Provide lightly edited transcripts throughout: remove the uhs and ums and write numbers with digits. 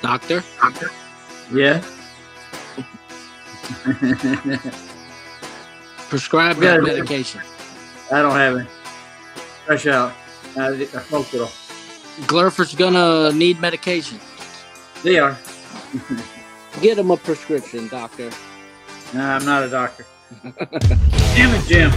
Doctor? Yeah. Prescribe that medication. I don't have it. Fresh out. I smoked it all. Glerfer's gonna need medication. They are. Get him a prescription, doctor. Nah, I'm not a doctor. Damn it, Jim.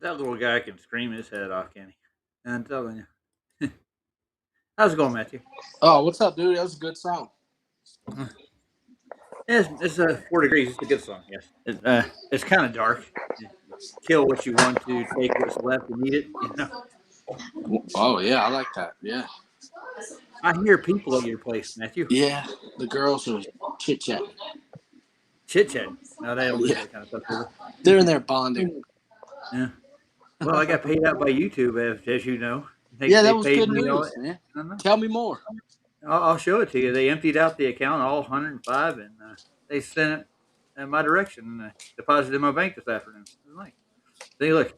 That little guy can scream his head off, can he? I'm telling you. How's it going, Matthew? Oh, what's up, dude? That was a good song. It's 4 degrees. It's a good song. Yes. It's kind of dark. You kill what you want to, take what's left and eat it. You know. Oh yeah, I like that. Yeah. I hear people at your place, Matthew. Yeah. The girls are chit chatting. Chit chatting. No, they don't do Yeah. that kind of stuff. Do They're in there bonding. they? Yeah. Well, I got paid out by YouTube, as you know. Yeah, They that was paid good me all. news, man. I don't know. Tell me more. I'll show it to you. They emptied out the account, all 105, and they sent it in my direction and deposited in my bank this afternoon. It was nice. See, look,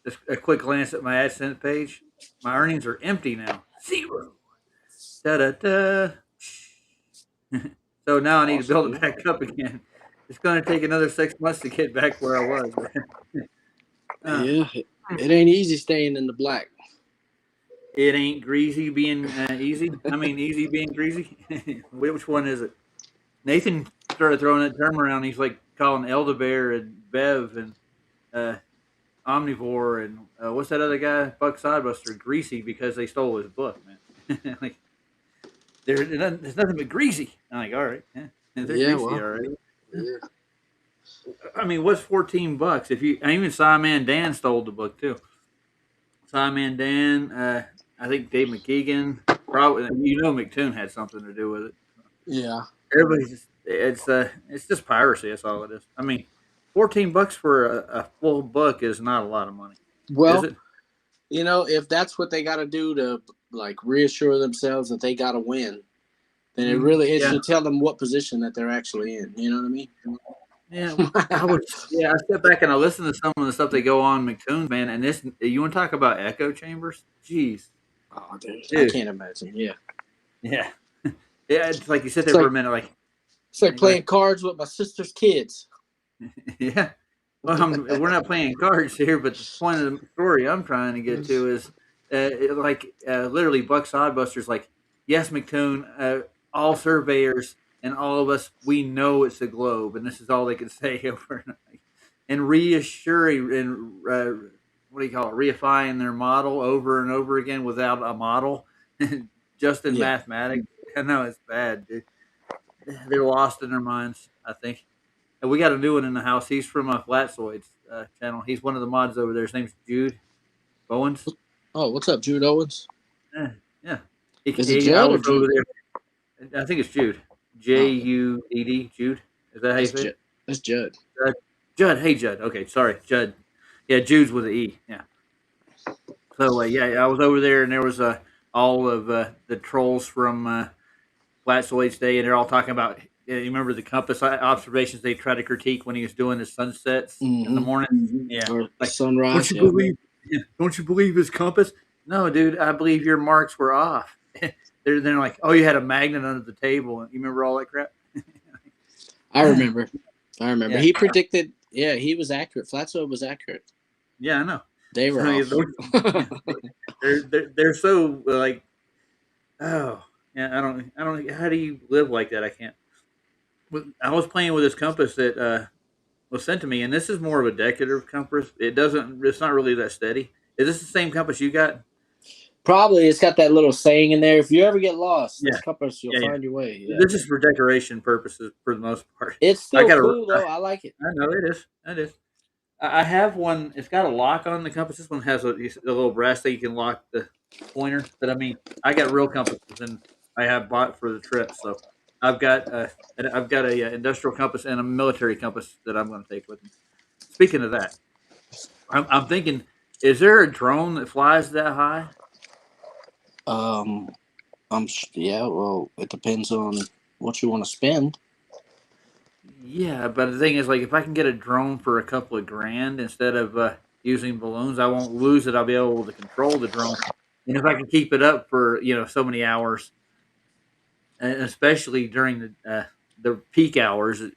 just a quick glance at my AdSense page. My earnings are empty now. 0. Da da da. So now I need to Awesome, build dude. it back up again. It's going to take another 6 months to get back where I was. Yeah. It ain't easy staying in the black. It ain't greasy being easy. I mean, easy being greasy. Which one is it? Nathan started throwing that term around. He's like calling Elderbear and Bev and uh, Omnivore and what's that other guy, Buck Sidebuster, greasy because they stole his book, man. Like there's nothing but greasy. I'm like, all right, yeah, they're Yeah, greasy, well. all right. Yeah. I mean, what's $14? If you, even Simon Dan stole the book too. Simon Dan, I think Dave McKeegan, probably McToon had something to do with it. Yeah. Everybody's just, it's just piracy. That's all it is. I mean, $14 for a full book is not a lot of money, is Well, it? if that's what they got to do to like reassure themselves that they got to win, then it Yeah, should tell them what position that they're actually in. You know what I mean? yeah. I step back and I listen to some of the stuff they go on McToon's, man. And this, you want to talk about echo chambers? Jeez, Oh, dude, I dude. can't imagine. Yeah. Yeah, yeah. It's like you sit there It's for like a minute, like, it's like playing cards with my sister's kids. yeah. Well, we're not playing cards here, but the point of the story I'm trying to get to is, literally Buck Sodbuster's like, yes, McToon, all surveyors and all of us, we know it's a globe, and this is all they can say over and reassuring and what do you call it, reifying their model over and over again without a model, just in Yeah. mathematics. I know it's bad, dude. They're lost in their minds, I think. And we got a new one in the house. He's from Flatzoids channel. He's one of the mods over there. His name's Jude Bowens. Oh, what's up, Jude Owens? Yeah, yeah. Is it I Judd or was over Jude? there. I think it's Jude. Oh, okay. Judd. Jude. Is that how you That's say Judd. it? That's Judd. Judd. Hey, Judd. Okay, sorry, Judd. Yeah, Jude's with an E. Yeah. So yeah, I was over there, and there was all of the trolls from Flatzoids Day, and they're all talking about. You remember the compass observations they tried to critique when he was doing the sunsets in the Mm-hmm. morning? Yeah, Or like don't sunrise. you Yeah. believe? Yeah, don't you believe his compass? No, dude, I believe your marks were off. They're like, oh, you had a magnet under the table, and you remember all that crap? I remember. Yeah, He predicted. Yeah, he was accurate. Flatzo was accurate. yeah, I know. They were So, yeah, off. yeah, they're so like, oh yeah, I don't. How do you live like that? I can't. I was playing with this compass that was sent to me, and this is more of a decorative compass. It's not really that steady. Is this the same compass you got? Probably it's got that little saying in there. If you ever get lost, Yeah, this compass, you'll yeah. find your way. Yeah. This is for decoration purposes for the most part. It's I still got a. cool though. I like it. I know it is. It is. I have one. It's got a lock on the compass. This one has a little brass thing you can lock the pointer. But I mean, I got real compasses, and I have bought for the trip. So I've got a industrial compass and a military compass that I'm going to take with me. Speaking of that, I'm thinking, is there a drone that flies that high? Um, yeah. Well, it depends on what you want to spend. Yeah, but the thing is, like, if I can get a drone for a couple of grand instead of using balloons, I won't lose it. I'll be able to control the drone, and if I can keep it up for so many hours, and especially during the peak hours, and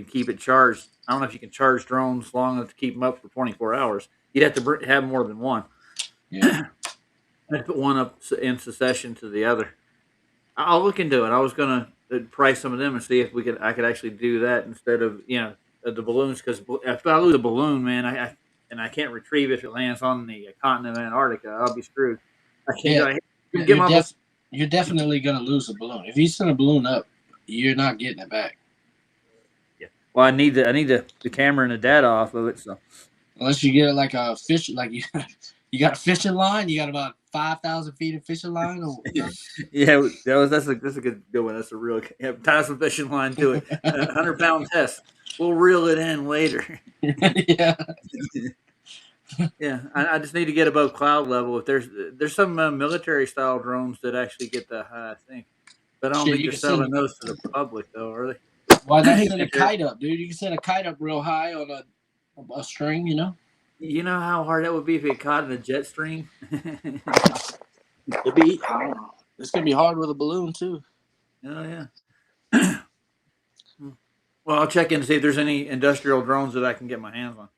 keep it charged. I don't know if you can charge drones long enough to keep them up for 24 hours. You'd have to have more than one. Yeah. I'd put one up in succession to the other. I'll look into it. I was gonna price some of them and see if I could actually do that instead of the balloons, because if I lose a balloon, man, and I can't retrieve it if it lands on the continent of Antarctica, I'll be screwed. I can't. Yeah, I can yeah, get my balloon. you're definitely gonna lose a balloon if you send a balloon up. You're not getting it back Yeah. Well, I need the camera and the data off of it. So unless you get it like a fish. Like you, you got a fishing line. You got about 5,000 feet of fishing line. Or yeah, that's a good one. That's a real tie some fishing line to it. 100 pound test. We'll reel it in later. yeah, Yeah, I just need to get above cloud level. If there's some military style drones that actually get that high, I think, but I don't shit. think You they're can send. selling those to the public though, are they? Why not I send a think they're. kite up, dude? You can send a kite up real high on a string. You know. You know how hard that would be if it caught in a jet stream. It'd be. I don't know. It's gonna be hard with a balloon too. Oh yeah. Well, I'll check in to see if there's any industrial drones that I can get my hands on.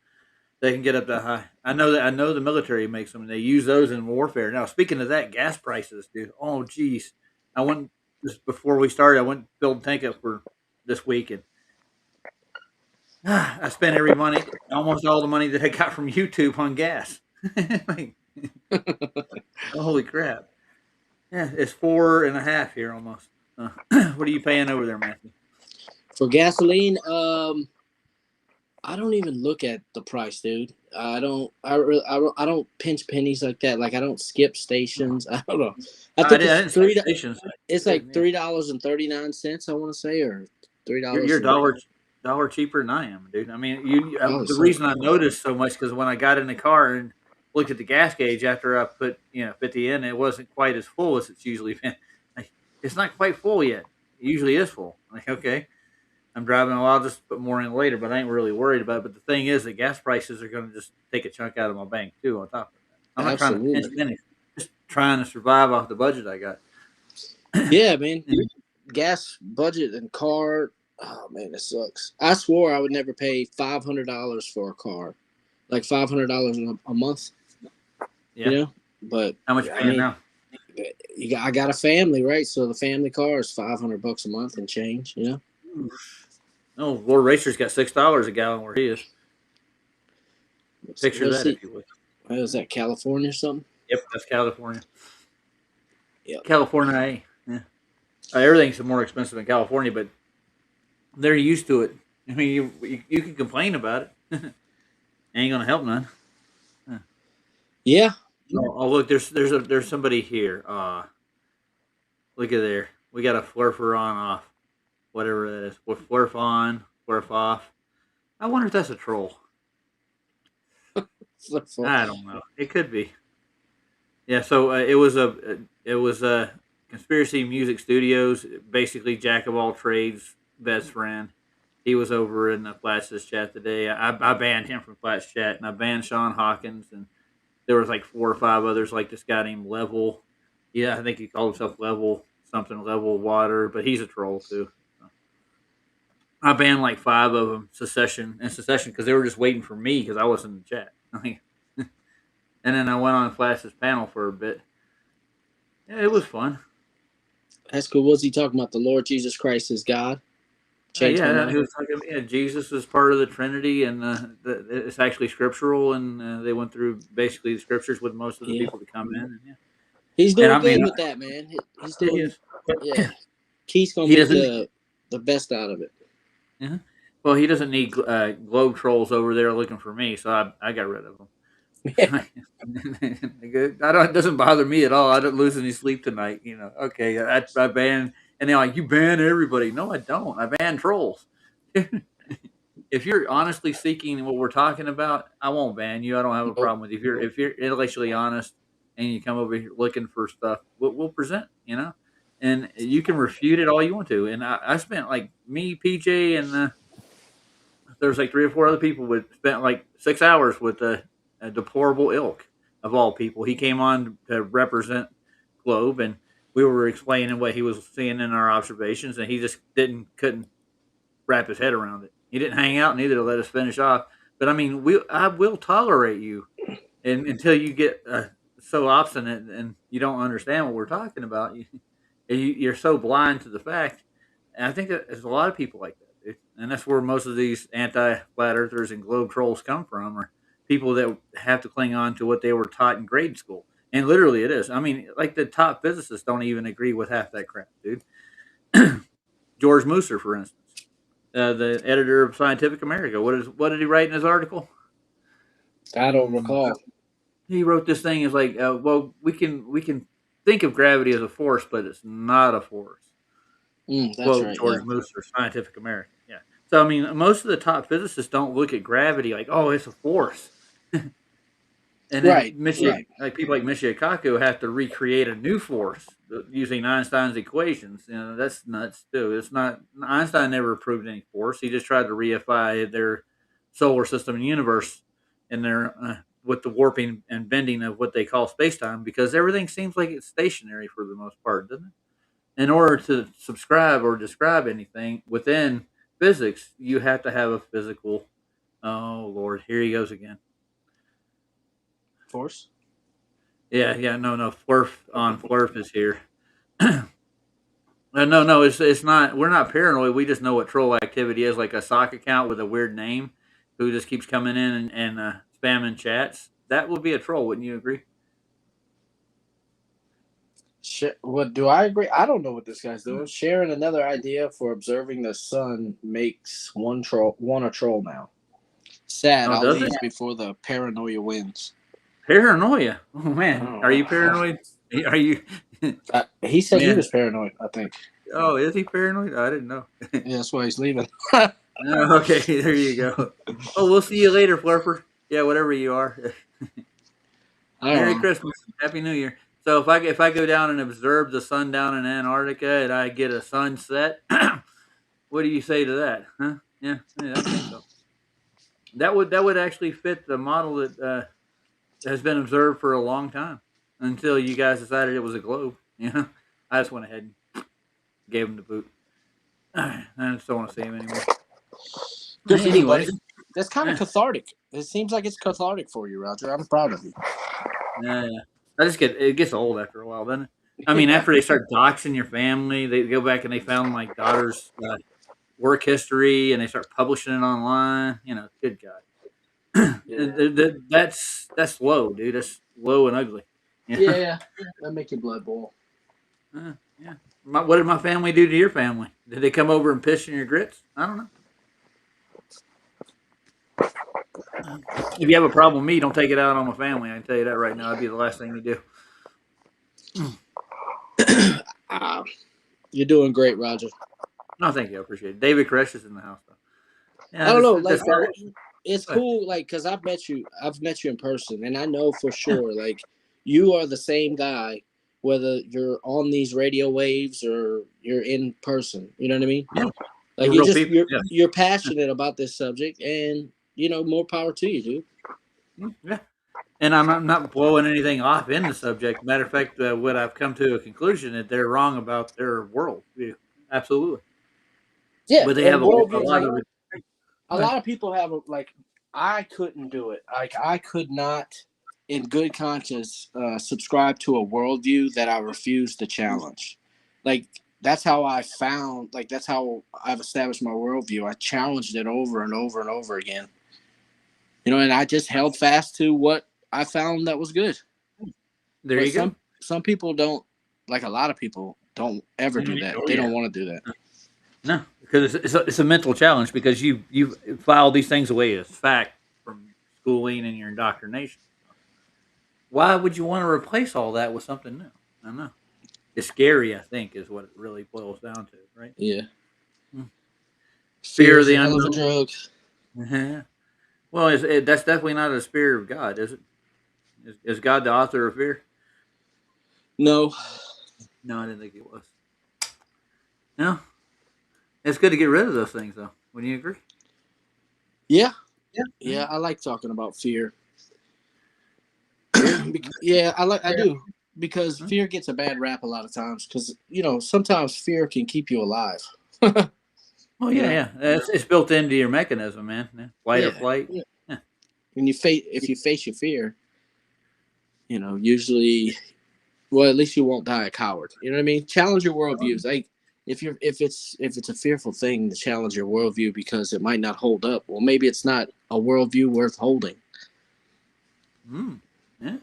They can get up that high. I know the military makes them, and they use those in warfare. Now, speaking of that, gas prices, dude. Oh, geez. I went just before we started. I went to build a tank up for this week, and I spent every money, almost all the money that I got from YouTube on gas. Like, holy crap! Yeah, it's 4.5 here almost. What are you paying over there, Matthew? For gasoline, I don't even look at the price, dude. I don't. I don't pinch pennies like that. Like I don't skip stations. I don't know. I think I it's didn't skip three. stations. It's Yeah, like $3.39. I want to say, or three you're dollars. a dollar cheaper than I am, dude. I mean, Oh, the so reason I noticed so much because when I got in the car and looked at the gas gauge after I put 50 in, it wasn't quite as full as it's usually been. Like, it's not quite full yet. It usually is full. Like, okay, I'm driving. Well, I'll just put more in later, but I ain't really worried about it. But the thing is that gas prices are going to just take a chunk out of my bank too. On top of that, I'm not trying to pinch absolutely. pennies. Just trying to survive off the budget I got. Yeah, man. Gas budget and car. Oh man, it sucks. I swore I would never pay $500 for a car, like $500 a month. You Yeah. know, but How much you I paying mean, now? I got a family, right? So the family car is $500 a month and change. You know. Oh, Lord Racer's got $6 a gallon where he is. Picture What's that he? if you would. What is that? California or something? Yep, that's California. Yep. California, yeah. Everything's more expensive in California, but they're used to it. I mean, you can complain about it. Ain't gonna help none. Huh. Yeah. Oh, look, there's somebody here. Look at there. We got a flurfer on off, whatever that is. With flurf on, flurf off. I wonder if that's a troll. I don't know. It could be. Yeah. So it was a conspiracy music studios. Basically, jack of all trades, best friend. He was over in the Flats chat today. I banned him from Flats chat, and I banned Sean Hawkins, and there was like 4 or 5 others, like this guy named Level. Yeah, I think he called himself Level something, Level Water, but he's a troll too. So I banned like 5 of them, secession, because they were just waiting for me because I wasn't in the chat. And then I went on Flash's panel for a bit. Yeah, it was fun. That's cool. What's he talking about? The Lord Jesus Christ is God. Change my Yeah, he mind. was talking. Yeah, Jesus is part of the Trinity, and it's actually scriptural. And they went through basically the scriptures with most of the Yeah. people to come in. And, yeah, He's and doing I mean, good with that, man. He's yeah, he doing. is. Yeah. Keith's gonna He get doesn't. the best out of it. Yeah. Well, he doesn't need globe trolls over there looking for me, so I got rid of them. I don't. It doesn't bother me at all. I don't lose any sleep tonight. Okay, I ban, and they're like, "You ban everybody." No, I don't. I ban trolls. If you're honestly seeking what we're talking about, I won't ban you. I don't have a Nope. problem with you. If you're intellectually honest and you come over here looking for stuff, we'll present. And you can refute it all you want to. And I spent like me, PJ, and there's like 3 or 4 other people would spent like 6 hours with a deplorable ilk of all people. He came on to represent Globe, and we were explaining what he was seeing in our observations, and he just couldn't wrap his head around it. He didn't hang out neither to let us finish off. But I mean, I will tolerate you, and until you get so obstinate and you don't understand what we're talking about. You're so blind to the fact. And I think that there's a lot of people like that, dude. And that's where most of these anti flat earthers and globe trolls come from. Or people that have to cling on to what they were taught in grade school. And literally, it is. I mean, like the top physicists don't even agree with half that crap, dude. George Musser, for instance, the editor of Scientific America. What did he write in his article? I don't recall. He wrote this thing is like, well, we can think of gravity as a force, but it's not a force. That's Quote right. George Yeah. Musser, Scientific American. Yeah. So I mean, most of the top physicists don't look at gravity like, oh, it's a force. And then Right. Right. like people like Michio Kaku have to recreate a new force using Einstein's equations. You know, that's nuts too. It's not Einstein never proved any force. He just tried to reify their solar system and universe in their with the warping and bending of what they call space time because everything seems like it's stationary for the most part, doesn't it? In order to subscribe or describe anything within physics, you have to have a physical. Oh Lord, here he goes again. Force. Yeah, no. Flurf is here. No, it's not. We're not paranoid. We just know what troll activity is, like a sock account with a weird name who just keeps coming in and spamming chats. That would be a troll, wouldn't you agree? What do I agree? I don't know what this guy's doing. Sharing another idea for observing the sun makes one a troll now. Sad. Oh, I'll does leave it? before the paranoia wins. Paranoia. Oh I man, don't are know. you paranoid? Are you? He said he Man. was paranoid. I think. Oh, is he paranoid? I didn't know. Yeah, that's why he's leaving. Oh, okay, there you go. Oh, we'll see you later, Flurfer. Yeah, whatever you are. Merry Christmas, Happy New Year. So if I go down and observe the sun down in Antarctica and I get a sunset, what do you say to that? Huh? Yeah, I think so. That would actually fit the model that has been observed for a long time until you guys decided it was a globe. You know, I just went ahead and gave him the boot. I just don't want to see him anymore. Good for you, buddy. Anyways, That's kind of yeah, cathartic. It seems like it's cathartic for you, Roger. I'm proud of you. yeah. It gets old after a while, doesn't it? I mean, after they start doxing your family, they go back and they found my daughter's work history and they start publishing it online. You know, good God, that's low, dude. That's low and ugly. Yeah, Yeah, that make your blood boil. yeah. What did my family do to your family? Did they come over and piss in your grits? I don't know. If you have a problem with me, don't take it out on my family. I can tell you that right now. That'd be the last thing you do. You're doing great, Roger. No, thank you. I appreciate it. David Koresh is in the house, though. Yeah, I don't know, like that's it's cool, like because I've met you in person, and I know for sure, like you are the same guy, whether you're on these radio waves or you're in person. You know what I mean? yeah. Like We're real people. you're passionate about this subject, and more power to you, dude. Yeah. And I'm not blowing anything off in the subject. Matter of fact, what I've come to a conclusion that they're wrong about their world view. Absolutely. Yeah, But they and have a worldviews, lot like of it. a lot of people have like I couldn't do it. Like I could not, in good conscience, subscribe to a worldview that I refuse to challenge. Like that's how I found. Like that's how I've established my worldview. I challenged it over and over and over again. And I just held fast to what I found that was good. There But you go. some people don't. Like a lot of people don't ever do that. Oh, They yeah. don't want to do that. No, because it's a mental challenge because you filed these things away as fact from schooling and your indoctrination. Why would you want to replace all that with something new? I don't know. It's scary, I think, is what it really boils down to, right? Yeah. Hmm. Fear Fear of is the a hell of a unknown. drug. Yeah. Well, that's definitely not a spirit of God, is it? Is God the author of fear? No. No, I didn't think it was. No, it's good to get rid of those things, though. Wouldn't you agree? Yeah. Yeah. Yeah, I like talking about fear. Yeah, I do because fear gets a bad rap a lot of times because sometimes fear can keep you alive. Oh You yeah, know, yeah. It's built into your mechanism, man. Yeah. Fight or yeah. flight. Yeah. When if you face your fear, usually, well, at least you won't die a coward. You know what I mean? Challenge your worldviews. Like if it's a fearful thing to challenge your worldview because it might not hold up. Well, maybe it's not a worldview worth holding. Mm, yeah.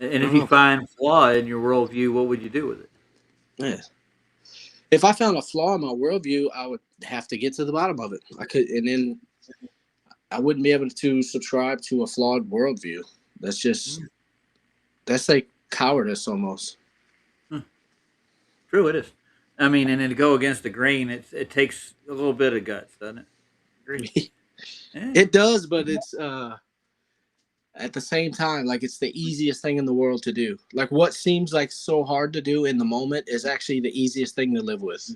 I And if don't you know. find flaw in your worldview, what would you do with it? Yeah. If I found a flaw in my worldview, I would have to get to the bottom of it. I could, and then I wouldn't be able to subscribe to a flawed worldview. That's just Mm, that's like cowardice almost. huh. True, it is. I mean, and then to go against the grain, it takes a little bit of guts, doesn't it? Agree. Yeah. It does, but it's at the same time like it's the easiest thing in the world to do. Like what seems like so hard to do in the moment is actually the easiest thing to live with.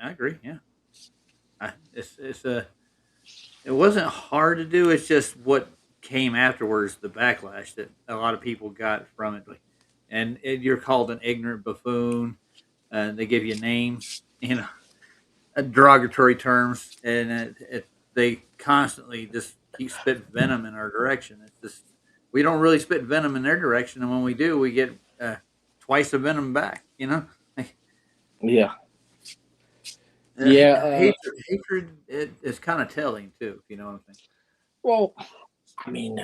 I agree. Yeah. It's it wasn't hard to do. It's just what came afterwards, the backlash that a lot of people got from it. Like, and you're called an ignorant buffoon. They give you names, derogatory terms, and they constantly just keep spitting venom in our direction. It's just we don't really spit venom in their direction, and when we do, we get twice the venom back. Like, Yeah. Yeah. hatred is kind of telling too. If you know what I'm saying. Well, I mean,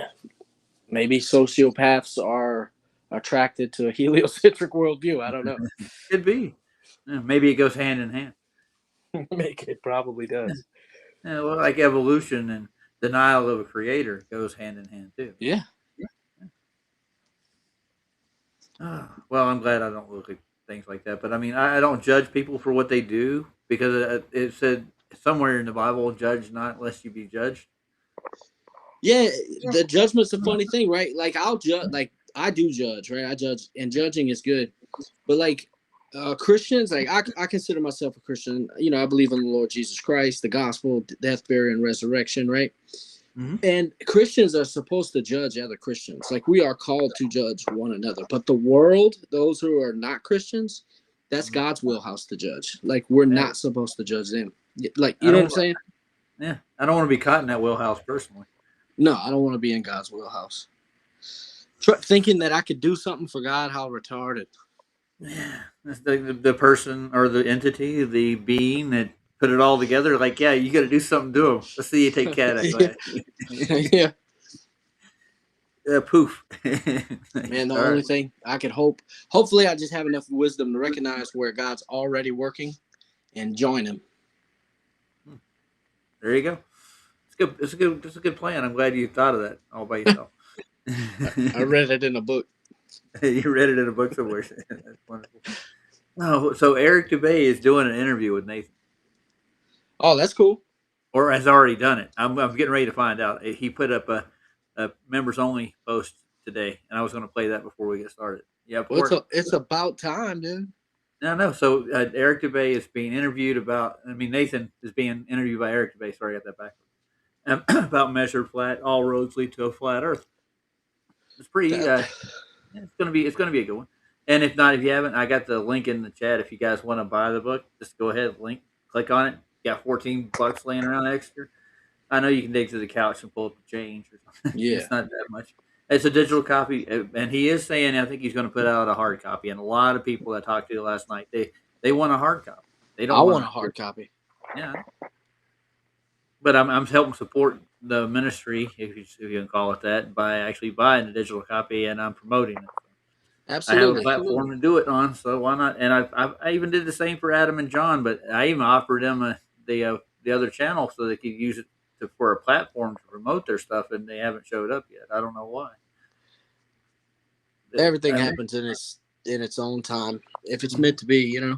maybe sociopaths are attracted to a heliocentric worldview. I don't know. Could be. Yeah, maybe it goes hand in hand. Make it probably does. Yeah, well, like evolution and denial of a creator goes hand in hand too. Yeah. Well, I'm glad I don't look at things like that. But I mean, I don't judge people for what they do because it said somewhere in the Bible, "Judge not, lest you be judged." Yeah, the judgment's a funny thing, right? Like I'll judge, like I do judge, right? I judge, and judging is good. But like Christians, like I consider myself a Christian. You know, I believe in the Lord Jesus Christ, the gospel, death, burial, and resurrection, right? Mm-hmm. And Christians are supposed to judge other Christians. Like we are called to judge one another. But the world, those who are not Christians, that's Mm-hmm. God's wheelhouse to judge. Like we're Yeah, not supposed to judge them. Like I you know what don't. I'm saying? Yeah, I don't want to be caught in that wheelhouse personally. No, I don't want to be in God's wheelhouse. Thinking that I could do something for God, how retarded. Yeah, that's the person or the entity, the being that put it all together. Like, yeah, you got to do something to them. Let's see you take cat Yeah. class. Yeah. Poof. Man, the All right. only thing I could hopefully I just have enough wisdom to recognize where God's already working and join him. There you go. It's good. It's a good. It's a good plan. I'm glad you thought of that all by yourself. I read it in a book. You read it in a book somewhere. That's wonderful. Oh, so Eric Dubay is doing an interview with Nathan, Oh, that's cool. or has already done it. I'm getting ready to find out. He put up a members only post today, and I was going to play that before we get started. Yeah, Well, before. it's about time, dude. No. So Eric Dubay is being interviewed about. I mean, Nathan is being interviewed by Eric Dubay. Sorry, I got that backwards. About measured flat. All roads lead to a flat Earth. It's pretty. That, Yeah, it's gonna be a good one. And if not, if you haven't, I got the link in the chat. If you guys want to buy the book, just go ahead, link, click on it. You got $14 laying around extra. I know you can dig to the couch and pull up the change or something. yeah. It's not that much. It's a digital copy, and he is saying I think he's going to put out a hard copy. And a lot of people that talked to last night, they want a hard copy. They I don't want want a to. hard copy. Yeah, but I'm helping support the ministry, if you can call it that, by actually buying a digital copy, and I'm promoting it. I have a Absolutely. platform to do it on, so why not? And I even did the same for Adam and John, but I even offered them the other channel so they could use it for a platform to promote their stuff, and they haven't showed up yet. I don't know why. Everything I mean, happens in its own time. If it's mhm. meant to be, you know.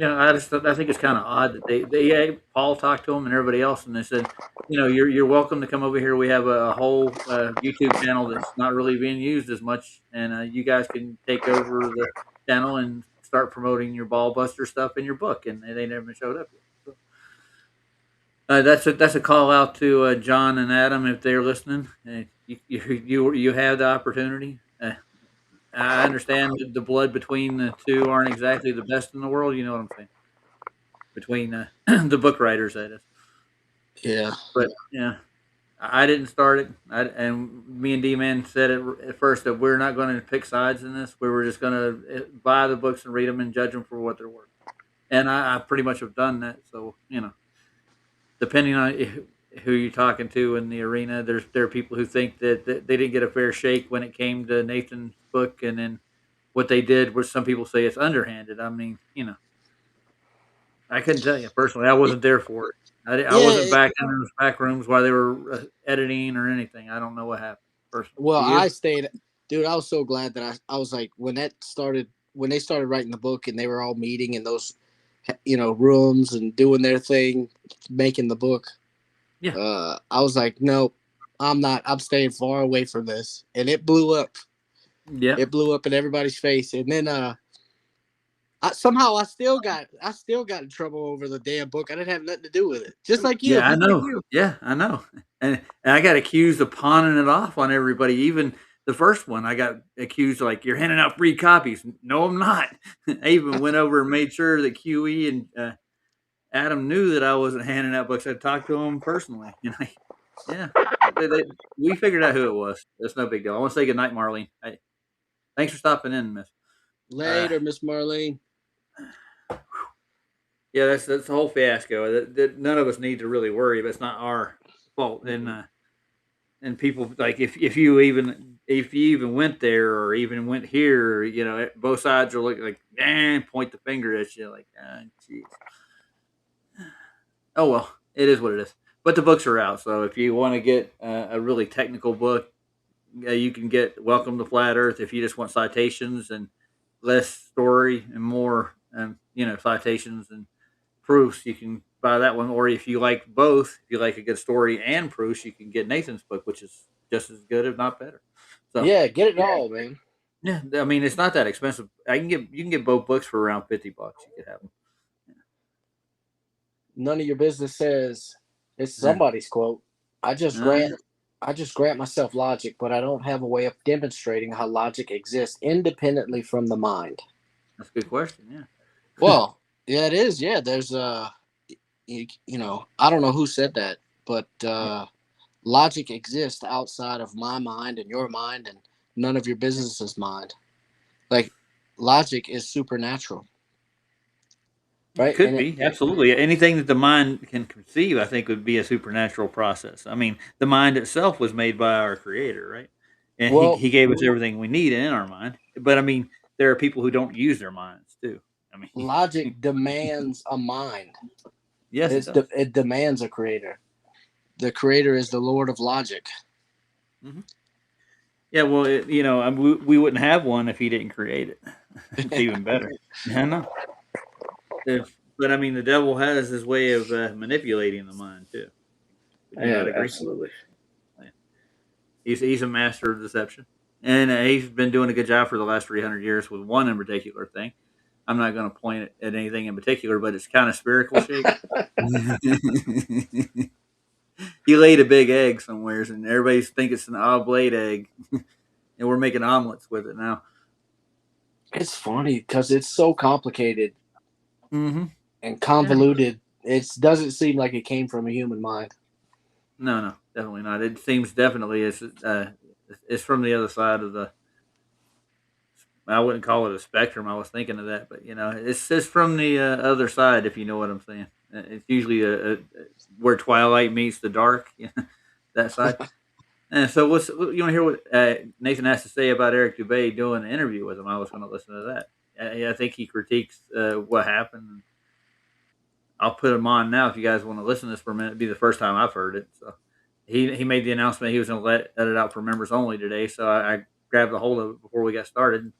I think it's kind of odd that Paul talked to them and everybody else, and they said, you're welcome to come over here. We have a whole YouTube channel that's not really being used as much, and you guys can take over the channel and start promoting your ball buster stuff in your book. And they never showed up yet. So, that's a call out to John and Adam if they're listening. You have the opportunity. I understand the blood between the two aren't exactly the best in the world. You know what I'm saying? Between the book writers, that is. Yeah. But yeah, I didn't start it, and me and D Man said it at first that we're not going to pick sides in this. We were just going to buy the books and read them and judge them for what they're worth. And I pretty much have done that. So depending on who you're talking to in the arena. There are people who think that they didn't get a fair shake when it came to Nathan's book, and then what they did, where some people say it's underhanded. I mean, I couldn't tell you personally. I wasn't there for it. I wasn't Yeah. back in those back rooms while they were editing or anything. I don't know what happened personally. Well, Do you? I stayed, dude. I was so glad that I was like when they started writing the book and they were all meeting in those rooms and doing their thing, making the book. Yeah. I was like, nope, I'm not. I'm staying far away from this, and it blew up. Yeah. It blew up in everybody's face, and then somehow I still got in trouble over the damn book. I didn't have nothing to do with it, just like you. Yeah, I know. Yeah, I know. And I got accused of pawning it off on everybody. Even the first one, I got accused like you're handing out free copies. No, I'm not. I even went over and made sure that QE and Adam knew that I wasn't handing out books. I talked to him personally. Yeah, we figured out who it was. That's no big deal. I want to say good night, Marlene. Hey, thanks for stopping in, Miss. Uh, Later, Miss Marlene. yeah, that's the whole fiasco. That none of us need to really worry, but it's not our fault. And people like if you even went there or even went here, both sides are looking like, point the finger at you, like, jeez. Oh well, it is what it is. But the books are out, so if you want to get a really technical book, you can get Welcome to Flat Earth. If you just want citations and less story and more, citations and proofs, you can buy that one. Or if you like both, if you like a good story and proofs, you can get Nathan's book, which is just as good, if not better. So Yeah, get it all, man. yeah, I mean it's not that expensive. You can get both books for around $50. You could have them. None of your business says it's Yeah. somebody's quote. I just Uh, grant I just grant myself logic, but I don't have a way of demonstrating how logic exists independently from the mind. that's a good question. Yeah. Well, yeah, it is. Yeah, there's I don't know who said that, but Yeah. logic exists outside of my mind and your mind and none of your business's mind. Like logic is supernatural, It right? could And it be absolutely anything that the mind can conceive. I think would be a supernatural process. I mean, the mind itself was made by our Creator, right? And well, he gave us everything we need in our mind. But I mean, there are people who don't use their minds too. I mean, logic demands a mind. yes, it does. It demands a creator. The creator is the Lord of logic. Hmm. Yeah, well, we wouldn't have one if he didn't create it. It's even better. Yeah, I know. But I mean, the devil has his way of manipulating the mind too. Would you Yeah, not agree? absolutely. Yeah. He's a master of deception, and he's been doing a good job for the last 300 years with one in particular thing. I'm not going to point at anything in particular, but it's kind of spherical shape. He laid a big egg somewheres, and everybody think it's an oblate egg, and we're making omelets with it now. It's funny because it's so complicated Mm-hmm. and Yeah. convoluted. It doesn't seem like it came from a human mind. No, no, definitely not. It seems definitely it's from the other side of the. I wouldn't call it a spectrum. I was thinking of that, but it's from the other side. If you know what I'm saying, it's usually where twilight meets the dark, that side. And so, you want to hear what Nathan has to say about Eric Dubay doing an interview with him? I was going to listen to that. I think he critiques what happened. I'll put him on now if you guys want to listen to this for a minute. It'd be the first time I've heard it. So he made the announcement he was going to let it out for members only today. So I grabbed a hold of it before we got started.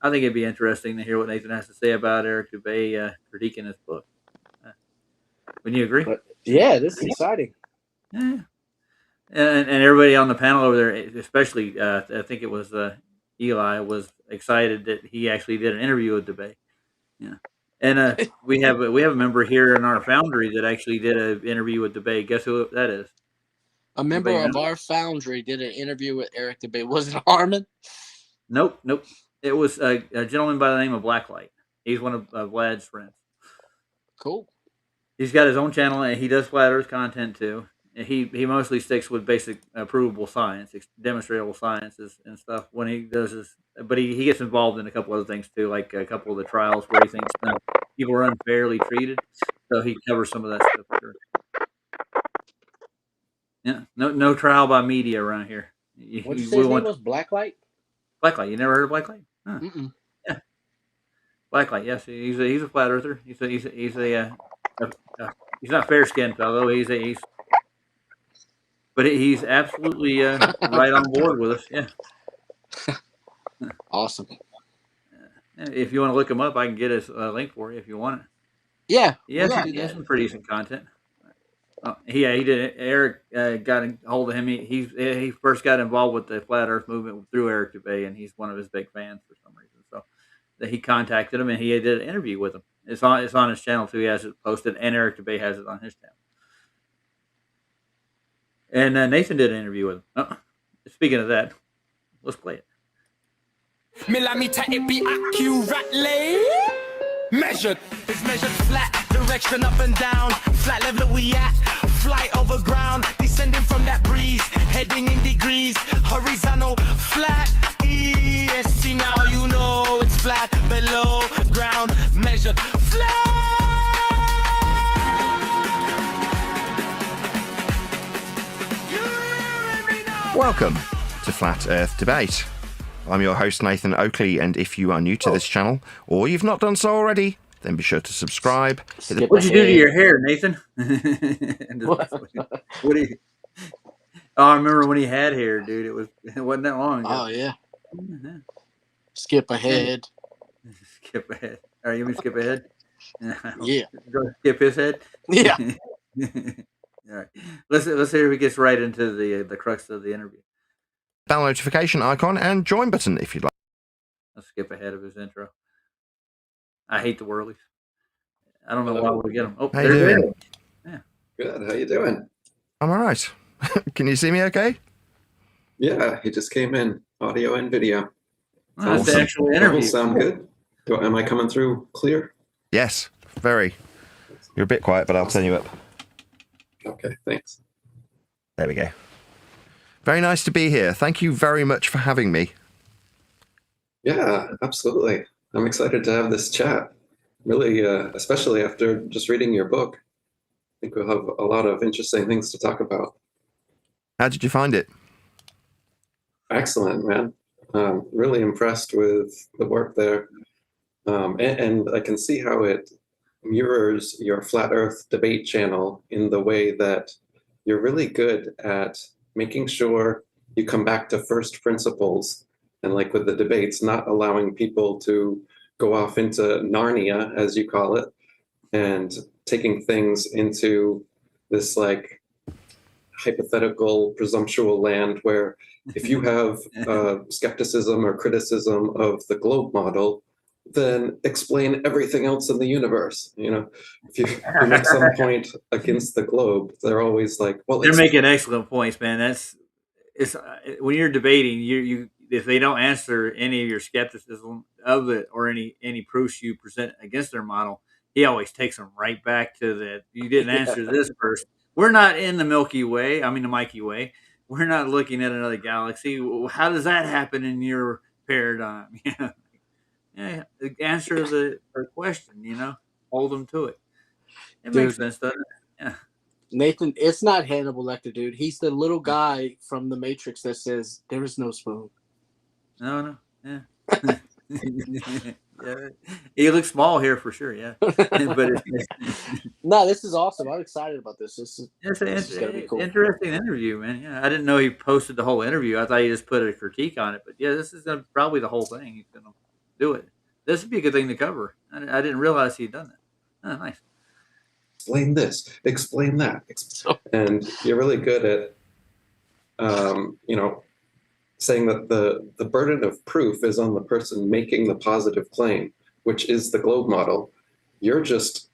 I think it'd be interesting to hear what Nathan has to say about Eric Dubay critiquing his book. Uh, Wouldn't you agree? But yeah, this is exciting. Yeah. And everybody on the panel over there, especially I think it was Eli, was excited that he actually did an interview with Dubay. Yeah. And we have a member here in our foundry that actually did an interview with Dubay. Guess who that is? A member Anybody know? of our foundry did an interview with Eric Dubay. Was it Harmon? Nope, nope. It was a gentleman by the name of Blacklight. He's one of Vlad's friends. Cool. He's got his own channel and he does flat Earth content too. And he mostly sticks with basic provable science, demonstrable sciences and stuff when he does his. But he gets involved in a couple other things too, like a couple of the trials where he thinks people are unfairly treated. So he covers some of that stuff. Sure. Yeah, no trial by media around here. What'd you say his name was? Blacklight? Blacklight. You never heard of Blacklight? Huh. Mm-mm. Yeah, Blacklight. Yes, he's a flat earther. He's not fair skinned fellow. But he's absolutely right on board with us. Yeah. Awesome. If you want to look him up, I can get his link for you if you want it. Yeah. He has some pretty decent content. He did. Eric got a hold of him. He first got involved with the flat Earth movement through Eric DeBay, and he's one of his big fans for some reason. So that he contacted him, and he did an interview with him. It's on his channel too. He has it posted, and Eric DeBay has it on his channel. And Nathan did an interview with him. Speaking of that, let's play it. Millimeter it be accurately measured. It's measured flat, direction up and down. Flat level we at, flight over ground. Descending from that breeze, heading in degrees. Horizontal, flat, ESC. Now you know it's flat below ground. Measured flat. Welcome to Flat Earth Debate. I'm your host, Nathan Oakley, and if you are new to this channel, or you've not done so already, then be sure to subscribe. What'd you do to your hair, Nathan? What do you... Oh, I remember when he had hair, dude. It wasn't that long ago. Oh, yeah. Mm-hmm. Skip ahead. Skip ahead. All right, you mean skip ahead? Yeah. Skip his head? Yeah. All right. Let's see if he gets right into the crux of the interview. Bell notification icon and join button if you'd like. Let's skip ahead of his intro. I hate the whirlies. I don't know why we get them. Oh, how you doing? Yeah. Good. How you doing? I'm all right. Can you see me okay? Yeah, he just came in, audio and video. Oh, that's the actual interview. Sound good? Am I coming through clear? Yes, very. You're a bit quiet, but I'll turn you up. Okay, thanks. There we go. Very nice to be here. Thank you very much for having me. Yeah, absolutely. I'm excited to have this chat. Really, especially after just reading your book. I think we'll have a lot of interesting things to talk about. How did you find it? Excellent, man. Really impressed with the work there. And I can see how it mirrors your Flat Earth debate channel in the way that you're really good at making sure you come back to first principles, and like with the debates, not allowing people to go off into Narnia, as you call it, and taking things into this like hypothetical presumptual land where if you have skepticism or criticism of the globe model, then explain everything else in the universe. You know, if you make some point against the globe, they're always like, well, they're making excellent points, man. It's when you're debating, you if they don't answer any of your skepticism of it or any proofs you present against their model, he always takes them right back to that. You didn't answer this first. We're not in the Milky Way. I mean, the Milky Way. We're not looking at another galaxy. How does that happen in your paradigm? Yeah, answer the question, hold them to it. It makes sense, doesn't it? Yeah. Nathan, it's not Hannibal Lecter, dude. He's the little guy from The Matrix that says, there is no spoon. No. Yeah. Yeah. He looks small here for sure, yeah. But no, this is awesome. I'm excited about this. This is gonna be cool. Interesting interview, man. Yeah, I didn't know he posted the whole interview. I thought he just put a critique on it. But yeah, this is probably the whole thing. He's going to do it. This would be a good thing to cover. I didn't realize he'd done that. Oh, nice. Explain this, explain that. And you're really good at, saying that the burden of proof is on the person making the positive claim, which is the globe model. You're just,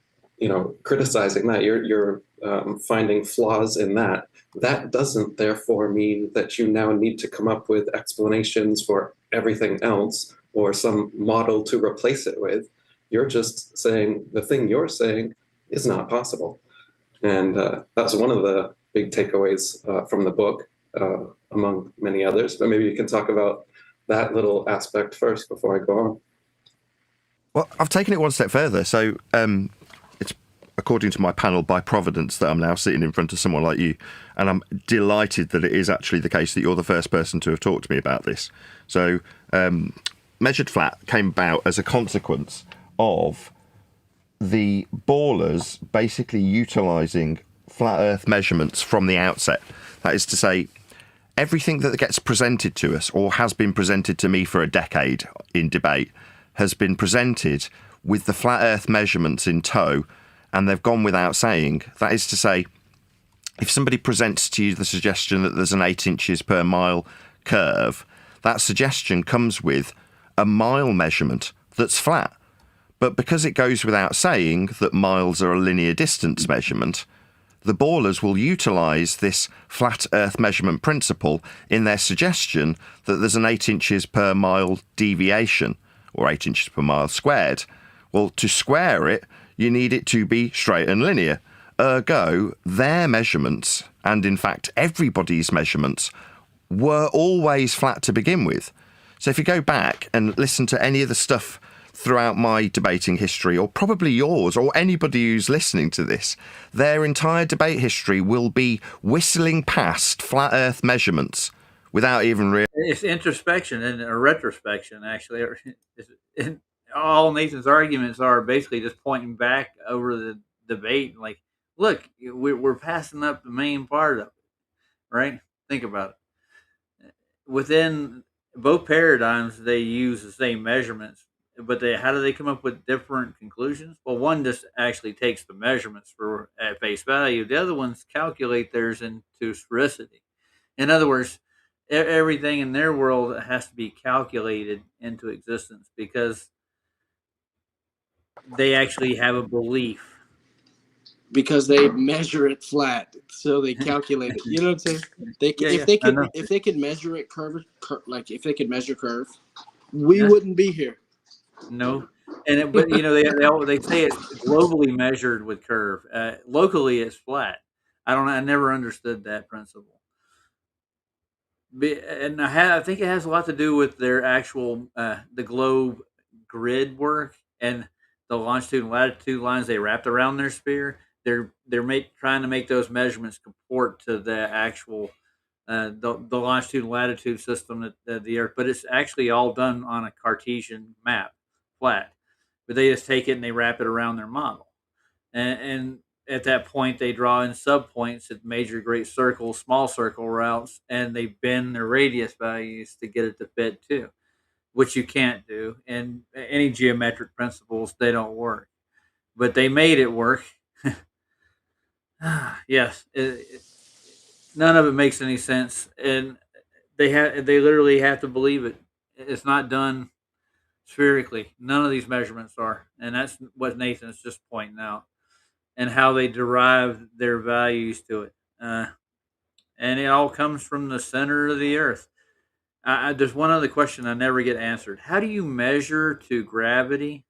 criticizing that. You're finding flaws in that. That doesn't therefore mean that you now need to come up with explanations for everything else or some model to replace it with. You're just saying the thing you're saying is not possible. And that's one of the big takeaways from the book, among many others. But maybe you can talk about that little aspect first before I go on. Well, I've taken it one step further. So it's according to my panel, by providence that I'm now sitting in front of someone like you, and I'm delighted that it is actually the case that you're the first person to have talked to me about this. So, measured flat came about as a consequence of the ballers basically utilising flat Earth measurements from the outset. That is to say, everything that gets presented to us, or has been presented to me for a decade in debate, has been presented with the flat Earth measurements in tow, and they've gone without saying. That is to say, if somebody presents to you the suggestion that there's an 8 inches per mile curve, that suggestion comes with a mile measurement that's flat. But because it goes without saying that miles are a linear distance measurement, the ballers will utilise this flat Earth measurement principle in their suggestion that there's an 8 inches per mile deviation, or 8 inches per mile squared. Well, to square it, you need it to be straight and linear. Ergo, their measurements, and in fact everybody's measurements, were always flat to begin with. So if you go back and listen to any of the stuff throughout my debating history, or probably yours, or anybody who's listening to this, their entire debate history will be whistling past flat Earth measurements without even realizing. It's introspection and a retrospection, actually. All Nathan's arguments are basically just pointing back over the debate, like, look, we're passing up the main part of it, right? Think about it. Within both paradigms, they use the same measurements, but how do they come up with different conclusions? Well, one just actually takes the measurements for at face value. The other ones calculate theirs into sphericity. In other words, everything in their world has to be calculated into existence because they actually have a belief. Because they measure it flat, so they calculate it. You know what I'm saying? If they could measure it like if they could measure curve, we wouldn't be here. No, but they say it's globally measured with curve. Locally, it's flat. I never understood that principle. And I think it has a lot to do with their actual the globe grid work and the longitude and latitude lines they wrapped around their sphere. They're trying to make those measurements comport to the actual the longitude and latitude system that the Earth, but it's actually all done on a Cartesian map, flat. But they just take it and they wrap it around their model, and at that point they draw in subpoints at major great circles, small circle routes, and they bend their radius values to get it to fit too, which you can't do. And any geometric principles, they don't work. But they made it work. Yes, none of it makes any sense, and they literally have to believe it. It's not done spherically. None of these measurements are, and that's what Nathan's just pointing out, and how they derive their values to it. And it all comes from the center of the Earth. There's one other question I never get answered. How do you measure to gravity?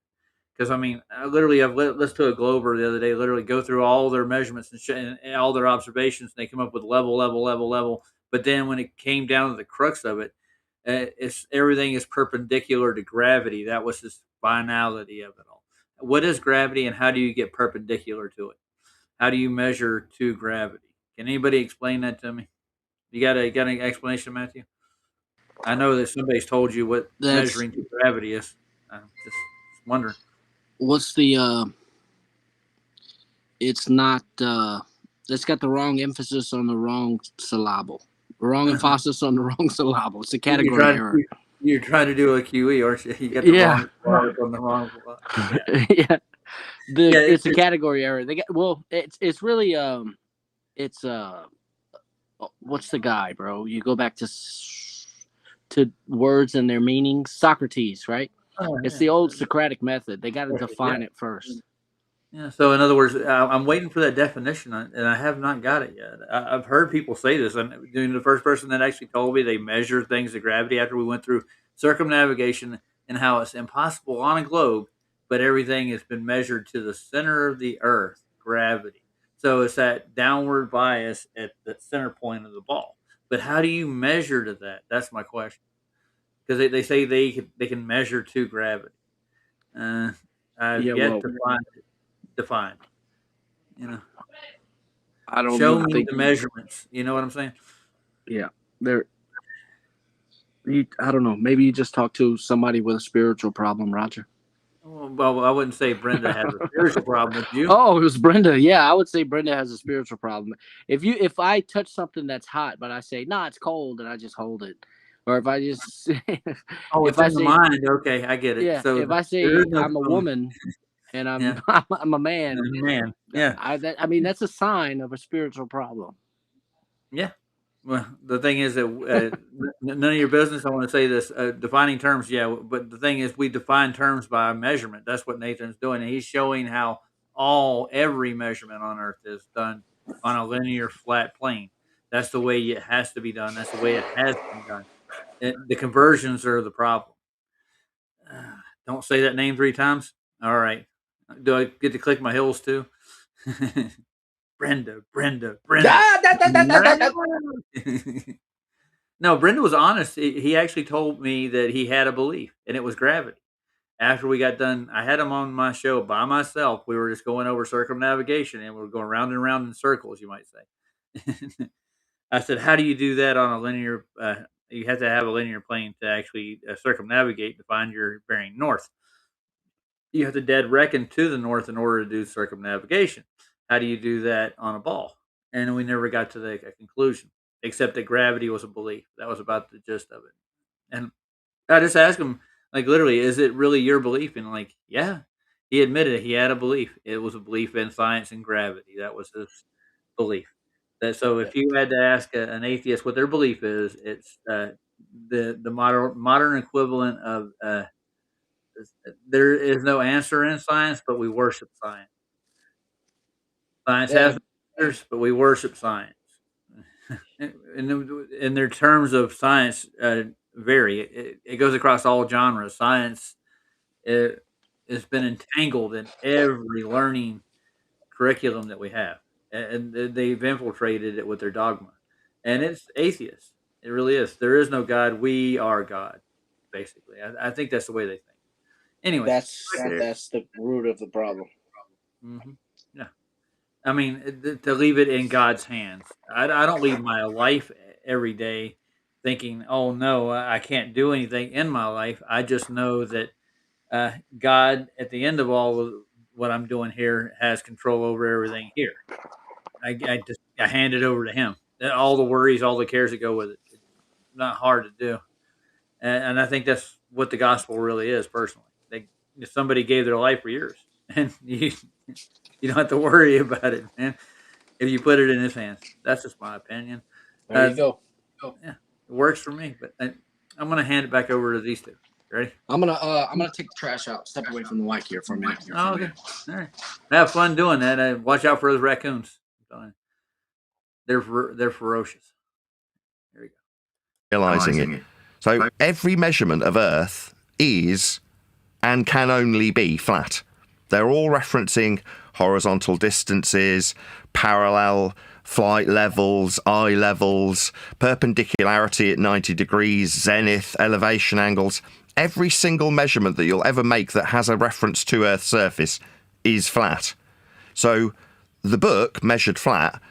Because I mean, I've listened to a Glober the other day. Literally go through all their measurements and all their observations, and they come up with level. But then when it came down to the crux of it, it's everything is perpendicular to gravity. That was the finality of it all. What is gravity, and how do you get perpendicular to it? How do you measure to gravity? Can anybody explain that to me? You got an explanation, Matthew? I know that somebody's told you what measuring to gravity is. I'm just wondering. What's the it's not it's got the wrong emphasis on the wrong syllable. Wrong emphasis on the wrong syllable. It's a category error. You're trying to do a QE, aren't you? You got the wrong word on the wrong. Yeah. It's a category error. It's really it's what's the guy, bro? You go back to words and their meanings. Socrates, right? It's the old Socratic method. They got to define it first. Yeah. So in other words, I'm waiting for that definition, and I have not got it yet. I've heard people say this. I'm the first person that actually told me they measure things to gravity after we went through circumnavigation and how it's impossible on a globe, but everything has been measured to the center of the Earth, gravity. So it's that downward bias at the center point of the ball. But how do you measure to that? That's my question. Because they say they can measure to gravity. I've yet to find it defined. You know, I don't show even me think. the measurements. You know what I'm saying? Yeah, there. I don't know. Maybe you just talk to somebody with a spiritual problem, Roger. Well, I wouldn't say Brenda has a spiritual problem with you. Oh, it was Brenda. Yeah, I would say Brenda has a spiritual problem. If I touch something that's hot, but I say, "Nah, it's cold," and I just hold it, or if I just Oh, if it's I in the say, mind. Okay, I get it. yeah, So if I there say is no I'm a feeling. woman and Yeah, I'm a man, man. Yeah, I mean that's a sign of a spiritual problem. yeah. Well, the thing is that none of your business. I want to say this: defining terms. Yeah, but the thing is, we define terms by measurement. That's what Nathan's doing, and he's showing how every measurement on Earth is done on a linear flat plane. That's the way it has to be done. That's the way it has been done. The conversions are the problem. Don't say that name 3 times. All right. Do I get to click my heels too? Brenda, Brenda, Brenda. No, Brenda was honest. He actually told me that he had a belief, and it was gravity. After we got done, I had him on my show by myself. We were just going over circumnavigation, and we were going round and round in circles, you might say. I said, "How do you do that on a linear? You have to have a linear plane to actually circumnavigate to find your bearing north. You have to dead reckon to the north in order to do circumnavigation. How do you do that on a ball?" And we never got to the conclusion, except that gravity was a belief. That was about the gist of it. And I just asked him, like, literally, is it really your belief? And like, yeah, he admitted it. He had a belief. It was a belief in science and gravity. That was his belief. That so, if you had to ask an atheist what their belief is, it's the modern equivalent of there is no answer in science, but we worship science. Science Yeah, has no answers, but we worship science. And their terms of science vary. It goes across all genres. Science it, has been entangled in every learning curriculum that we have, and they've infiltrated it with their dogma. And it's atheist. It really is. There is no God. We are God. Basically, I think that's the way they think. Anyways, that's the root of the problem. hmm yeah. I mean, to leave it in God's hands. I don't leave my life every day thinking, "Oh no, I can't do anything in my life." I just know that God, at the end of all of what I'm doing here, has control over everything here. I hand it over to Him. All the worries, all the cares that go with it. It's not hard to do, and I think that's what the gospel really is. Personally, if somebody gave their life for yours, and you don't have to worry about it, man. If you put it in His hands, that's just my opinion. There you go. Yeah, it works for me. But I'm going to hand it back over to these two. Ready? I'm gonna take the trash out. Step away from the mic here for a minute. Oh, okay. All right. Have fun doing that. Watch out for those raccoons. They're ferocious. There you go. Realizing it. So every measurement of Earth is and can only be flat. They're all referencing horizontal distances, parallel flight levels, eye levels, perpendicularity at 90 degrees, zenith, elevation angles. Every single measurement that you'll ever make that has a reference to Earth's surface is flat. So the book, Measured Flat,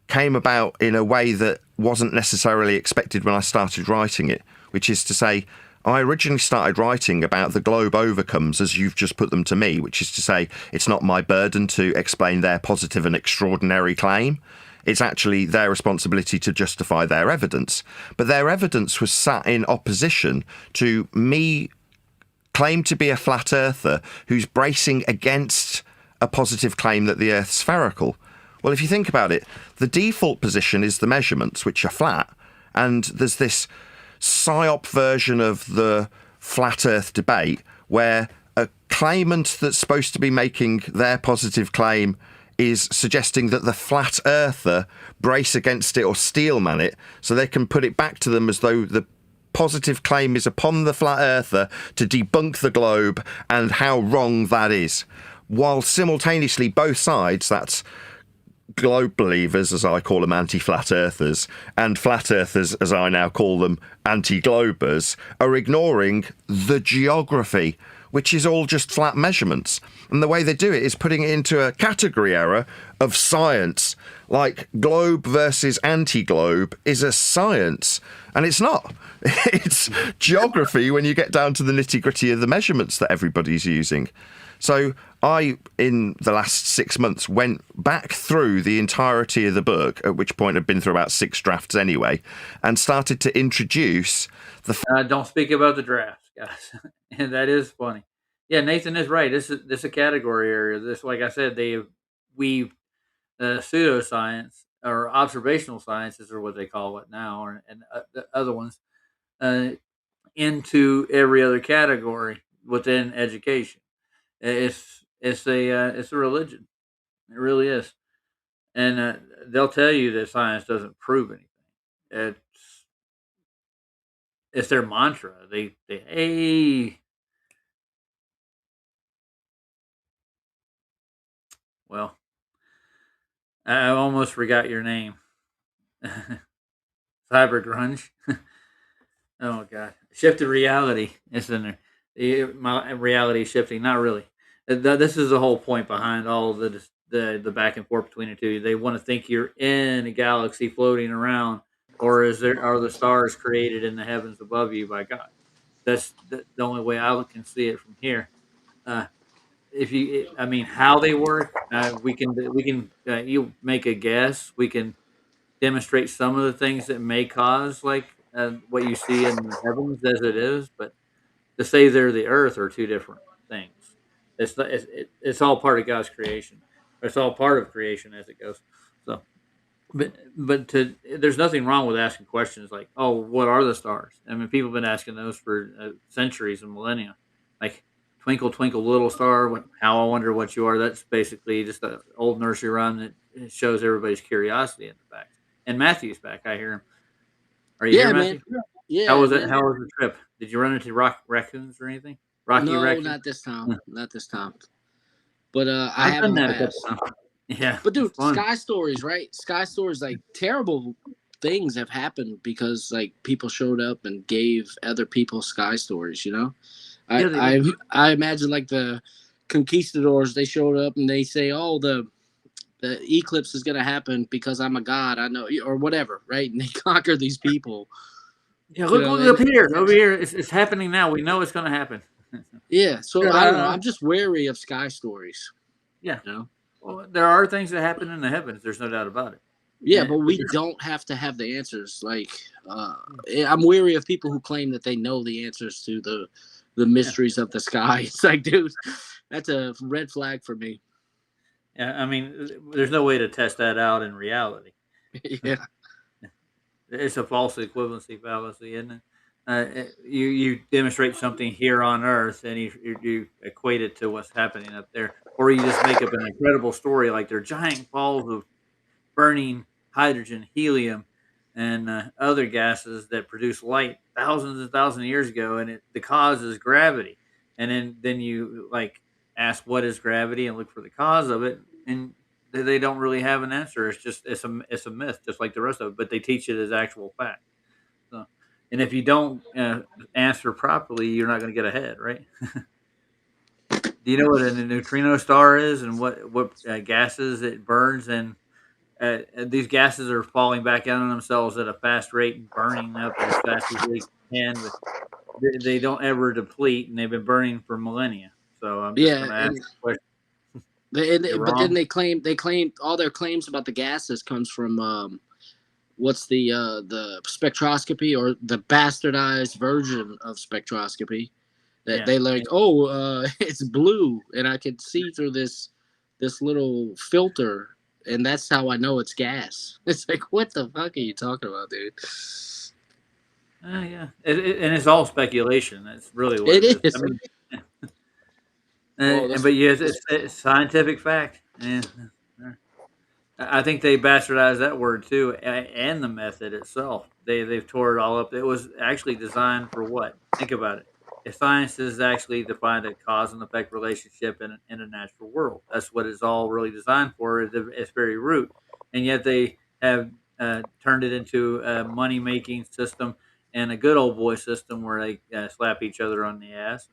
came about in a way that wasn't necessarily expected when I started writing it, which is to say, I originally started writing about the globe overcomes as you've just put them to me, which is to say, it's not my burden to explain their positive and extraordinary claim. It's actually their responsibility to justify their evidence. But their evidence was sat in opposition to me claim to be a flat earther who's bracing against a positive claim that the Earth's spherical. Well, if you think about it, the default position is the measurements, which are flat, and there's this psyop version of the flat Earth debate where a claimant that's supposed to be making their positive claim is suggesting that the flat earther brace against it or steelman it so they can put it back to them as though the positive claim is upon the flat earther to debunk the globe and how wrong that is. While simultaneously both sides, that's globe believers, as I call them, anti-flat earthers, and flat earthers, as I now call them, anti-globers, are ignoring the geography, which is all just flat measurements. And the way they do it is putting it into a category error of science, like globe versus anti-globe is a science, and it's not. It's geography when you get down to the nitty-gritty of the measurements that everybody's using. So I, in the last 6 months, went back through the entirety of the book, at which point I'd been through about 6 drafts anyway, and started to introduce the... Don't speak about the drafts, guys. And that is funny. Yeah, Nathan is right. This is a category area. This, like I said, they weave pseudoscience or observational sciences, or what they call it now, and the other ones, uh, into every other category within education. It's a religion. It really is, and they'll tell you that science doesn't prove anything. It's it's their mantra. They hey, well, I almost forgot your name. Cyber grunge. Oh god, shifted reality. It's in there. My reality is shifting. Not really. This is the whole point behind all the back and forth between the two. They want to think you're in a galaxy floating around, or are the stars created in the heavens above you by God? That's the only way I can see it from here. Uh, if you, I mean, how they work, we can you make a guess. We can demonstrate some of the things that may cause like what you see in the heavens as it is, but to say they're the earth are two different things. It's all part of God's creation. It's all part of creation as it goes. So, there's nothing wrong with asking questions like, "Oh, what are the stars?" I mean, people have been asking those for centuries and millennia. Like, "Twinkle, twinkle, little star, how I wonder what you are." That's basically just an old nursery rhyme that shows everybody's curiosity in the fact. And Matthew's back. I hear him. Are you Yeah, here, man. Matthew? How Yeah, was it? man. How was the trip? Did you run into raccoons or anything? Rocky No, raccoon? not this time. Not this time. But I I've have done in the that a couple past. times. Yeah, But it's dude, fun. Sky Stories, right? Sky Stories, like terrible things have happened because like people showed up and gave other people Sky Stories. You know, I Yeah, they I do. I imagine like the conquistadors. They showed up and they say, "Oh, the eclipse is gonna happen because I'm a god. I know," or whatever, right? And they conquer these people. Yeah, You look, know, look and up here, over here. It's happening now. We know it's going to happen. yeah. So I don't know. Ta-da. I'm just wary of Sky Stories. Yeah. You know. Well, there are things that happen in the heavens. There's no doubt about it. Yeah, but But we don't have to have the answers. Like, I'm weary of people who claim that they know the answers to the yeah, mysteries of the sky. It's like, dude, that's a red flag for me. yeah. I mean, there's no way to test that out in reality. Yeah, It's a false equivalency fallacy, isn't it? You demonstrate something here on Earth, and you equate it to what's happening up there, or you just make up an incredible story like they're giant balls of burning hydrogen, helium, and other gases that produce light thousands and thousands of years ago, and the cause is gravity. And then you like ask what is gravity and look for the cause of it, and they don't really have an answer. It's a myth, just like the rest of it. But they teach it as actual fact. So, and if you don't answer properly, you're not going to get ahead, right? Do you know what a neutrino star is and what gases it burns and these gases are falling back out on themselves at a fast rate and burning up as fast as they can, but they don't ever deplete, and they've been burning for millennia. So I'm just yeah, going to ask the question. You're but then wrong. they claim all their claims about the gases comes from what's the spectroscopy or the bastardized version of spectroscopy that Yeah, they like. Oh, it's blue, and I can see through this little filter, and that's how I know it's gas. It's like, what the fuck are you talking about, dude? yeah, and it's all speculation. That's really what it It is. I is. mean, Oh, but yes, it's scientific fact. Yeah. I think they bastardized that word too, and the method itself. They've tore it all up. It was actually designed for what? Think about it. If science is actually defined a cause and effect relationship in a natural world, that's what it's all really designed for. At its very root, and yet they have turned it into a money making system and a good old boy system where they slap each other on the ass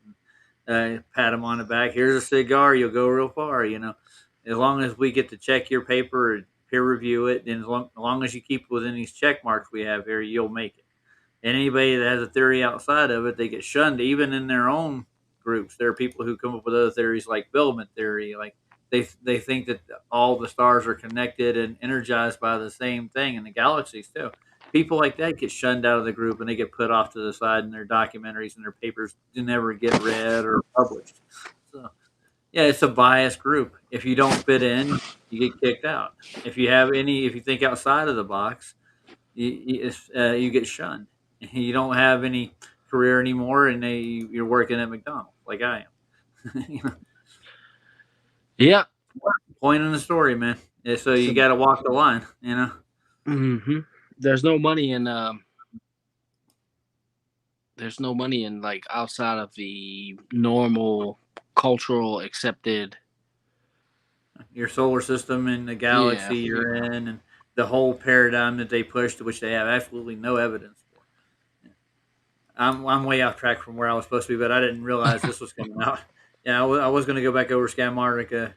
pat them on the back. Here's a cigar. You'll go real far. As long as we get to check your paper and peer review it, and as long as you keep within these check marks we have here, you'll make it. And anybody that has a theory outside of it, they get shunned, even in their own groups. There are people who come up with other theories like filament theory, like they think that all the stars are connected and energized by the same thing, and the galaxies too. People like that get shunned out of the group, and they get put off to the side, and their documentaries and their papers do never get read or published. So yeah, it's a biased group. If you don't fit in, you get kicked out. If you think outside of the box, you get shunned. You don't have any career anymore, and you're working at McDonald's like I am. Yeah. Point in the story, man. Yeah, so you got to walk the line. Mm-hmm. There's no money in like outside of the normal cultural accepted your solar system and the galaxy you're in, and the whole paradigm that they push, to which they have absolutely no evidence for. I'm way off track from where I was supposed to be, but I didn't realize this was coming out. Yeah, I was going to go back over Scanmatica,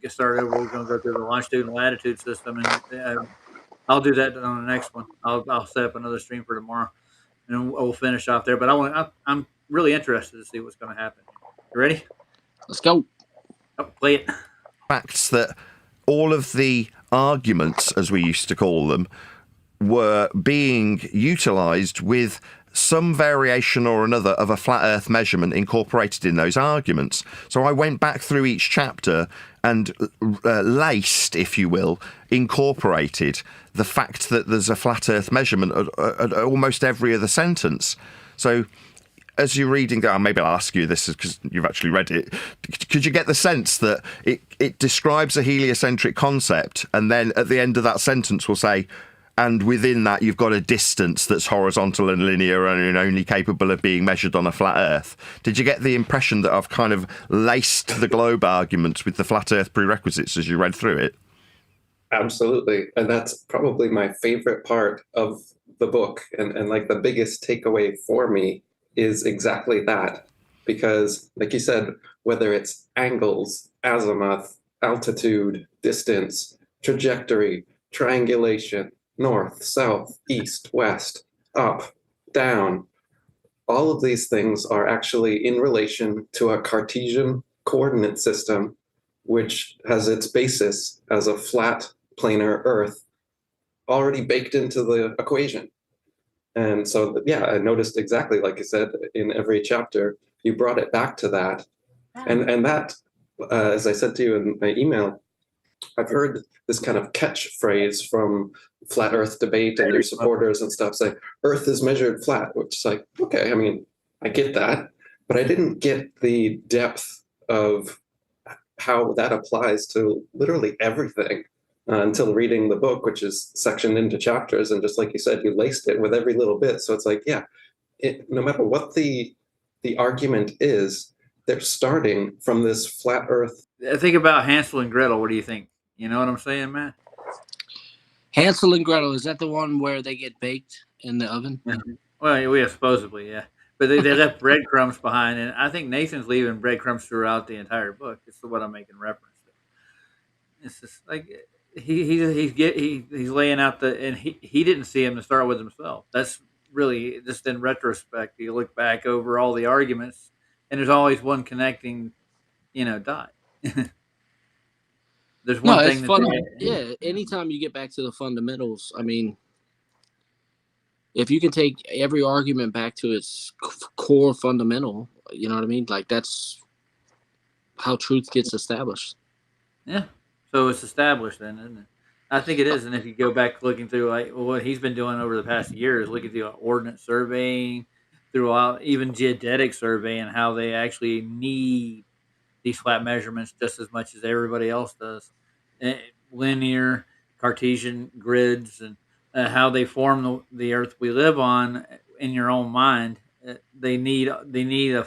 get started over. We're going to go through the longitude and latitude system, and I'll do that on the next one. I'll set up another stream for tomorrow, and we'll finish off there. But I'm really interested to see what's going to happen. You ready? Let's go. Oh, play it. Facts that all of the arguments, as we used to call them, were being utilised with some variation or another of a flat earth measurement incorporated in those arguments. So I went back through each chapter and laced, if you will, incorporated the fact that there's a flat earth measurement at almost every other sentence. So as you're reading that, maybe I'll ask you this because you've actually read it. Could you get the sense that it describes a heliocentric concept, and then at the end of that sentence will say, and within that you've got a distance that's horizontal and linear and only capable of being measured on a flat Earth? Did you get the impression that I've kind of laced the globe arguments with the flat Earth prerequisites as you read through it? Absolutely. And that's probably my favorite part of the book. And like the biggest takeaway for me is exactly that. Because like you said, whether it's angles, azimuth, altitude, distance, trajectory, triangulation, north, south, east, west, up, down, all of these things are actually in relation to a Cartesian coordinate system, which has its basis as a flat planar Earth already baked into the equation. And so, yeah, I noticed exactly, like I said, in every chapter, you brought it back to that. And that, as I said to you in my email, I've heard this kind of catchphrase from flat Earth debate and their supporters and stuff saying, Earth is measured flat, which is like, okay, I mean, I get that, but I didn't get the depth of how that applies to literally everything until reading the book, which is sectioned into chapters. And just like you said, you laced it with every little bit. So it's like, yeah, no matter what the argument is, they're starting from this flat Earth. Think about Hansel and Gretel. What do you think? You know what I'm saying, Matt? Hansel and Gretel, is that the one where they get baked in the oven? Mm-hmm. Well, yeah, supposedly, yeah. But they left breadcrumbs behind, and I think Nathan's leaving breadcrumbs throughout the entire book. It's what I'm making reference to. It's just like he's laying out and he didn't see him to start with himself. That's really just in retrospect. You look back over all the arguments, and there's always one connecting, dot. There's one thing yeah, anytime you get back to the fundamentals, I mean, if you can take every argument back to its core fundamental, you know what I mean? Like, that's how truth gets established. Yeah. So it's established then, isn't it? I think it is. And if you go back looking through what he's been doing over the past years, looking through ordnance surveying, throughout even geodetic survey, and how they actually need these flat measurements just as much as everybody else does. Linear, Cartesian grids, and how they form the Earth we live on in your own mind. They need a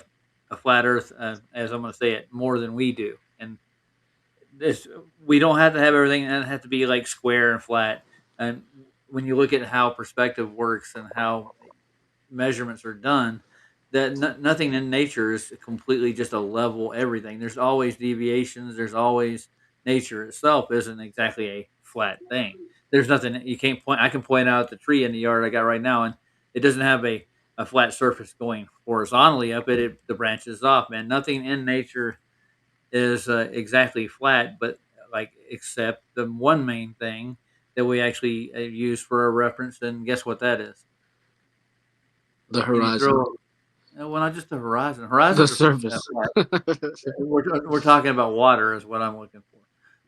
flat Earth, as I'm going to say it, more than we do. And we don't have to have everything and have to be like square and flat. And when you look at how perspective works and how measurements are done, that nothing in nature is completely just a level everything. There's always deviations. There's always nature itself isn't exactly a flat thing. There's nothing you can't point. I can point out the tree in the yard I got right now, and it doesn't have a flat surface going horizontally up it. The branches off, man. Nothing in nature is exactly flat, but like except the one main thing that we actually use for a reference, and guess what that is? The If you horizon, throw well, not just the horizon. the Horizons are surface. flat. We're talking about water is what I'm looking for.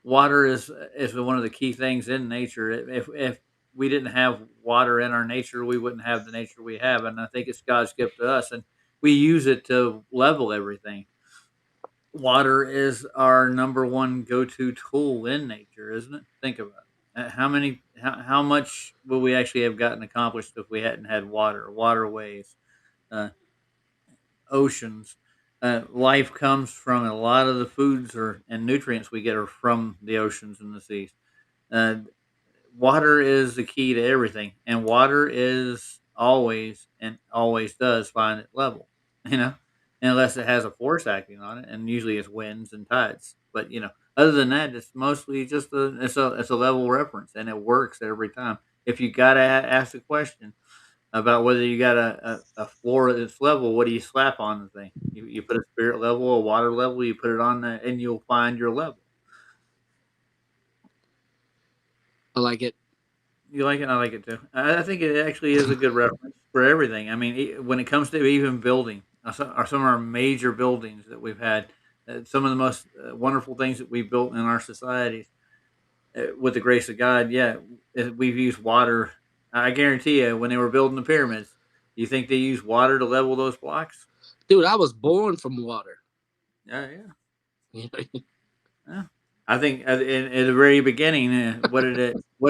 Water is one of the key things in nature. If we didn't have water in our nature, we wouldn't have the nature we have, and I think it's God's gift to us, and we use it to level everything. Water is our number one go-to tool in nature, isn't it? Think about it. How much would we actually have gotten accomplished if we hadn't had water, waterways, uh, oceans? Life comes from a lot of the foods and nutrients we get are from the oceans and the seas. Uh, Water is the key to everything, and water is always and always does find it level. You know, unless it has a force acting on it, and usually it's winds and tides. But other than that, it's mostly just a level reference, and it works every time. If you gotta ask a question about whether you got a floor that's level, what do you slap on the thing? You put a spirit level, a water level, you put it on there, and you'll find your level. I like it. You like it? I like it too. I think it actually is a good reference for everything. I mean, when it comes to even building, some of our major buildings that we've had, some of the most wonderful things that we've built in our societies, with the grace of God, yeah, we've used water. I guarantee you, when they were building the pyramids, you think they used water to level those blocks? Dude, I was born from water. Yeah, yeah. Yeah. I think in the very beginning, what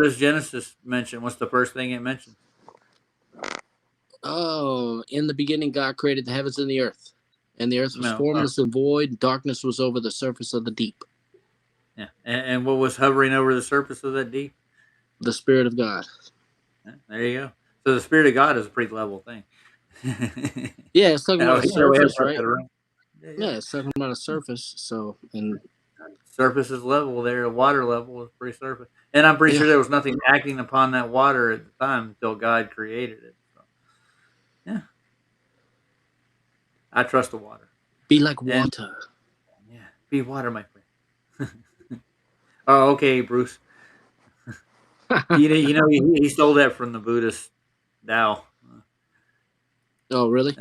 does Genesis mention? What's the first thing it mentions? Oh, in the beginning, God created the heavens and the earth. And the earth was No. formless and void. Darkness was over the surface of the deep. Yeah, and what was hovering over the surface of that deep? The Spirit of God. Yeah, there you go. So the Spirit of God is a pretty level thing. Yeah, it's talking about a We have surface, brought right? that around. Yeah, yeah. Yeah, it's talking about a surface. So, and Surface is level there. The water level is pretty surface, and I'm pretty yeah, sure there was nothing acting upon that water at the time until God created it. So, yeah, I trust the water, be like and water. yeah, be water, my friend. Oh, okay, Bruce. He stole that from the Buddhist Tao. Oh, really?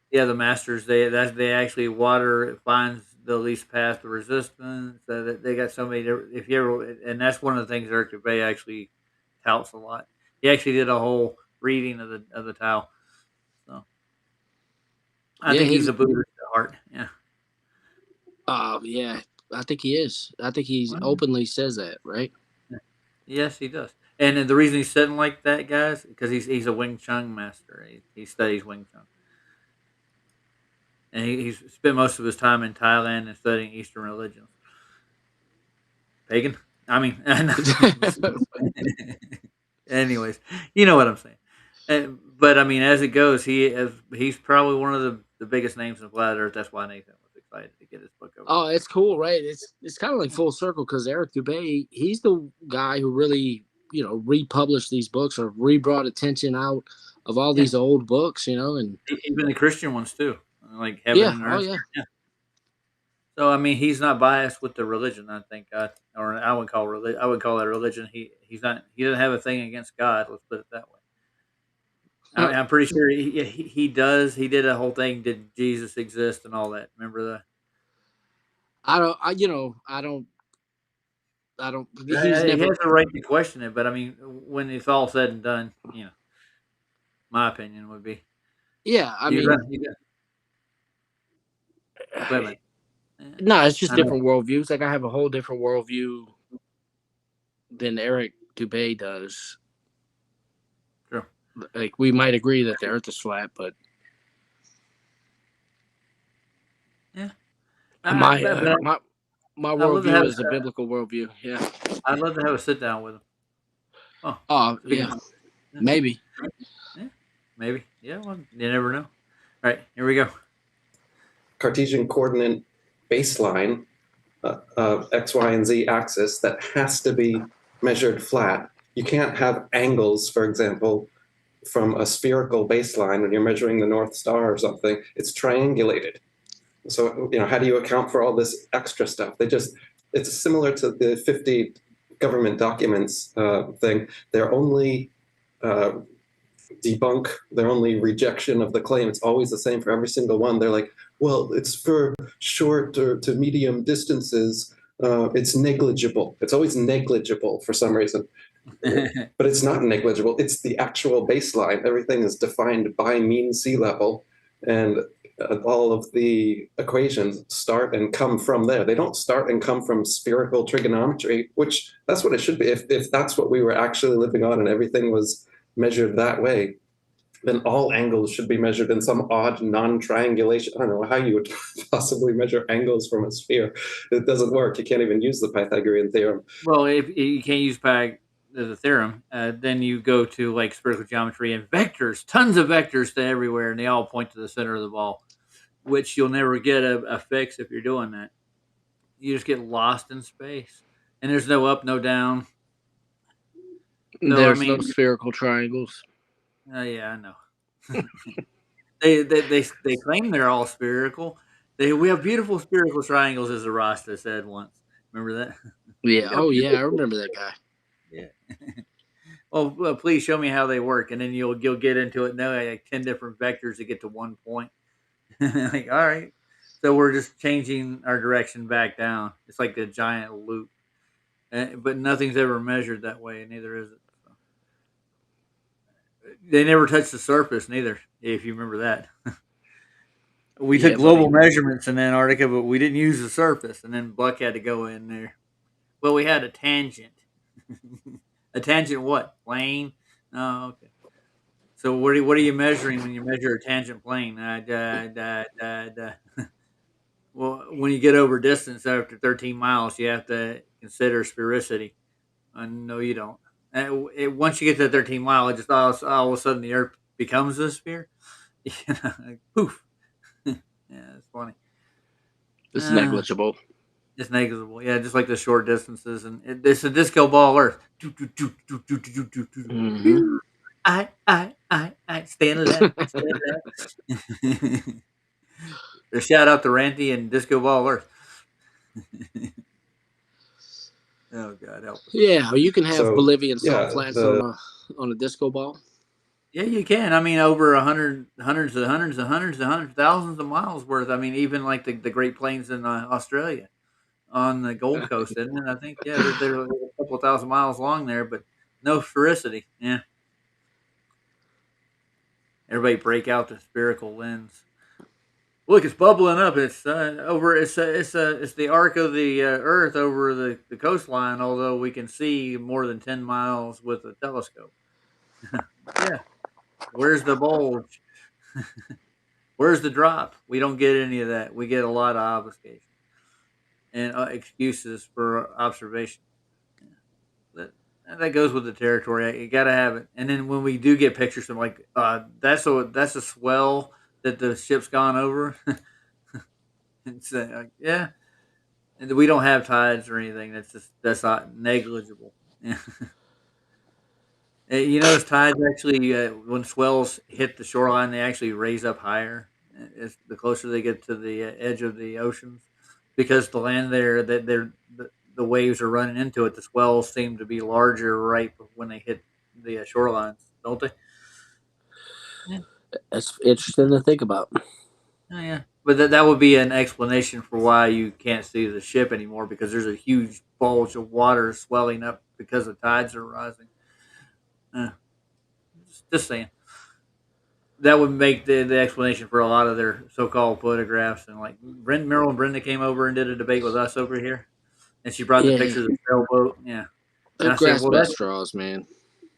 Yeah, the masters they actually water finds the least path to resistance. They got so many. If you ever, and that's one of the things Eric Dubay actually touts a lot. He actually did a whole reading of the Tao. So I Yeah, think he's a Buddhist at heart. Yeah. yeah. I think he is. I think he Well, openly says that, right? yeah. Yes, he does. And then the reason he's sitting like that, guys, because he's a Wing Chun master. He studies Wing Chun. And he's spent most of his time in Thailand and studying Eastern religions. Pagan? I mean, anyways, you know what I'm saying. But I mean, as it goes, he's probably one of the biggest names in planet Earth. That's why Nathan was excited to get his book over. Oh, it's cool, right? It's kind of like full circle because Eric Dubay, he's the guy who really, republished these books or re-brought attention out of all Yeah, these old books, and even the Christian ones too, like Heaven yeah, and oh Earth. yeah. Yeah. So I mean, he's not biased with the religion. I think, or I would call religion. I would call that religion. He's not. He doesn't have a thing against God. Let's put it that way. I'm pretty sure he does. He did a whole thing. Did Jesus exist and all that? Remember that? I don't. He's He never. has the right to question it, but I mean, when it's all said and done, my opinion would be Yeah, I you mean, got you got. Go ahead, man. Yeah, no, it's just I know. different worldviews. Like I have a whole different worldview than Eric Dubay does. True. Like we might agree that the Earth is flat, but Yeah. my But my I'd love to have worldview is a biblical worldview. Yeah. I'd love to have a sit down with him. Oh, Oh speaking yeah, of, yeah, maybe. yeah, maybe. Yeah, well, you never know. All right, here we go. Cartesian coordinate baseline, X, Y, and Z axis that has to be measured flat. You can't have angles, for example, from a spherical baseline when you're measuring the North Star or something. It's triangulated. So, how do you account for all this extra stuff? It's similar to the 50 government documents thing. They're only debunk, their only rejection of the claim. It's always the same for every single one. They're like, well, it's for short or to medium distances. It's negligible. It's always negligible for some reason. But it's not negligible. It's the actual baseline. Everything is defined by mean sea level. And all of the equations start and come from there. They don't start and come from spherical trigonometry, which that's what it should be. If that's what we were actually living on and everything was measured that way, then all angles should be measured in some odd non-triangulation. I don't know how you would possibly measure angles from a sphere. It doesn't work. You can't even use the Pythagorean theorem. Well, if you can't use the theorem, then you go to like spherical geometry and vectors, tons of vectors to everywhere, and they all point to the center of the ball, which you'll never get a fix if you're doing that. You just get lost in space, and there's no up, no down. No, There's no spherical triangles. Yeah, I know. they claim they're all spherical. We have beautiful spherical triangles, as the Rasta said once. Remember that? Yeah. Oh, yeah. I remember that guy. Yeah. Well, please show me how they work, and then you'll get into it. Now, like 10 different vectors to get to one point. Like, all right, so we're just changing our direction back down. It's like a giant loop, but nothing's ever measured that way, neither is it. So. They never touched the surface, neither. If you remember that, we took global measurements in Antarctica, but we didn't use the surface, and then Buck had to go in there. Well, we had a tangent. A tangent what? Plane? Oh, okay. So what are you measuring when you measure a tangent plane? Well, when you get over distance after 13 miles, you have to consider sphericity. No, you don't. Once you get to 13 mile, it just all of a sudden the Earth becomes a sphere. Like, poof. Yeah, it's funny. It's negligible. It's negligible. Yeah, just like the short distances, and it's a disco ball Earth. Mm-hmm. I stand left. Shout out to Ranty and Disco Ball Earth. Oh God, help us. Yeah, you can have Bolivian salt flats on a disco ball. Yeah, you can. I mean, over hundreds of thousands of miles worth. I mean, even like the Great Plains in Australia, on the Gold Coast, isn't it? I think they're a couple of thousand miles long there, but no sphericity. Yeah. Everybody break out the spherical lens. Look, it's bubbling up. It's over. It's the arc of the Earth over the coastline. Although we can see more than 10 miles with a telescope. Yeah. Where's the bulge? Where's the drop? We don't get any of that. We get a lot of obfuscation and excuses for observation. Yeah. That goes with the territory. You got to have it. And then when we do get pictures of like that's a swell that the ship's gone over. It's yeah, and we don't have tides or anything. That's not negligible. Yeah. You notice tides actually when swells hit the shoreline, they actually raise up higher. It's the closer they get to the edge of the oceans, because the land there that the waves are running into it. The swells seem to be larger right when they hit the shorelines, don't they? Yeah. That's interesting to think about. Oh, yeah, but that would be an explanation for why you can't see the ship anymore, because there's a huge bulge of water swelling up because the tides are rising. Just saying. That would make the explanation for a lot of their so-called photographs. And like Meryl and Brenda came over and did a debate with us over here, and she brought the pictures of the sailboat. Yeah, and I said, "Well, that's straws, man."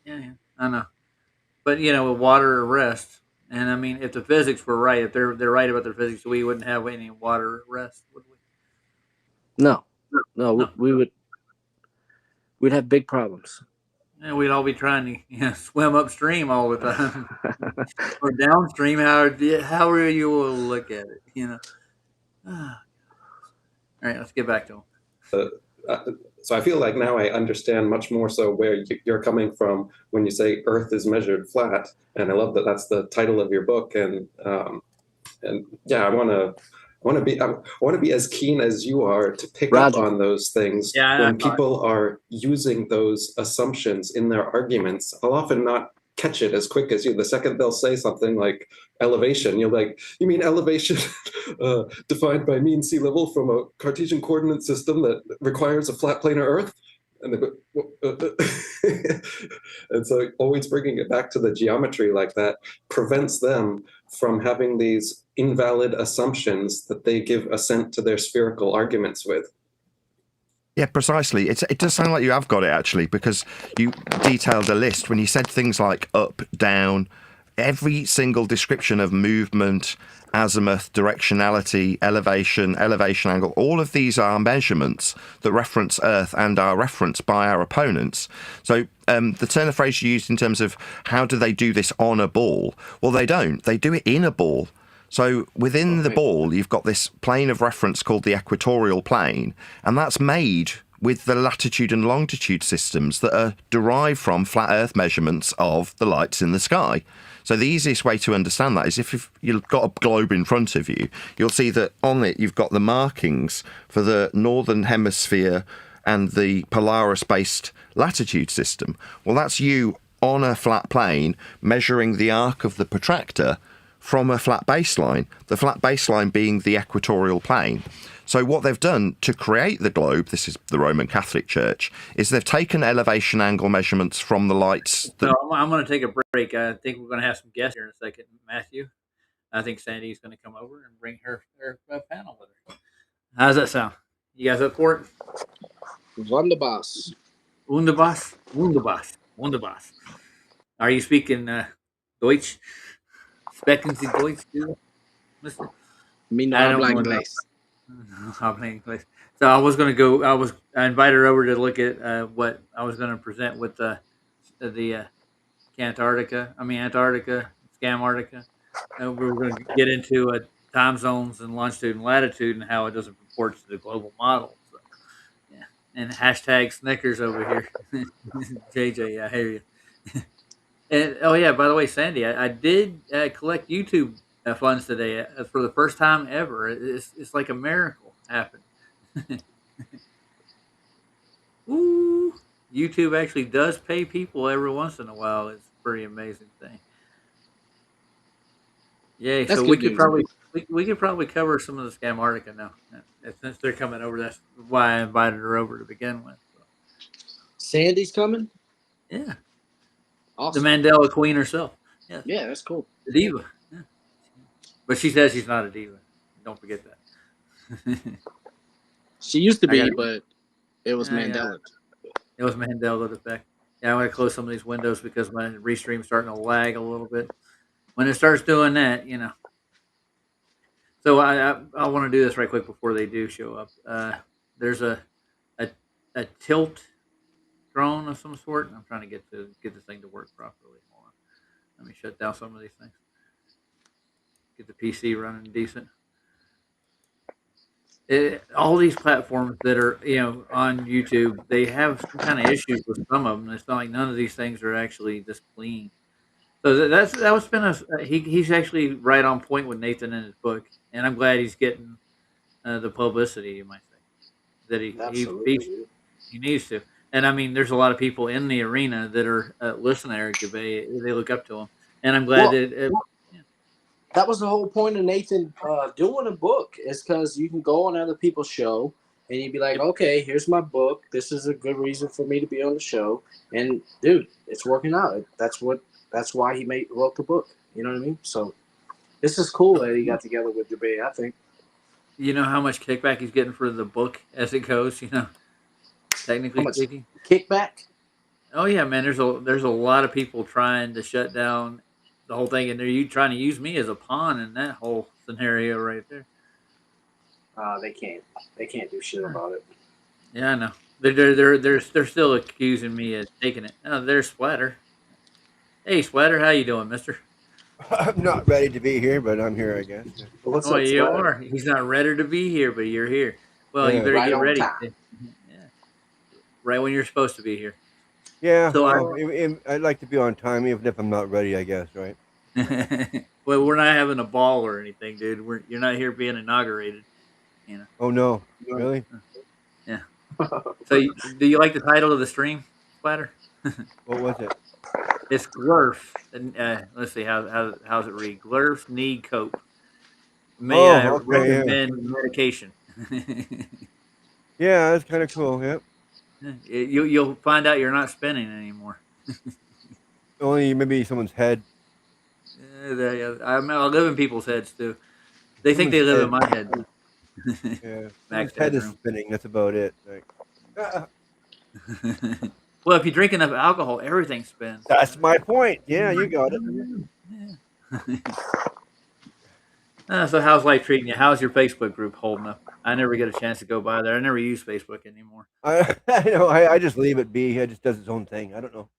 Yeah, I know. But with water arrest. And I mean, if the physics were right, if they're right about their physics, we wouldn't have any water arrest, would we? No, we would. We'd have big problems. And we'd all be trying to swim upstream all the time or downstream. However you will look at it. All right, let's get back to them. So I feel like now I understand much more so where you're coming from when you say Earth is measured flat, and I love that that's the title of your book. And yeah, I want to be as keen as you are to pick up on those things. When people are using those assumptions in their arguments, I'll often not catch it as quick as you. The second they'll say something like elevation, you're like, you mean elevation defined by mean sea level from a Cartesian coordinate system that requires a flat planar Earth? And they go, and so always bringing it back to the geometry like that prevents them from having these invalid assumptions that they give assent to their spherical arguments with. Yeah, precisely. It does sound like you have got it, actually, because you detailed a list when you said things like up, down, every single description of movement, azimuth, directionality, elevation angle. All of these are measurements that reference Earth and are referenced by our opponents. So the turn of phrase you used in terms of how do they do this on a ball? Well, they don't. They do it in a ball. So within the ball, you've got this plane of reference called the equatorial plane, and that's made with the latitude and longitude systems that are derived from flat Earth measurements of the lights in the sky. So the easiest way to understand that is if you've got a globe in front of you, you'll see that on it you've got the markings for the northern hemisphere and the Polaris-based latitude system. Well, that's you on a flat plane measuring the arc of the protractor from a flat baseline, the flat baseline being the equatorial plane. So what they've done to create the globe, this is the Roman Catholic Church, is they've taken elevation angle measurements from the lights. So I'm going to take a break. I think we're going to have some guests here in a second. Matthew, I think Sandy's going to come over and bring her panel with her. How does that sound? You guys up for it? Wunderbar. Wunderbar. Are you speaking Deutsch? Sprechen Sie Deutsch, too, mister? Me no habla inglés. So I was going to go. I invited her over to look at what I was going to present with the Antarctica, Scamartica. We were going to get into time zones and longitude and latitude and how it doesn't report to the global model. So, yeah, and hashtag Snickers over here. JJ, I hear you. And oh yeah, by the way, Sandy, I did collect YouTube funds today for the first time ever. It's like a miracle happened. Ooh, YouTube actually does pay people every once in a while. It's a pretty amazing thing. Yeah, so we could probably cover some of the Scamartica now. Since they're coming over, that's why I invited her over to begin with. So. Sandy's coming? Yeah. Awesome. The Mandela Queen herself. Yeah, that's cool. The diva. Yeah. But she says she's not a diva. Don't forget that. She used to be, but it was Mandela. Yeah. It was Mandela effect. Yeah, I'm going to close some of these windows because my Restream's starting to lag a little bit. When it starts doing that, So I want to do this right quick before they do show up. There's a tilt drone of some sort. I'm trying to get this thing to work properly. Hold on. Let me shut down some of these things. Get the PC running decent. All these platforms that are on YouTube, they have some kind of issues with some of them. It's not like none of these things are actually this clean. So that's been he's actually right on point with Nathan in his book, and I'm glad he's getting the publicity. You might say that he needs to. And I mean, there's a lot of people in the arena that are listening to Eric Dubay. They look up to him, and I'm glad that was the whole point of Nathan doing a book, is because you can go on other people's show and you'd be like, okay, here's my book. This is a good reason for me to be on the show, and dude, it's working out. That's why he wrote the book. You know what I mean? So this is cool that he got together with Dubay, I think. You know how much kickback he's getting for the book as it goes, technically speaking? Kickback? Oh yeah, man. There's a lot of people trying to shut down the whole thing, and they're trying to use me as a pawn in that whole scenario right there. They can't do shit about it. Yeah, I know. They're still accusing me of taking it. Oh, there's Splatter. Hey, Splatter, how you doing, Mister? I'm not ready to be here, but I'm here, I guess. What's Oh, up, you Splatter? are. He's not ready to be here, but you're here. Well, you Yeah. better Right get on ready. time. Yeah, right when you're supposed to be here. Yeah, So well, I'd like to be on time, even if I'm not ready, I guess, right? well, we're not having a ball or anything, dude. You're not here being inaugurated. You know. Oh, no. Really? Yeah. So, do you like the title of the stream, Splatter? What was it? It's Glerf. And let's see how's it read. Glerf's need cope. May I Oh, okay, yeah. recommend medication? Yeah, that's kind of cool, yep. You'll find out you're not spinning anymore. Only maybe someone's head. I live in people's heads too. They think Someone's they live in head. my head. Yeah, Mac's someone's head is bedroom. spinning. That's about it. Like, Well, if you drink enough alcohol, everything spins. that's my point. Yeah, you got it. Yeah. So how's life treating you? How's your Facebook group holding up? I never get a chance to go by there. I never use Facebook anymore. I know. I just leave it be. It just does its own thing. I don't know.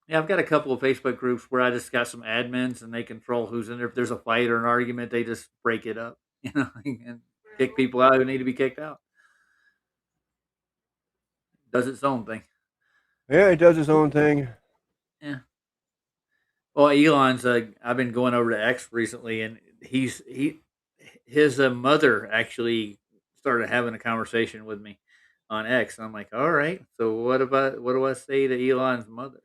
Yeah, I've got a couple of Facebook groups where I just got some admins and they control who's in there. If there's a fight or an argument, they just break it up, and kick people out who need to be kicked out. Does its own thing. Yeah, it does its own thing. Yeah. Well, Elon's. I've been going over to X recently, and his mother actually started having a conversation with me on X. And I'm like, all right. So what do I say to Elon's mother?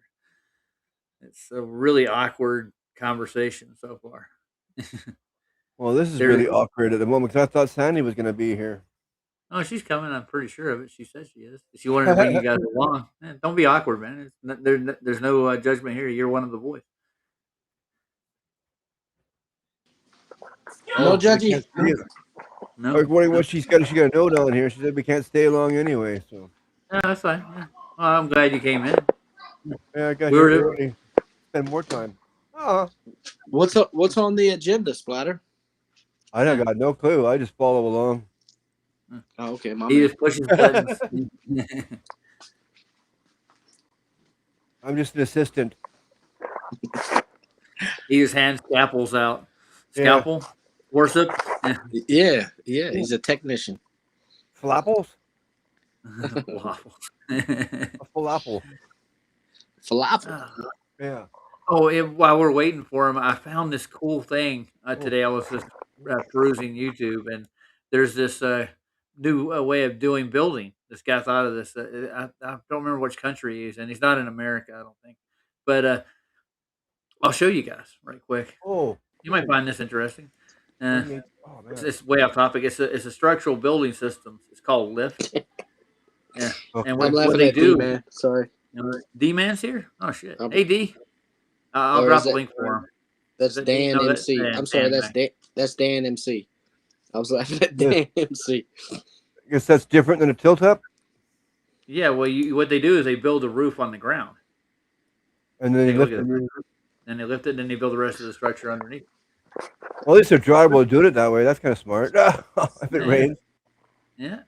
It's a really awkward conversation so far. Well, this is There's really awkward at the moment because I thought Sandy was going to be here. Oh, she's coming. I'm pretty sure of it. She says she is. She wanted to bring you guys along. Don't be awkward, man. There's no judgment here. You're one of the boys. No We judgy. can't see it. No, I was wondering what she's got. She got a note on here. She said we can't stay long anyway. So no, that's fine. Yeah. Well, I'm glad you came in. yeah, I got We here were- early. Spend more time. Oh, What's up? What's on the agenda, Splatter? I don't got no clue. I just follow along. Oh, okay, my He man. just pushes buttons. I'm just an assistant. He just hands scalpels out. Yeah. Scalpel, worship. Yeah, he's a technician. Flapples? Waffles. A falafel. Falafel. Yeah. While we're waiting for him, I found this cool thing today. I was just perusing YouTube, and there's this new way of doing building. This guy thought of this. I don't remember which country he's in. He's not in America, I don't think. But I'll show you guys right quick. Oh. You might find this interesting. Oh, man. It's way off topic. It's a structural building system. It's called Lift. Yeah, Okay. and I'm what laughing they at do. you, man. Sorry. D-Man's here. Oh shit. Um, Hey D. I'll or drop is a it- link for him. That's that- Dan no, that- MC. Dan- I'm sorry, Dan that's Dan MC. I was laughing at Yeah. Dan MC. I guess that's different than a tilt up. Yeah, well, what they do is they build a roof on the ground. And then Take you a look lift at it. it. And they lift it, and then they build the rest of the structure underneath. Well, at least they're drivable doing it that way. That's kind of smart. If it Yeah. rains. Yeah.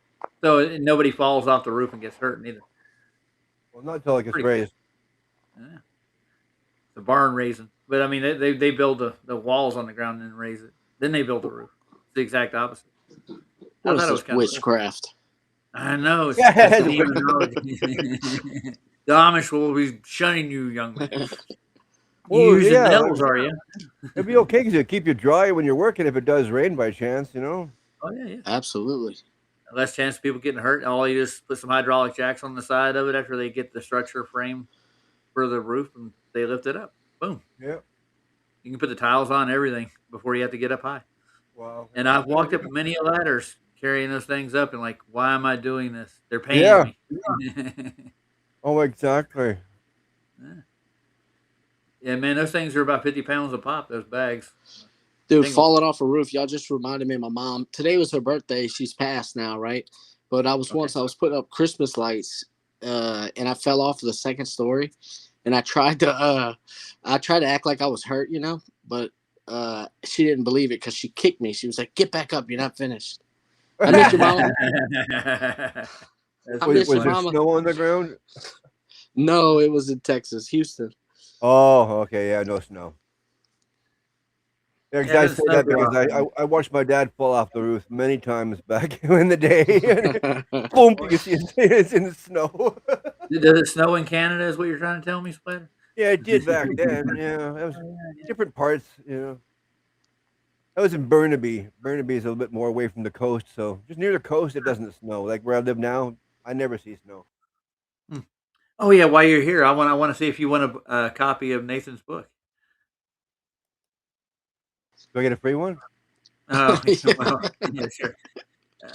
So nobody falls off the roof and gets hurt neither. Well, not until it gets Pretty raised. Yeah. The barn raising. But I mean, they build the walls on the ground and then raise it. Then they build the roof. It's the exact opposite. I What thought it is was this kind of witchcraft? I know. It's, Yeah, it's it's demonology. The Amish will be shunning you, young man. You Well, using yeah, nails, are you? It'd be okay because it'll keep you dry when you're working if it does rain by chance, you know? Oh yeah, yeah. Absolutely. Less chance of people getting hurt. All you just put some hydraulic jacks on the side of it after they get the structure frame for the roof, and they lift it up. Boom. Yeah. You can put the tiles on everything before you have to get up high. Wow. And I've walked up many ladders carrying those things up, and like, why am I doing this? They're paying Yeah. me. Oh, exactly. Yeah, man, those things are about 50 pounds a pop. Those bags. Dude, Singles. falling off a roof. Y'all just reminded me of my mom. Today was her birthday. She's passed now, right? But I was putting up Christmas lights, and I fell off the second story, and I tried to act like I was hurt, you know, but she didn't believe it because she kicked me. She was like, "Get back up, you're not finished." I miss your mom. I Was, miss was your there mama. snow on the ground? No, it was in Texas, Houston. Oh, okay, yeah, no snow. Yeah, 'cause Yeah, it I doesn't say snow that too because often. I watched my dad fall off the roof many times back in the day. Boom! You can see it's in the snow. Does it snow in Canada? Is what you're trying to tell me, Splatter? Yeah, it did back then. Yeah, that was different parts. I was in Burnaby. Burnaby is a little bit more away from the coast, so just near the coast, it doesn't snow. Like where I live now, I never see snow. Hmm. Oh yeah, while you're here, I want to see if you want a copy of Nathan's book. Do I get a free one? Oh, well, yeah, sure.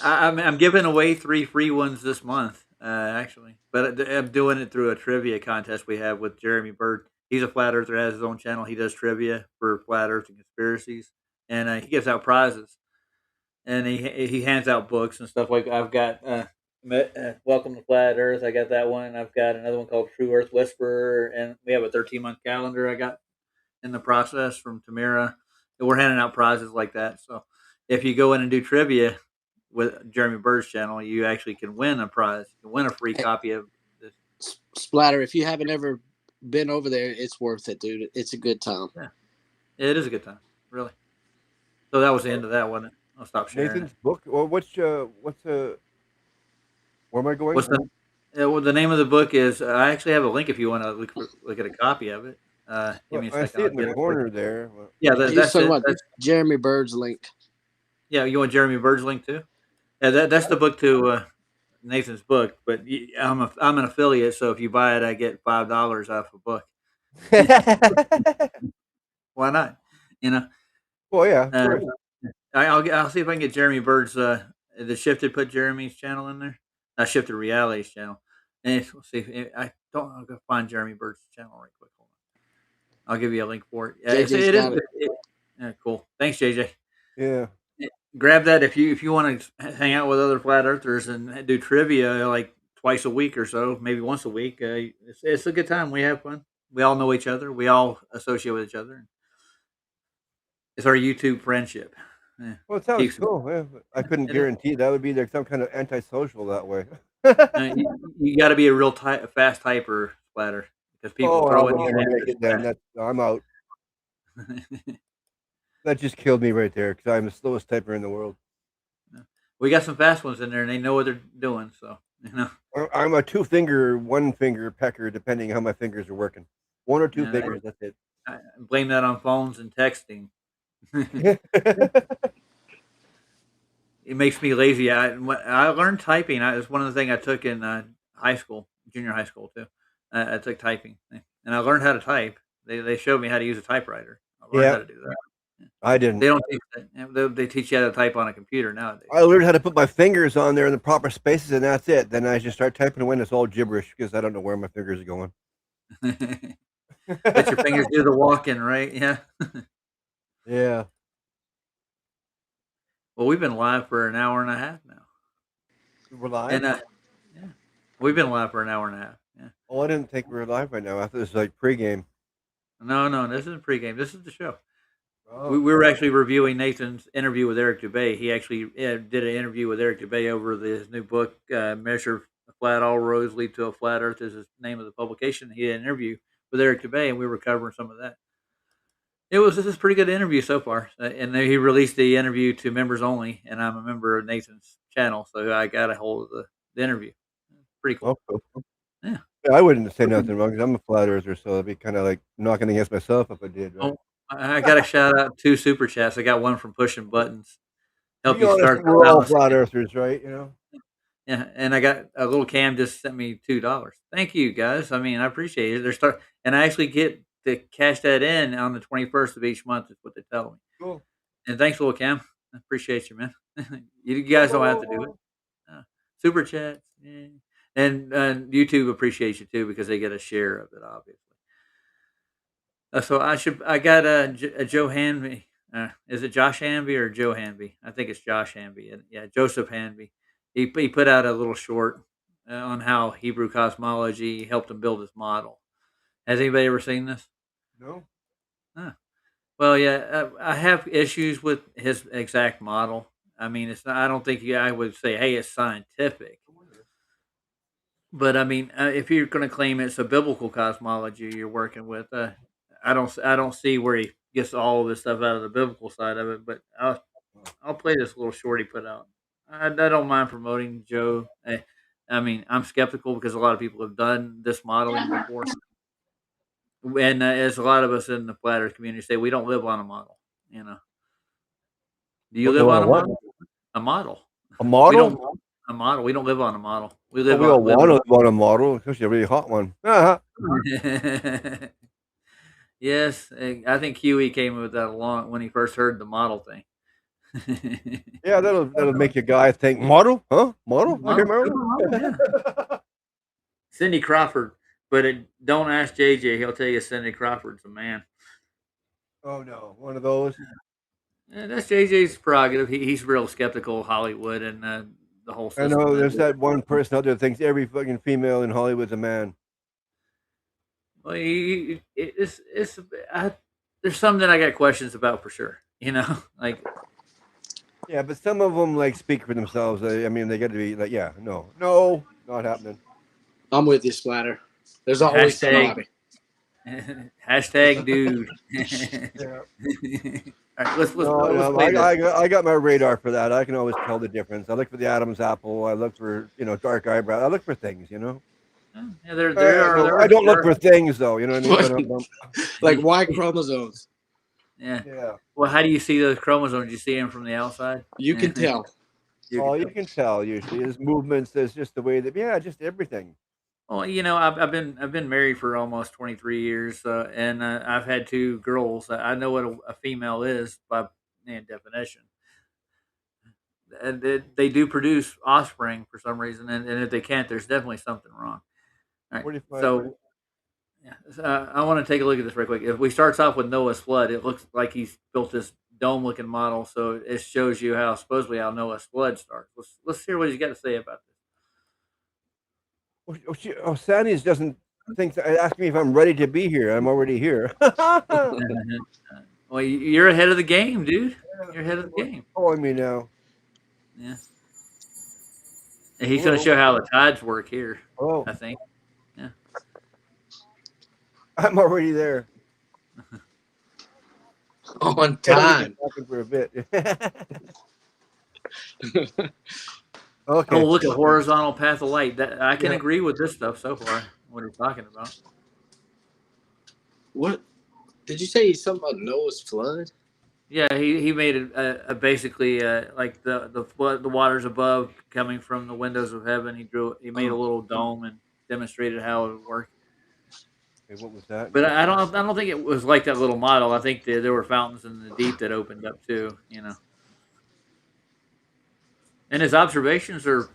I'm giving away 3 free ones this month, actually, but I'm doing it through a trivia contest we have with Jeremy Bird. He's a flat earther, has his own channel. He does trivia for flat Earth and conspiracies, and he gives out prizes, and he hands out books and stuff. Like I've got Welcome to Flat Earth. I got that one. I've got another one called True Earth Whisperer, and we have a 13-month calendar I got in the process from Tamira. And we're handing out prizes like that. So if you go in and do trivia with Jeremy Bird's channel, you actually can win a prize. You can win a free copy of this. Splatter, if you haven't ever been over there, it's worth it, dude. It's a good time. Yeah, it is a good time, really. So that was the end of that one. I'll stop sharing it. Nathan's book. Well, what's where am I going? What's well, the name of the book is? I actually have a link if you want to look at a copy of it. Give Well, me a I second. see I'll it in the get it for you. corner there. Well, Yeah, He's that's talking it. about Jeremy Bird's link. Yeah, you want Jeremy Bird's link too? Yeah, that's the book to Nathan's book. But I'm an affiliate, so if you buy it, I get $5 off a book. Why not? You know, well, yeah, of uh, course. I'll see if I can get Jeremy Bird's the Shifted put Jeremy's channel in there. Shifted Reality's channel. And we'll see if I'll go find Jeremy Bird's channel right quick. Hold on. I'll give you a link for it. JJ's It is. got it. Yeah, cool. Thanks, JJ. Yeah. Grab that if you want to hang out with other flat earthers and do trivia like twice a week or so, maybe once a week. It's a good time. We have fun. We all know each other. We all associate with each other. It's our YouTube friendship. Yeah, Well, it sounds keeps cool. Yeah, but I couldn't it is. guarantee that would be like some kind of antisocial that way. You got to be a real fast typer, Splatter, because people Oh, throw I'll in these never make answers it then. I'm out. That just killed me right there because I'm the slowest typer in the world. We got some fast ones in there, and they know what they're doing. So I'm a one finger pecker, depending how my fingers are working. One or two fingers, that's it. I blame that on phones and texting. It makes me lazy. I learned typing. It's one of the things I took in high school, junior high school too. I took typing, and I learned how to type. They showed me how to use a typewriter. I learned how to do that. I didn't. They don't teach that. They teach you how to type on a computer nowadays. I learned how to put my fingers on there in the proper spaces, and that's it. Then I just start typing away, and it's all gibberish because I don't know where my fingers are going. Let your fingers do the walking, right? Yeah. Yeah. Well, we've been live for an hour and a half now. We're live? And yeah, we've been live for an hour and a half. Yeah. Oh, I didn't think we were live right now. I thought this was like pregame. No, this isn't pregame. This is the show. Oh. We were actually reviewing Nathan's interview with Eric Dubay. He actually did an interview with Eric Dubay over his new book, Measure Flat, All Roads Lead to a Flat Earth is the name of the publication. He had an interview with Eric Dubay, and we were covering some of that. This is a pretty good interview so far. And then he released the interview to members only, and I'm a member of Nathan's channel, so I got a hold of the interview. Pretty cool. Oh, cool. Yeah. I wouldn't say nothing wrong because I'm a flat earther, so it'd be kind of like knocking against myself if I did. Right? Oh, I got to shout out 2 super chats. I got one from Pushing Buttons. Help Be you honest, start the we're all balance. flat earthers, right? Yeah, and I got a little Cam just sent me $2. Thank you guys. I mean, I appreciate it. And I actually get to cash that in on the 21st of each month. Is what they tell me. Cool. And thanks, little Cam. I appreciate you, man. You guys don't have to do it. Super chats, yeah. And YouTube appreciates you too because they get a share of it, obviously. So I got a Joe Hanby. Is it Josh Hanby or Joe Hanby? I think it's Josh Hanby. And yeah, Joseph Hanby. He put out a little short on how Hebrew cosmology helped him build his model. Has anybody ever seen this? No. Huh. Well, yeah, I have issues with his exact model. I mean, it's not. I don't think I would say, "Hey, it's scientific," But I mean, if you're going to claim it's a biblical cosmology you're working with, I don't see where he gets all of this stuff out of the biblical side of it. But I'll play this little short he put out. I don't mind promoting Joe. I mean, I'm skeptical because a lot of people have done this modeling before, and as a lot of us in the flat Earth community say, we don't live on a model. You know, do you What, live no, on a what? model? A model. A We don't model? a model. We don't live on a model. We Well, live we all on live want in. to live on a model, especially a really hot one. Uh-huh. Yes, I think Huey came with that along when he first heard the model thing. Yeah, that'll make a guy think model, huh? Model? I can Model, remember. yeah. Cindy Crawford, but don't ask JJ. He'll tell you Cindy Crawford's a man. Oh no, one of those. That's JJ's prerogative. He's real skeptical of Hollywood and the whole I system. know there's that one person out there that thinks every fucking female in Hollywood's a man. Well, there's some that I got questions about for sure. You know, like Yeah, but some of them like speak for themselves. I mean, they got to be like, yeah, no, not happening. I'm with you, Splatter. There's always hashtag somebody. hashtag dude. Yeah. All right, let's No, play this. I got my radar for that. I can always tell the difference. I look for the Adam's apple. I look for dark eyebrow. I look for things. Yeah, there No, are I don't look for things though. You know what I mean? Like Y chromosomes. Yeah. Yeah. Well, how do you see those chromosomes? You see them from the outside? You can tell. You can tell usually. There's movements. There's just the way that. Yeah, just everything. Well, I've been married for almost 23 years, and I've had two girls. I know what a female is by definition, and they do produce offspring for some reason. And if they can't, there's definitely something wrong. All right, 45. so yeah, I want to take a look at this real quick. If we starts off with Noah's flood, it looks like he's built this dome-looking model, so it shows you supposedly how Noah's flood starts. Let's hear what he's got to say about Sandy's doesn't think. Ask me if I'm ready to be here. I'm already here. this. Well, you're ahead of the game, dude. You're ahead of the game. Calling me now. Yeah. And he's going to show how the tides work here. Oh, I think. Yeah. I'm already there. On time. Talking for a bit. Okay. Okay. Oh, look at horizontal path of light. That I can agree with this stuff so far. What you're talking about. What? Did you say something about Noah's flood? Yeah, he made it basically like the flood, the waters above coming from the windows of heaven. He made a little dome and demonstrated how it would work. Okay, what was that? But I don't think it was like that little model. I think there were fountains in the deep that opened up too. And his observations are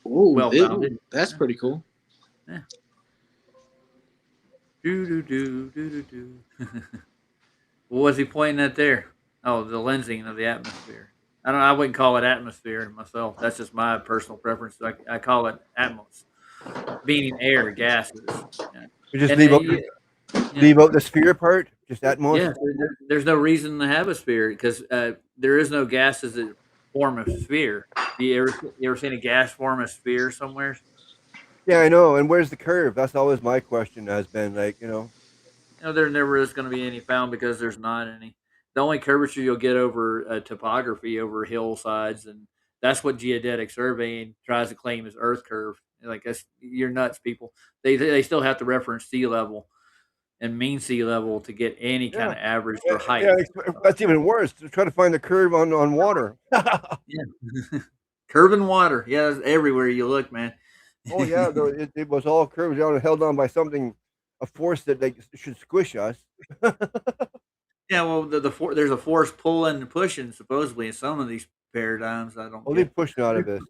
well founded. That's pretty cool. Yeah. Do. What was he pointing at there? Oh, the lensing of the atmosphere. I wouldn't call it atmosphere myself. That's just my personal preference. I call it atmos, meaning air, gases. Yeah. You just And leave out the sphere part. Just atmosphere. Yeah, there's no reason to have a sphere because there is no gases that form a sphere. You ever seen a gas form a sphere somewhere? Yeah, I know. And where's the curve? That's always my question. Has been There never is going to be any found because there's not any. The only curvature you'll get over topography over hillsides, and that's what geodetic surveying tries to claim is Earth curve. Like you're nuts, people. They still have to reference sea level and mean sea level to get any kind of average for height. Yeah, that's even worse. To try to find the curve on water. Yeah, curve in water. Yeah, it's everywhere you look, man. Oh yeah, it was all curved down and held on by something, a force that they should squish us. Yeah, well, there's a force pulling and pushing supposedly in some of these paradigms. I don't. Well, they pushing out of this.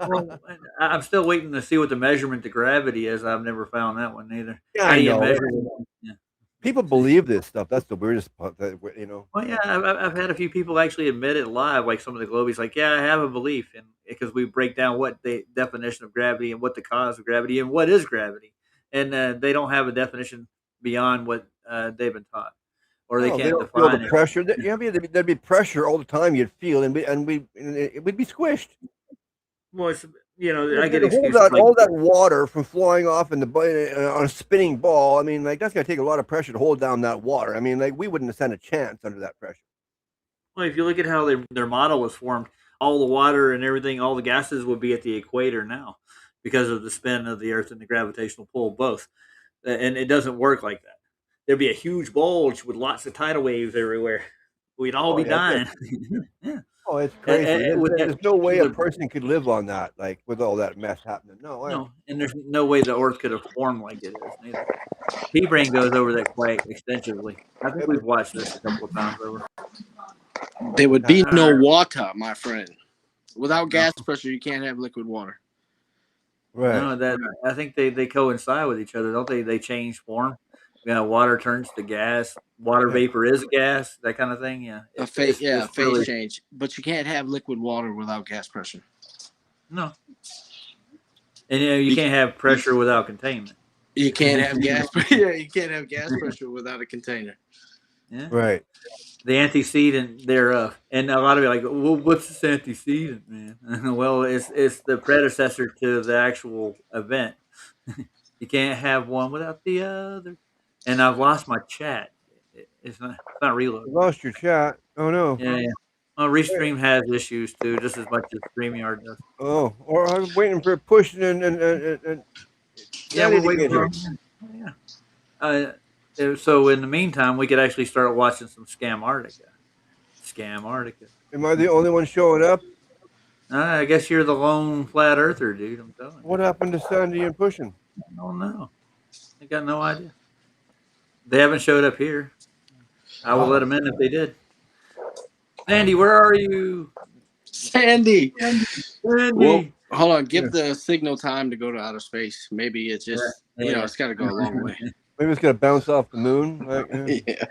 Well, I'm still waiting to see what the measurement to gravity is. I've never found that one either. Yeah, How do I you know. measure it? Yeah. People believe this stuff. That's the weirdest part. Well, yeah, I've had a few people actually admit it live, like some of the Globies, like, yeah, I have a belief, and because we break down what the definition of gravity and what the cause of gravity and what is gravity, and they don't have a definition beyond what they've been taught, or they No, can't don't feel define the it. pressure. There'd be pressure all the time. You'd feel, and we'd be squished. Well, I get To hold excuses that, like all that water from flowing off in the on a spinning ball. I mean, like that's gonna take a lot of pressure to hold down that water. I mean, like we wouldn't stand a chance under that pressure. well, if you look at how their model was formed, all the water and everything, all the gases would be at the equator now because of the spin of the Earth and the gravitational pull, both. And it doesn't work like that. There'd be a huge bulge with lots of tidal waves everywhere. We'd all Oh be yeah, dying. Yeah. oh, it's crazy. With that There's no way a particular person could live on that, like with all that mess happening. No way. no, and there's no way the Earth could have formed like it is neither. T-Brain goes over that quite extensively. I think we've watched this a couple of times over. There would be no Uh, water, my friend. Without no, gas pressure, you can't have liquid water. Right. no, that I think they coincide with each other, don't they? They change form. Water turns to gas. Water Yeah. vapor is gas. That kind of thing. Yeah, A phase really change. But you can't have liquid water without gas pressure. no. And you can't have pressure without containment. You can't have gas. Yeah, you can't have gas pressure without a container. Yeah. Right. The antecedent thereof, and a lot of it like, well, what's this antecedent, man? Well, it's the predecessor to the actual event. You can't have one without the other. And I've lost my chat. It's not reloading. You lost your chat. Oh no. Yeah. Well, Restream has issues too, just as much as StreamYard does. Oh, or I'm waiting for pushing and Yeah, Sandy we're to waiting get for here. him. Yeah. So in the meantime, we could actually start watching some Scam Arctica. Am I the only one showing up? I guess you're the lone flat earther, dude. I'm telling you. What happened to Sandy and pushing? I don't know. I got no idea. They haven't showed up here. I will let them in if they did. Sandy, where are you? Sandy. Sandy. Well, hold on. Give the signal time to go to outer space. Maybe it's just it's got to go a long way. Maybe it's gonna bounce off the moon. Like, Yeah.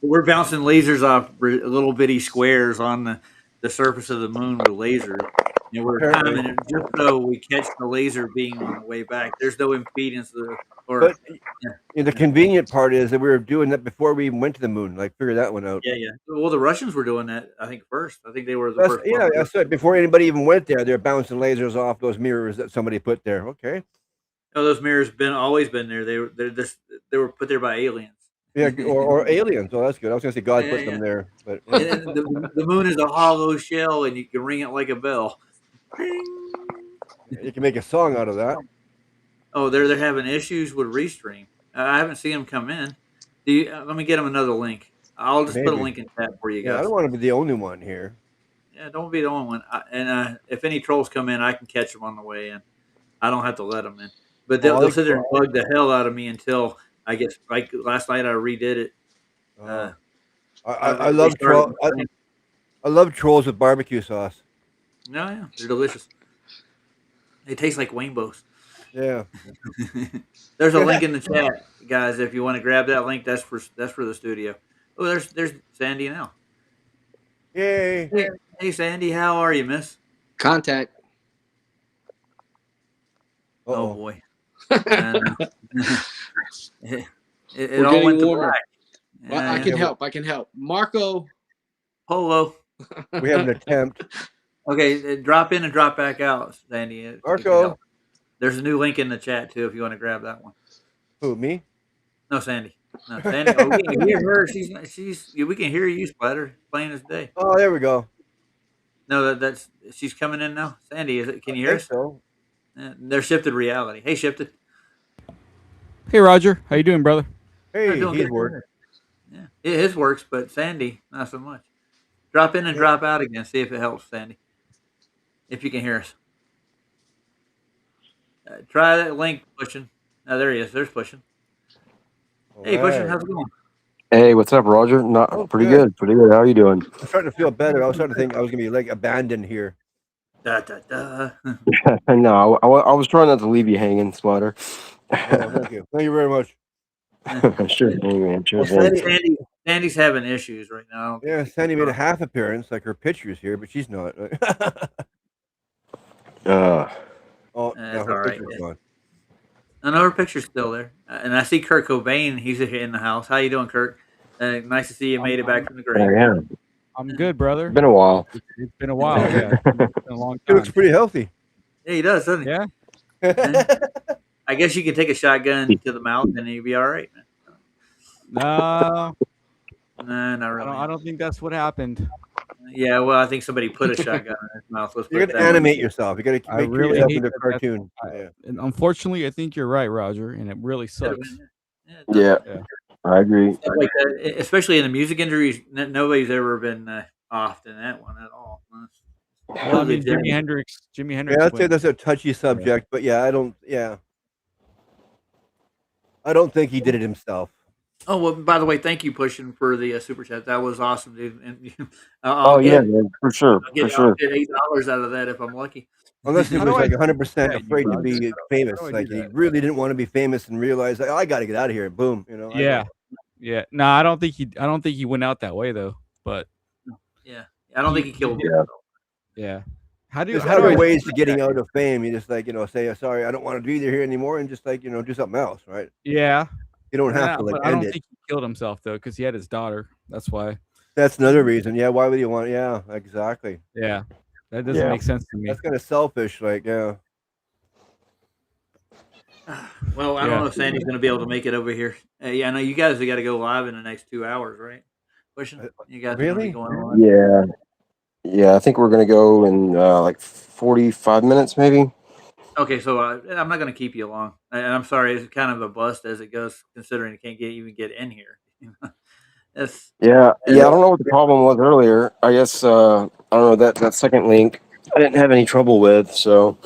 We're bouncing lasers off little bitty squares on the surface of the moon with lasers. And we're timing it just so we catch the laser beam on the way back. There's no impedance. But the convenient part is that we were doing that before we even went to the moon. Like, figure that one out. Yeah. Well, the Russians were doing that, I think, first. I think they were the first. Yeah, that's it. Before anybody even went there, they're bouncing lasers off those mirrors that somebody put there. Okay. No, those mirrors always been there. They were put there by aliens. Yeah, or aliens. Oh, that's good. I was gonna say God put them there, but And the moon is a hollow shell, and you can ring it like a bell. you can make a song out of that. Oh, they're having issues with Restream. I haven't seen them come in. Let me get them another link. I'll just put a link in chat for you guys. Yeah, I don't want to be the only one here. Yeah, don't be the only one. And if any trolls come in, I can catch them on the way in. I don't have to let them in. But they'll sit there and bug the hell out of me until I get, like last night I redid it. I love trolls. I love trolls with barbecue sauce. No, yeah, they're delicious. They taste like rainbows. Yeah. There's a link in the chat, guys. If you want to grab that link, that's for the studio. Oh, there's Sandy now. Yay! Hey, Sandy, how are you, miss? Contact. Oh boy. It We're all getting went to warmer. black. Well, Yeah, I can help. Marco. Polo. We have an attempt. Okay, drop in and drop back out, Sandy. Marco. There's a new link in the chat too if you want to grab that one. Who, me? No, Sandy. No, Sandy. Oh, we can hear her. We can hear you, Splatter, plain as day. Oh, there we go. No, that's she's coming in now. Sandy, can you hear us? So. They're shifted reality. Hey, shifted. Hey, Roger. How you doing, brother? Hey, doing he's good. working. Yeah, his works, but Sandy, not so much. Drop in and drop out again. See if it helps, Sandy. If you can hear us. Try that link, Pushing. Oh, there he is. There's Pushing. Hey, Pushing, how's it going? Hey, what's up, Roger? Pretty good. Pretty good. How are you doing? I'm starting to feel better. I was starting to think I was gonna be like abandoned here. Da, da, da. No, I was trying not to leave you hanging, Splatter. Oh, thank you. Thank you very much. Sure thing, man. Sure Well, thing. Sandy's having issues right now. Yeah, Sandy made a half appearance, like her picture's here, but she's not. Oh, That's her all right. picture's gone. I know her picture's still there, and I see Kurt Cobain. He's in the house. How you doing, Kurt? Nice to see you made it back from the grave. I am. I'm good, brother. It's been a while. It's been a while. Yeah, it's been a long He time. looks pretty healthy. Yeah, he does, doesn't he? Yeah. I guess you can take a shotgun to the mouth and you'll be all right, man. No, Nah, not I really. don't think that's what happened. Yeah, well, I think somebody put a shotgun in his mouth. Let's You put got it to that way. animate yourself. You got to I make really yourself hate into a that. cartoon. And unfortunately, I think you're right, Roger, and it really Could've sucks. been, yeah, it does. Yeah, Yeah. I agree. Stuff like that, especially in the music industry, nobody's ever been offed in that one at all. It's Well, I mean, legit. Jimi Yeah, Hendrix I'd say went. that's a touchy subject, but yeah, I don't think he did it himself. Oh well, by the way, thank you, Pushing, for the super chat. That was awesome, dude. And Oh yeah, man, for sure, for I'll sure. get $8 out of that if I'm lucky. Unless he How was do I like do 100% that, afraid to Roger? be How famous. do I do Like he that? really didn't want to be famous and realized, like, oh, I got to get out of here. Boom. Yeah. Yeah. No, I don't think he went out that way though. But Yeah, I don't think he killed Yeah. himself. yeah. How There's do I other do ways to that? getting out of fame. You just like, say, sorry, I don't want to be here anymore, and just like, do something else, right? Yeah. You don't have to like but I end don't it. think he killed himself though, because he had his daughter. That's why. That's another reason. Yeah, why would you want? Yeah, exactly. Yeah. That doesn't Yeah. make sense to me. That's kind of selfish. Like, yeah. Well, I don't know if Sandy's going to be able to make it over here. Yeah, I know you guys have got to go live in the next 2 hours, right? Pushing, you guys are going to Really? be going live. Yeah. Yeah, I think we're gonna go in like 45 minutes, maybe. Okay, so I'm not going to keep you long, and I'm sorry. It's kind of a bust as it goes, considering it can't even get in here. That's Yeah, I don't know what the problem was earlier. I guess I don't know that second link I didn't have any trouble with. So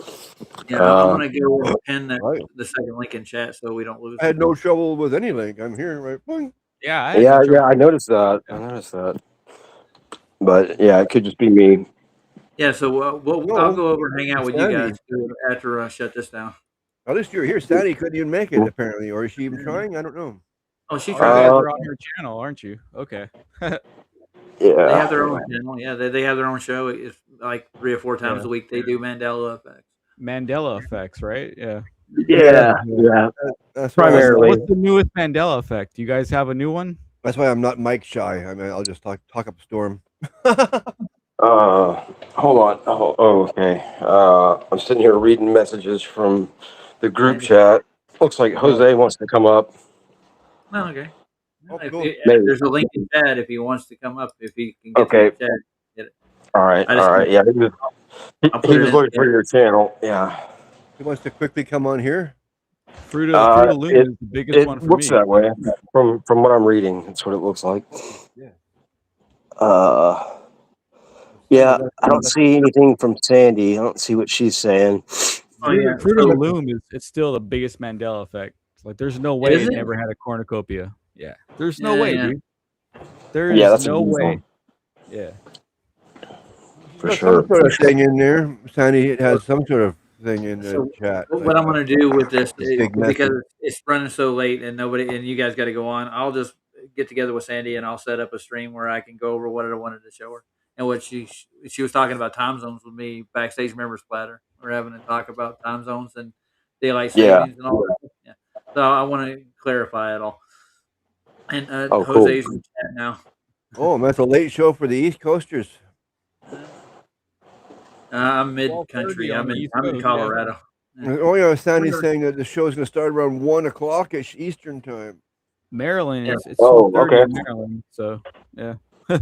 yeah. I'm going to go and pin Right. the second link in chat so we don't lose. I had no trouble with any link. I'm here, right? Boing. Yeah. I had no yeah, trouble. I noticed that. I noticed that. But yeah, it could just be me. Yeah, so No, I'll go over and hang out with you Sandy. guys after I shut this down. At least you're here. Sandy couldn't even make it, apparently, or is she even trying? I don't know. Oh, she Oh, you tried. guys are on her channel, aren't you? Okay. Yeah. They have their own channel. Yeah, they have their own show. It's like 3 or 4 times Yeah. a week. They do Mandela effects. Mandela effects, right? Yeah. Yeah. That's why Primarily. What's the newest Mandela effect? Do you guys have a new one? That's why I'm not mic shy. I mean, I'll just talk up a storm. Hold on. Oh, okay. I'm sitting here reading messages from the group chat. Looks like Jose wants to come up. Oh, okay. Oh, If cool. Maybe. there's a link in chat if he wants to come up. If he can get Okay. to the chat, get it. All right. I just- All right. Yeah. I'll put He it was in looking for chat. your channel. Yeah. He wants to quickly come on here. Fruit of the Loom is the biggest one It for looks me. that way from what I'm reading. That's what it looks like. Yeah. Yeah. I don't see anything from Sandy. I don't see what she's saying. Oh, yeah. Fruit of the Loom it's still the biggest Mandela effect. Like, there's no way Is it it? never had a cornucopia. Yeah, there's no Yeah, way, yeah. dude. There Yeah, is that's a no good way. one. Yeah. For Got sure. some sort of thing in there. Sandy has some sort of thing in the So chat. what I'm going to do with this is, big because message. it's running so late and you guys got to go on. I'll just get together with Sandy and I'll set up a stream where I can go over what I wanted to show her and what she was talking about time zones with me backstage. Members platter. We're having a talk about time zones and daylight Yeah. savings and all that. Yeah. So I want to clarify it all. And Oh, cool. Jose's in chat now. Oh, that's a late show for the East Coasters. I'm mid 12:30 country. on I'm the in East Coast, yeah. Colorado. Oh yeah, Sandy's saying that the show's going to start around 1:00 ish Eastern time. Maryland Yeah. it's Oh, 12:30 okay. in Maryland. So yeah. Right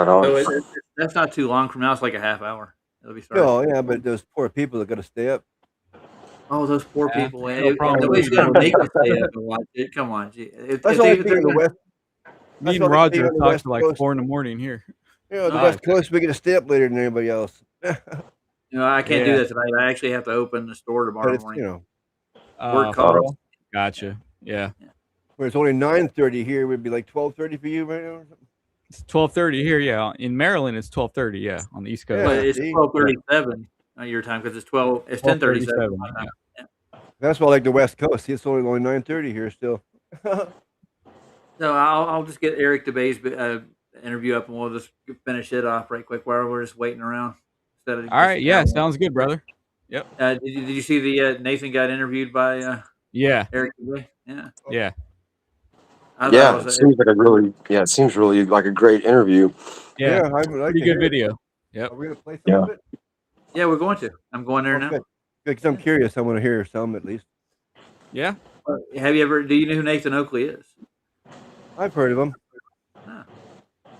on. So that's not too long from now. It's like a half hour. It'll be starting. Oh yeah, but those poor people that got to stay up. Oh, those poor Yeah, people. no problem. Nobody's going to make us stay up and watch it. Come on. Gee. That's why I think in the West. Me and why I think Roger on the talked West to like Coast, 4 a.m. here. the Oh, West Coast, we get to stay up later than anybody else. I can't do Yeah. that tonight. I actually have to open the store But tomorrow it's morning. Work For calls. real? Gotcha. Yeah. where it's only 9:30 here, would be like 12:30 for you right now. Or something? It's 12:30 here. Yeah. In Maryland, it's 12:30. Yeah, on the East Coast. But it's see? 12:37 your time because it's 10:37 my time. That's why I like the West Coast. See, it's only 9:30 here still. So I'll just get Eric DeBay's interview up and we'll just finish it off right quick while we're just waiting around. Instead of All right. Yeah. Sounds good, brother. Did you see the Nathan got interviewed by Yeah. Eric DeBay? Yeah. Yeah. I thought Yeah, it was it seems really like a great interview. Yeah. I would like Pretty to good hear it. video. Yep. Are we gonna play some Yeah. of it? Yeah, we're going to. I'm going there now. Good. Because I'm curious. I want to hear some at least. Yeah. Have you ever? Do you know who Nathan Oakley is? I've heard of him. Huh.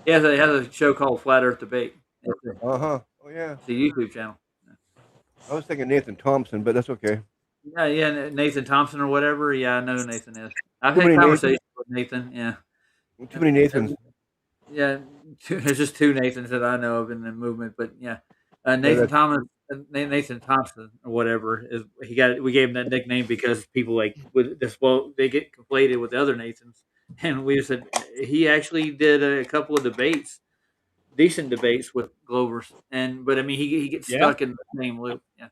He has a show called Flat Earth Debate. Oh yeah. It's a YouTube channel. I was thinking Nathan Thompson, but that's okay. Yeah, Nathan Thompson or whatever. Yeah, I know who Nathan is. I've Too had many conversations with Nathan. Yeah. Too many Nathans. Yeah, there's just two Nathans that I know of in the movement, but yeah, that's- Nathan Thompson or whatever is he got. We gave him that nickname because people like with this. Well, they get conflated with the other Nathans, and we said he actually did a couple of debates, decent debates with Glovers, but I mean he gets stuck in the same loop. Yeah.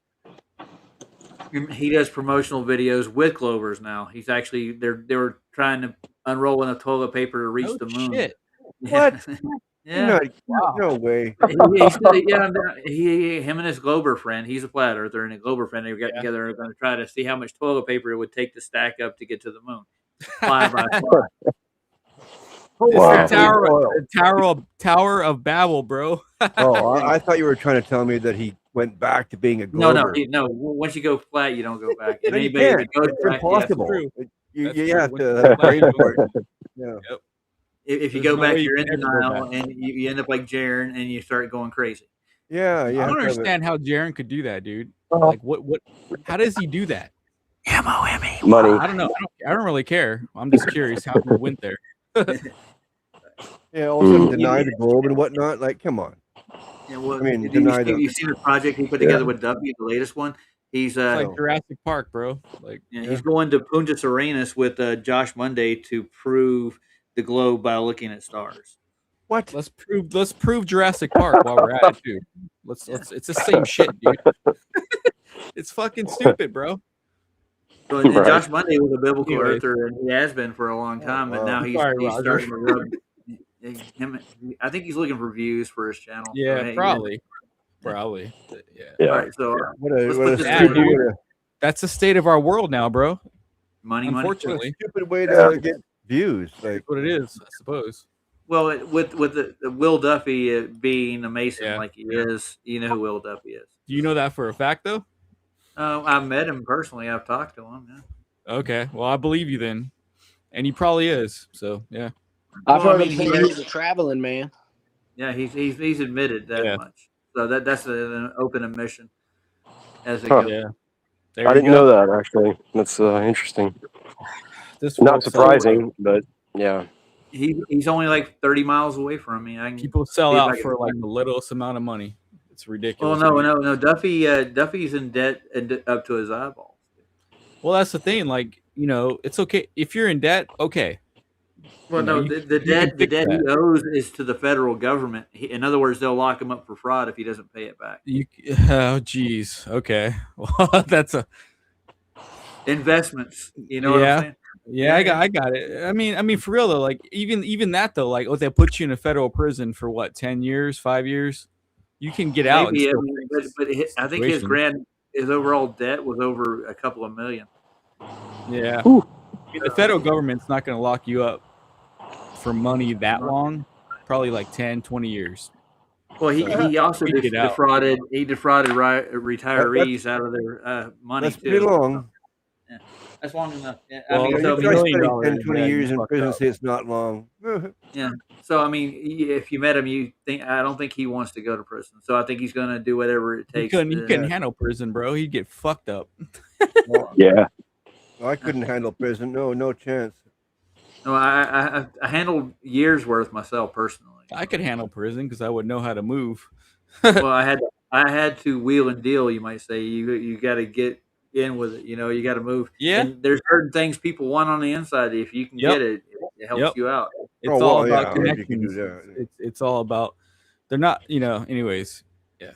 He does promotional videos with Glovers now. He's actually they were trying to unroll enough toilet paper to reach the moon. Shit. What? Yeah. No way. Him and his Glober friend, he's a flat earther, and a Glober friend, they got together and are going to try to see how much toilet paper it would take to stack up to get to the moon. Fly by fly. It's the Tower of Babel, bro. I thought you were trying to tell me that he went back to being a No. Glober. Once you go flat, you don't go back. And No, you anybody can't. that goes It's back, impossible. yeah, You have to brain for it. Yeah. Yep. if you There's go no back, way you you're in can ever go denial, back. and you end up like Jaren, and you start going crazy. Yeah. I don't understand how Jaren could do that, dude. Like, what? How does he do that? Money. I don't know. I don't really care. I'm just curious how he went there. Yeah, all of a sudden deny the globe and whatnot. Like, come on. Yeah, well, I mean, deny them. you've seen the project he put together with Duffy, the latest one. He's It's like Jurassic Park, bro. Like, he's going to Punta Serenas with Josh Monday to prove the globe by looking at stars. What? let's prove Jurassic Park while we're at it too. Let's it's the same shit, dude. It's fucking stupid, bro. So, and Right. Josh Monday was a biblical Anyways. earther, and he has been for a long time, and now he's Sorry, Roger. starting to rub. I think he's looking for views for his channel. Yeah, So, hey, Probably. But yeah. Yeah. All right, so What let's a put this Yeah, to dude. That's the state of our world now, bro. money. Unfortunately, stupid way to get views. Like, that's what it is, I suppose. Well, with the Will Duffy being a Mason Yeah. like he is, you know who Will Duffy is. Do you know that for a fact, though? I've met him personally. I've talked to him. Yeah. Okay, well, I believe you then, and he probably is. So yeah. I've Well, I heard mean, him say he's a traveling man. Yeah, he's admitted that Yeah. much. So that's an open admission as it Huh. goes. Yeah. There I you didn't go. know that actually. That's interesting. This Not world's surprising, but yeah. He's only like 30 miles away from me. I can People sell see if I out can for like find the littlest amount of money. It's Well, ridiculous. no. Duffy's in debt and up to his eyeballs. Well, that's the thing. Like, it's okay if you're in debt. Okay. Well, You know, no, you- the you can debt fix he that. owes is to the federal government. In other words, they'll lock him up for fraud if he doesn't pay it back. Oh, geez. Okay. Well, that's a Investments, you know what I'm saying? Yeah, I got it. I mean, for real though, like even that though, like, they put you in a federal prison for what, 10 years, 5 years? You can get out. Maybe, And but I think his overall debt was over a couple of million. yeah. Whew. I mean, the federal government's not going to lock you up for money that long. Probably like 10, 20 years. Well, he also You get out. defrauded retirees out of their money that's too. pretty long. Yeah. That's long enough. Yeah. Well, I mean, you so, You try try $1 million spending 10, 20 yeah, years you in fucked prison, up. say it's not long. yeah. So I mean, if you met him, I don't think he wants to go to prison. So I think he's going to do whatever it You takes. couldn't handle prison, bro. He'd get fucked up. Yeah. I couldn't handle prison. No chance. No, I handled years worth myself personally. I could handle prison because I would know how to move. Well, I had to wheel and deal. You might say you got to get in with it. You got to move. Yeah. And there's certain things people want on the inside. If you can Yep. get it, it helps Yep. you out. It's Oh, all well, about yeah, if you can do connections. that. It's all about. They're not. Anyways. Yeah.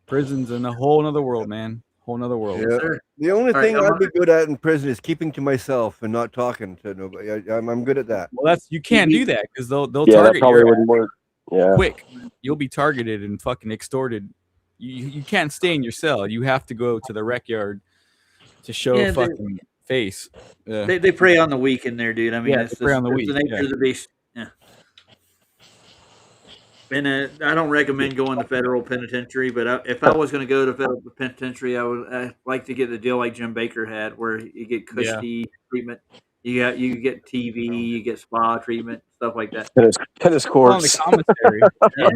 Prison's in a whole nother world, man. Whole nother world. Yeah. Sir. The only All right, thing I'm I'd be good at in prison is keeping to myself and not talking to nobody. I'm good at that. Well, you can't do that because they'll Yeah, that target probably your wouldn't work. Yeah. quick. You'll be targeted and fucking extorted. You can't stay in your cell. You have to go to the rec yard to show Yeah, fucking face. Yeah. They prey on the weak in there, dude. I mean, Yeah, it's they prey on the it's weak, the nature yeah. of the beast. Yeah. And I don't recommend going to federal penitentiary, but if I was going to go to federal penitentiary, I would like to get the deal like Jim Baker had, where you get cushy treatment, you get TV, you get spa treatment, stuff like that. Tennis On the courts. commissary. Yeah.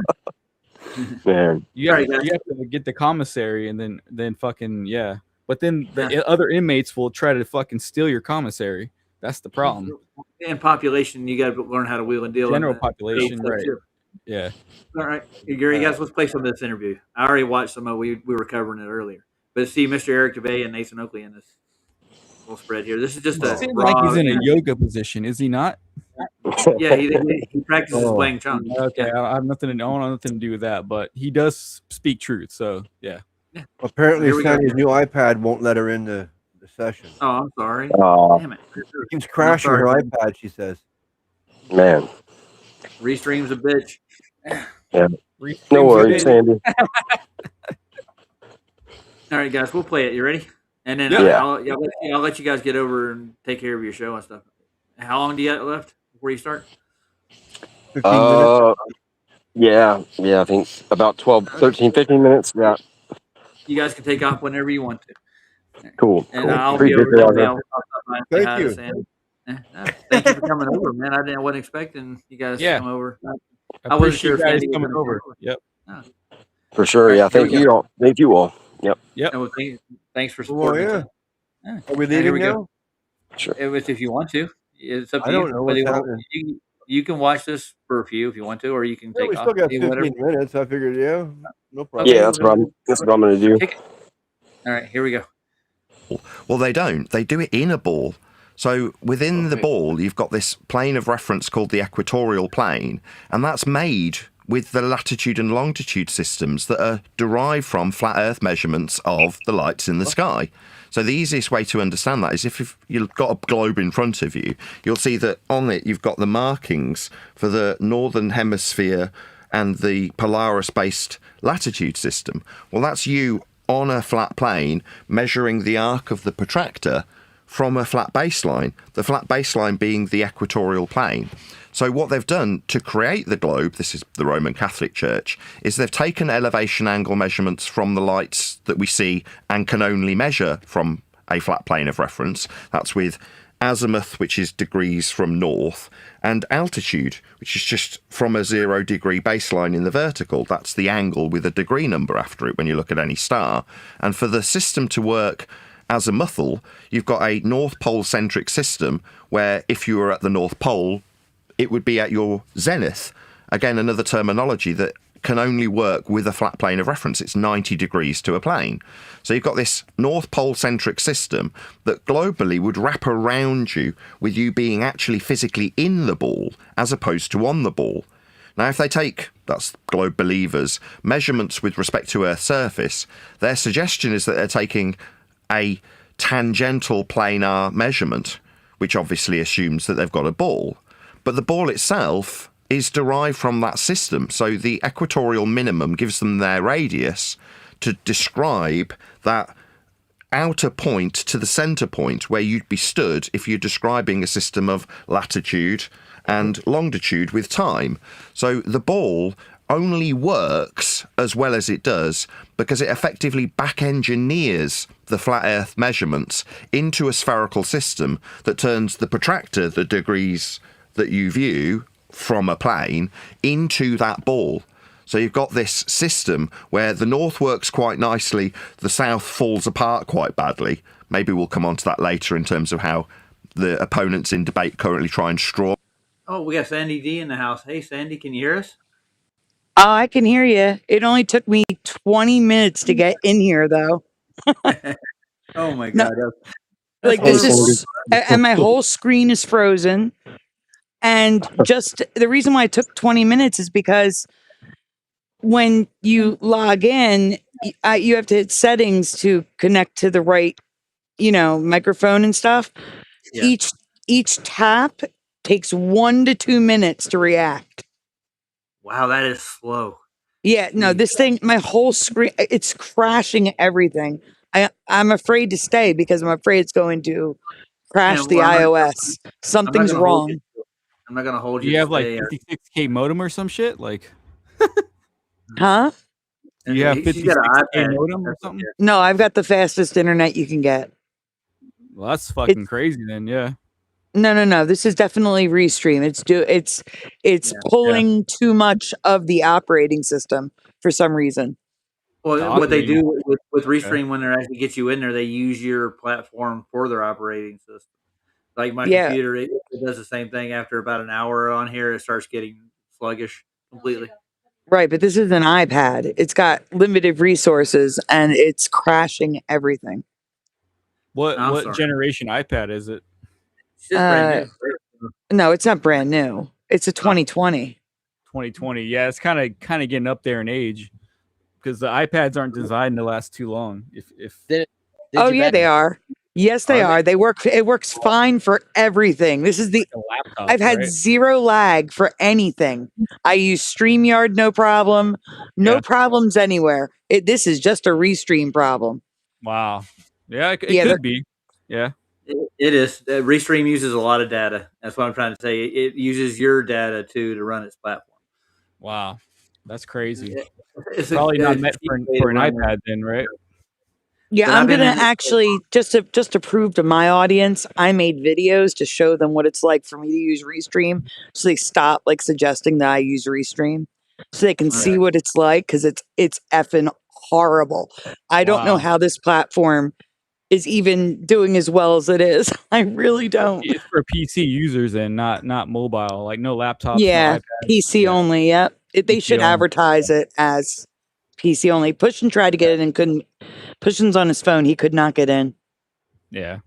Man. You have, All right, you have to get the commissary and then fucking yeah. But then the Yeah. other inmates will try to fucking steal your commissary. That's the problem. And population, you got to learn how to wheel and deal. General in that. population, right? Yeah. All right, Gary, guys, let's play some of this interview. I already watched some of it. We were covering it earlier. But see Mr. Eric DeBay and Nathan Oakley in this little spread here. This is just a Seems raw, like he's in a yoga position, is he not? Yeah, he practices Wang Chun. Okay, Yeah. I have nothing to I don't have nothing to do with that, but he does speak truth, so yeah. Apparently, Here we go. Sandy's new iPad won't let her in the session. Oh, I'm sorry. Damn it. It keeps crashing her iPad, she says. Man. Restream's a bitch. Yeah. No worries, Sandy. All right, guys, we'll play it. You ready? And then Yeah. I'll let you guys get over and take care of your show and stuff. How long do you got left before you start? 15 minutes. Yeah, I think about 15 minutes. Yeah. You guys can take off whenever you want to. Cool. And I'll be over there. Thank you. Thank you for coming over, man. I wasn't expecting you guys to come over. I wasn't sure appreciate if you guys Sandy was coming gonna over. come. Yep. For sure. Yeah. Here we Thank you all. Thank you all. Yep. Yep. And thanks for Oh, supporting. yeah. us. Are we And here leaving we now? go. Sure. If you want to, it's up to I you. don't know Whether what's you want- happening. you can watch this for a few if you want to, or you can Yeah, take we off. still got Do 15 whatever. minutes. I figured, yeah, no problem. Okay. Yeah, that's what I'm going to do. Kick it. All right, here we go. Well, they don't. They do it in a ball. So within the ball, you've got this plane of reference called the equatorial plane, and that's made with the latitude and longitude systems that are derived from flat Earth measurements of the lights in the sky. So the easiest way to understand that is if you've got a globe in front of you, you'll see that on it you've got the markings for the northern hemisphere and the Polaris-based latitude system. Well, that's you on a flat plane measuring the arc of the protractor from a flat baseline, the flat baseline being the equatorial plane. So what they've done to create the globe, this is the Roman Catholic Church, is they've taken elevation angle measurements from the lights that we see and can only measure from a flat plane of reference. That's with azimuth, which is degrees from north, and altitude, which is just from a 0 degree baseline in the vertical. That's the angle with a degree number after it when you look at any star. And for the system to work azimuthal, you've got a North Pole centric system where if you were at the North Pole, it would be at your zenith. Again, another terminology that can only work with a flat plane of reference. It's 90 degrees to a plane. So you've got this North Pole centric system that globally would wrap around you with you being actually physically in the ball as opposed to on the ball. Now, if they take, that's globe believers, measurements with respect to Earth's surface, their suggestion is that they're taking a tangential planar measurement, which obviously assumes that they've got a ball. But the ball itself is derived from that system. So the equatorial minimum gives them their radius to describe that outer point to the centre point where you'd be stood if you're describing a system of latitude and longitude with time. So the ball only works as well as it does because it effectively back engineers the flat Earth measurements into a spherical system that turns the protractor, the degrees that you view from a plane, into that ball. So you've got this system where the north works quite nicely, the south falls apart quite badly. Maybe we'll come on to that later in terms of how the opponents in debate currently try and straw. Oh, we got Sandy D in the house. Hey, Sandy, can you hear us? Oh, I can hear you. It only took me 20 minutes to get in here, though. Oh my No, God. Like this is, and my whole screen is frozen. And just the reason why it took 20 minutes is because when you log in, you have to hit settings to connect to the right, microphone and stuff. Yeah. Each tap takes 1 to 2 minutes to react. Wow, that is slow. Yeah, no, this thing, my whole screen, it's crashing everything. I'm afraid to stay because I'm afraid it's going to crash Man, the well, iOS. Something's gonna hold wrong. you. I'm not gonna hold Do you. you to have like stay, 56K modem or some shit? Like, Huh? Do you have She's got an 56K iPad. modem or That's something? okay. No, I've got the fastest internet you can get. Well, that's fucking crazy then. Yeah. No. This is definitely Restream. It's Yeah. pulling too much of the operating system for some reason. Well, what they Operating. do with Restream when they actually get you in there, they use your platform for their operating system. Like my Yeah, computer, it does the same thing. After about an hour on here, it starts getting sluggish completely. right. But this is an iPad. It's got limited resources and it's crashing everything. I'm What sorry. generation iPad is it? It's just brand new. No, it's not brand new. It's a 2020. 2020. Yeah, it's kind of getting up there in age because the iPads aren't designed to last too long. If Did Oh you yeah, back? they are. Yes, they are. They work. It works fine for everything. This is the. a laptop, I've had right? zero lag for anything. I use StreamYard, no problem. No Yeah. problems anywhere. This is just a Restream problem. Wow. Yeah, it Yeah, could be. Yeah. It is. Restream uses a lot of data. That's what I'm trying to say. It uses your data to run its platform. Wow. That's crazy. It's Probably not a meant cheap for way to an run iPad then, right? Yeah, But I'm I've been gonna in it. actually just to prove to my audience, I made videos to show them what it's like for me to use Restream, so they stop like suggesting that I use Restream, so they can see what it's like because it's effing horrible. I don't know Wow. how this platform is even doing as well as it is. I really don't. It's for PC users and not mobile, like no laptops, no Yeah, iPads. PC Yeah, only. Yep, they PC should only. advertise it as PC only. Pushin tried to get it and couldn't. Pushin's on his phone. He could not get in. Yeah.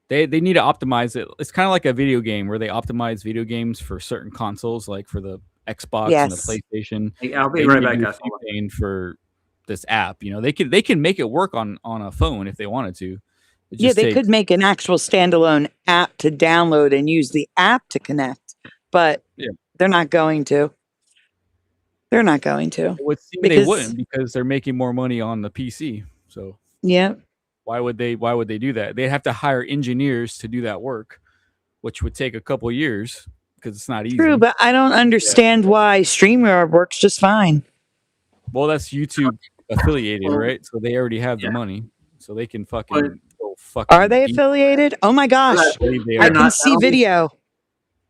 They need to optimize it. It's kind of like a video game where they optimize video games for certain consoles, like for the Xbox and the Yes. PlayStation. Hey, I'll be They right need to back, do guys. the same thing for this app. You know, they can make it work on a phone if they wanted to. It Yeah, just they takes could make an actual standalone app to download and use the app to connect, but Yeah. they're not going to. They're not going to It would seem they because wouldn't because they're making more money on the PC. So yeah, why would they do that? They'd have to hire engineers to do that work, which would take a couple years because it's not true. easy. But I don't understand why StreamYard works just fine. Well, that's YouTube affiliated, Well, right? So they already have the yeah. money, so they can But fucking go Are fucking they deep. affiliated? Oh my gosh, I believe they I they're are. can not. see video,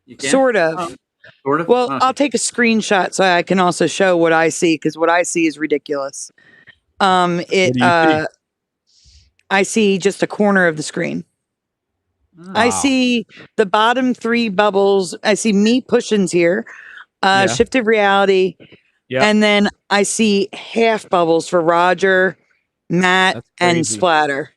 You can sort Oh, of. sort of. Well, Oh, I'll okay. take a screenshot so I can also show what I see because what I see is ridiculous. What do you see? I see just a corner of the screen. I Wow. see the bottom three bubbles. I see me Pushins here, Yeah. shifted reality, Yeah. and then I see half bubbles for Roger, Matt, That's and crazy. Splatter.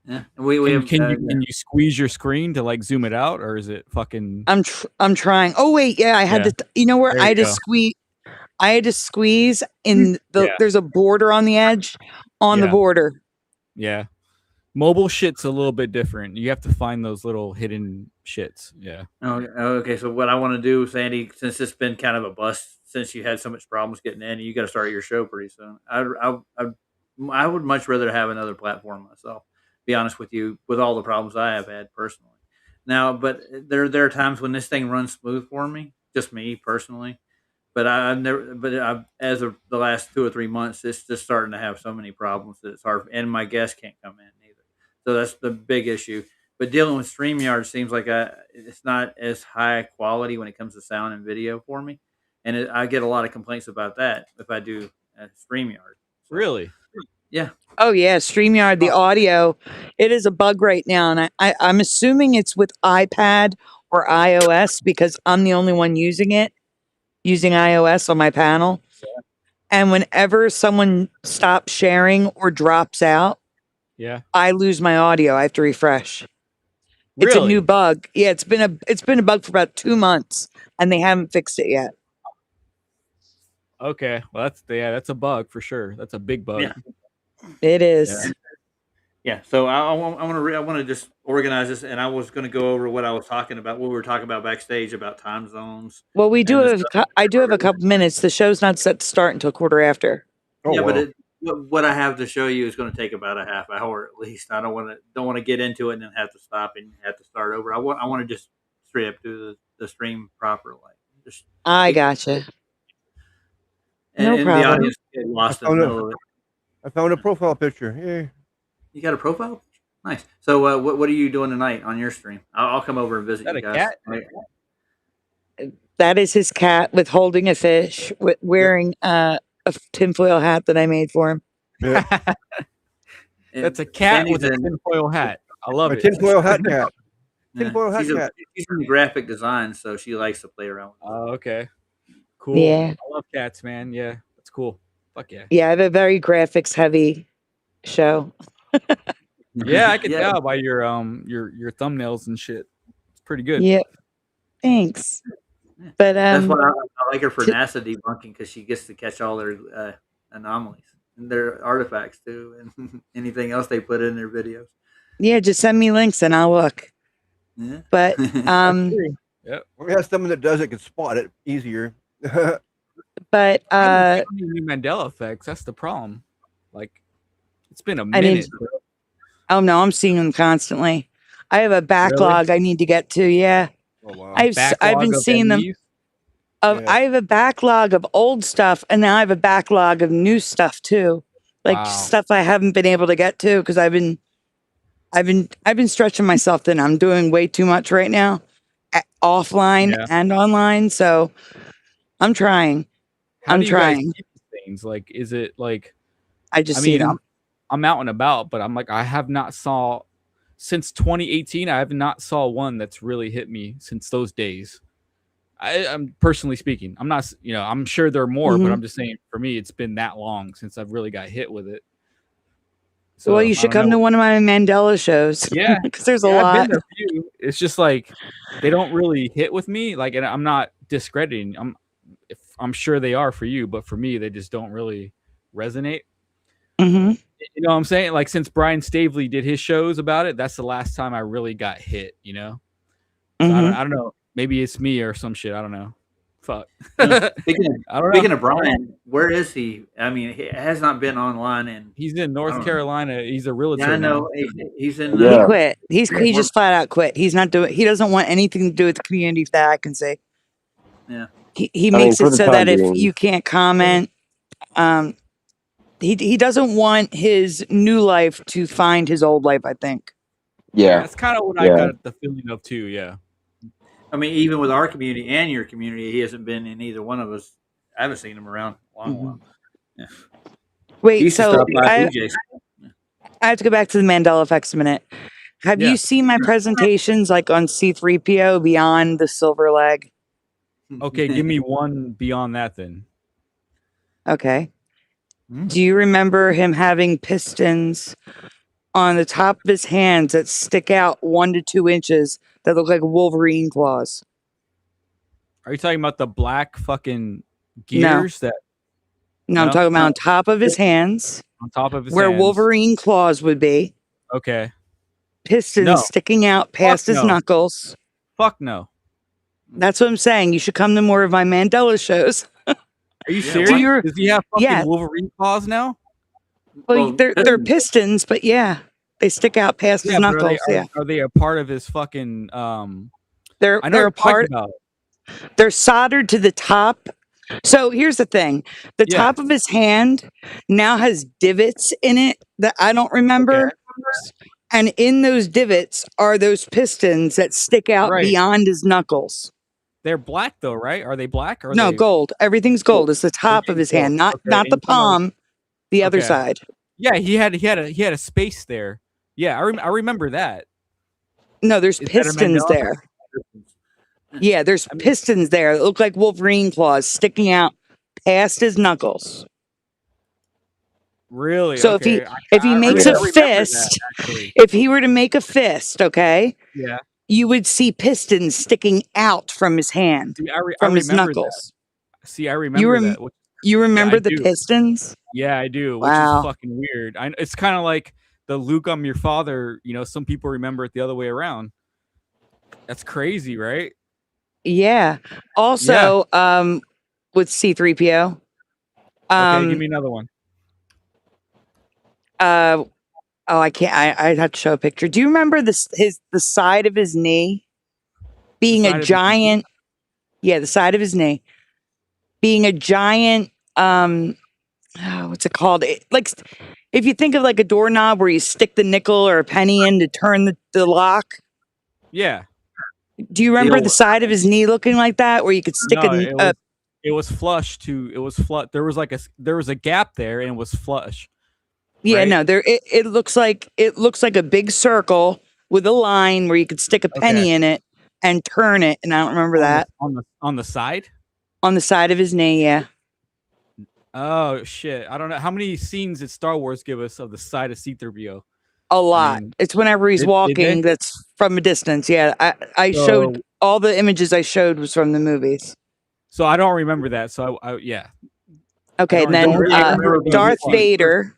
Yeah. We have. Can you squeeze your screen to like zoom it out, or is it fucking? I'm trying. Oh wait, yeah, I had Yeah. to. You know where There I you had to go. squeeze. I had to squeeze in the. Yeah. There's a border on the edge, on the Yeah. border. Yeah. Mobile shit's a little bit different. You have to find those little hidden shits. Yeah. Okay. So what I want to do, Sandy, since it's been kind of a bust, since you had so much problems getting in, you got to start your show pretty soon. I would much rather have another platform myself. Be honest with you, with all the problems I have had personally. Now, but there are times when this thing runs smooth for me, just me personally. But I've never, but as of the last 2 or 3 months, it's just starting to have so many problems that it's hard, and my guests can't come in either. So that's the big issue. But dealing with StreamYard seems like it's not as high quality when it comes to sound and video for me, and I get a lot of complaints about that if I do StreamYard. So, Really? yeah. Oh yeah, StreamYard, the audio, it is a bug right now, and I'm assuming it's with iPad or iOS because I'm the only one using it, using iOS on my panel. And whenever someone stops sharing or drops out, Yeah. I lose my audio. I have to refresh. It's a new Really? bug. Yeah, it's been a bug for about 2 months, and they haven't fixed it yet. Okay. Well, that's a bug for sure. That's a big bug. Yeah. It is. Yeah. Yeah, so I want to just organize this, and I was going to go over what I was talking about, what we were talking about backstage about time zones. Well, we do And the have. I do have a couple minutes. The show's not set to start until quarter after. Yeah, wow. but what I have to show you is going to take about a half hour at least. I don't want to get into it and then have to stop and have to start over. I want to just straight up do the stream properly. Just I gotcha. And, No and the problem. audience get lost in the middle of it. I found a profile picture. Yay. You got a profile? Nice. So, what are you doing tonight on your stream? I'll come over and visit Is that you a guys. cat? That is his cat with holding a fish, wearing a tinfoil hat that I made for him. Yeah. That's a cat Sandy's with a in- tinfoil hat. I love A it. tinfoil hat cat. yeah, Tinfoil hat cat. she's in graphic design, so she likes to play around with it. Oh, okay. Cool. Yeah. I love cats, man. Yeah, that's cool. Fuck yeah. Yeah, I have a very graphics heavy show. Yeah, I can tell by your thumbnails and shit. It's pretty good. Yep. Thanks. But That's why I like her for NASA debunking, because she gets to catch all their anomalies and their artifacts too, and anything else they put in their videos. yeah, just send me links and I'll look. Yeah. But We have someone that does it can spot it easier. but I don't need Mandela effects. That's the problem. Like, it's been a I didn't- minute. Bro. oh no, I'm seeing them constantly. I have a backlog I need to get to. Yeah, Oh wow. I've Backlog been of seeing them. MVs? Of Yeah. I have a backlog of old stuff, and now I have a backlog of new stuff too, like Wow. stuff I haven't been able to get to because I've been stretching myself thin. I'm doing way too much right now, offline Yeah. and online. So I'm trying. How I'm do you guys trying. see these things? Like, is it like? I just I see mean, them. I'm out and about, but I'm like, I have not saw since 2018. I have not saw one that's really hit me since those days. I'm personally speaking. I'm not, I'm sure there are more, but Mhm. I'm just saying for me, it's been that long since I've really got hit with it. Well, you I should don't come know. to one of my Mandela shows. Yeah, because there's a Yeah, I've lot. been to a few. It's just like they don't really hit with me. Like, and I'm not discrediting. I'm sure they are for you, but for me, they just don't really resonate. hmm You know what I'm saying? Like, since Brian Stavely did his shows about it, that's the last time I really got hit. So I don't know. Maybe it's me or some shit. I don't know. Fuck. Speaking I don't know. of Brian, where is he? I mean, he has not been online, and He's in I North don't know. Carolina. He's a realtor. Yeah, I now. know he's in. He Yeah. quit. He Yeah. just flat out quit. He's not doing. He doesn't want anything to do with the community that I can see. Yeah. He I mean, makes for it the so time that if being. you can't comment, he doesn't want his new life to find his old life. I think. Yeah. That's kind of what I Yeah. got the feeling of too. Yeah. I mean, even with our community and your community, he hasn't been in either one of us. I haven't seen him around a long while. Yeah. He Wait, used to so stop by I DJ's. have to go back to the Mandela effects a minute. Have Yeah. you seen my presentations like on C3PO Beyond the Silver Leg? Okay, give me one beyond that then. Okay. Hmm? Do you remember him having pistons on the top of his hands that stick out 1 to 2 inches that look like Wolverine claws? Are you talking about the black fucking gears that No, I'm No? talking about on top of his hands on top of his where hands? Wolverine claws would be, Okay. pistons No. sticking out past his no. knuckles. Fuck no. That's what I'm saying. You should come to more of my Mandela shows. Are you Yeah, serious? Do you- Does he have fucking Yeah. Wolverine claws now? Well, they're pistons, but yeah, they stick out past his but knuckles. are they a part of his fucking They're I know they're what a part. you're talking about. They're soldered to the top. So here's the thing: the Yeah. top of his hand now has divots in it that I don't remember, and in those divots are those pistons that stick out Right. beyond his knuckles. They're black though, right? Are they black or No, they... gold. Everything's gold. It's the top of his Everything's hand, gold. not Okay, not the and some of- palm, the other Okay. side. Yeah, he had a space there. Yeah, I remember that. No, there's Is that a pistons Mandela there. Yeah, there's pistons there that look like Wolverine claws sticking out past his knuckles. Really? So okay. if he makes I a remember that, fist, actually. if he were to make a fist, okay, Yeah. you would see pistons sticking out from his hand, See, I from his remember knuckles. that. See, I remember rem- that. You remember I the do. pistons? Yeah, I do, which Wow. is fucking weird. It's kind of like the Luke, I'm your father. Some people remember it the other way around. That's crazy, right? Yeah. Also, with C3PO. Okay, give me another one. I can't. I'd have to show a picture. Do you remember the side of his knee being side a of his knee? giant? Yeah, the side of his knee being a giant what's it called? Like if you think of like a doorknob where you stick the nickel or a penny in to turn the lock. Yeah. Do you remember the side of his knee looking like that, where you could stick No, a? it was flush to. It was flush. There was a gap there, and it was flush. Yeah, right? no, it looks like a big circle with a line where you could stick a penny in it and turn it. And I don't remember that on the side. On the side of his knee, yeah. Oh shit! I don't know how many scenes did Star Wars give us of the side of C-3PO. A lot. It's whenever he's walking. That's from a distance. Yeah, I showed all the images I showed was from the movies. So I don't remember that. So I yeah. Okay, and then Darth Vader.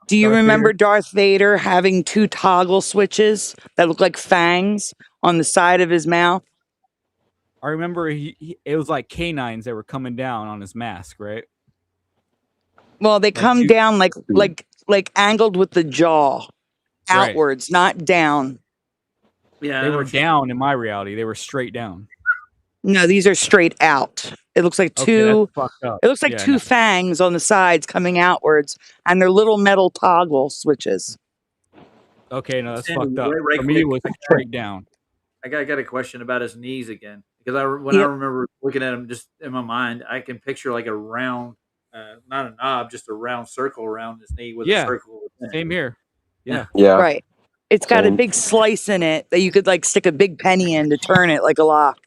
Do you remember Darth Vader having 2 toggle switches that look like fangs on the side of his mouth? I remember it was like canines that were coming down on his mask, right? Well, they come down like angled with the jaw outwards, not down. Yeah, they were down in my reality. They were straight down. No, these are straight out. It looks like two. It looks like two fangs on the sides coming outwards, and they're little metal toggle switches. Okay, no, that's fucked up. For me, it was straight down. I got a question about his knees again, because I remember looking at him just in my mind, I can picture like a round, not a knob, just a round circle around his knee with a circle. Same here. Yeah. Right. It's got a big slice in it that you could like stick a big penny in to turn it like a lock.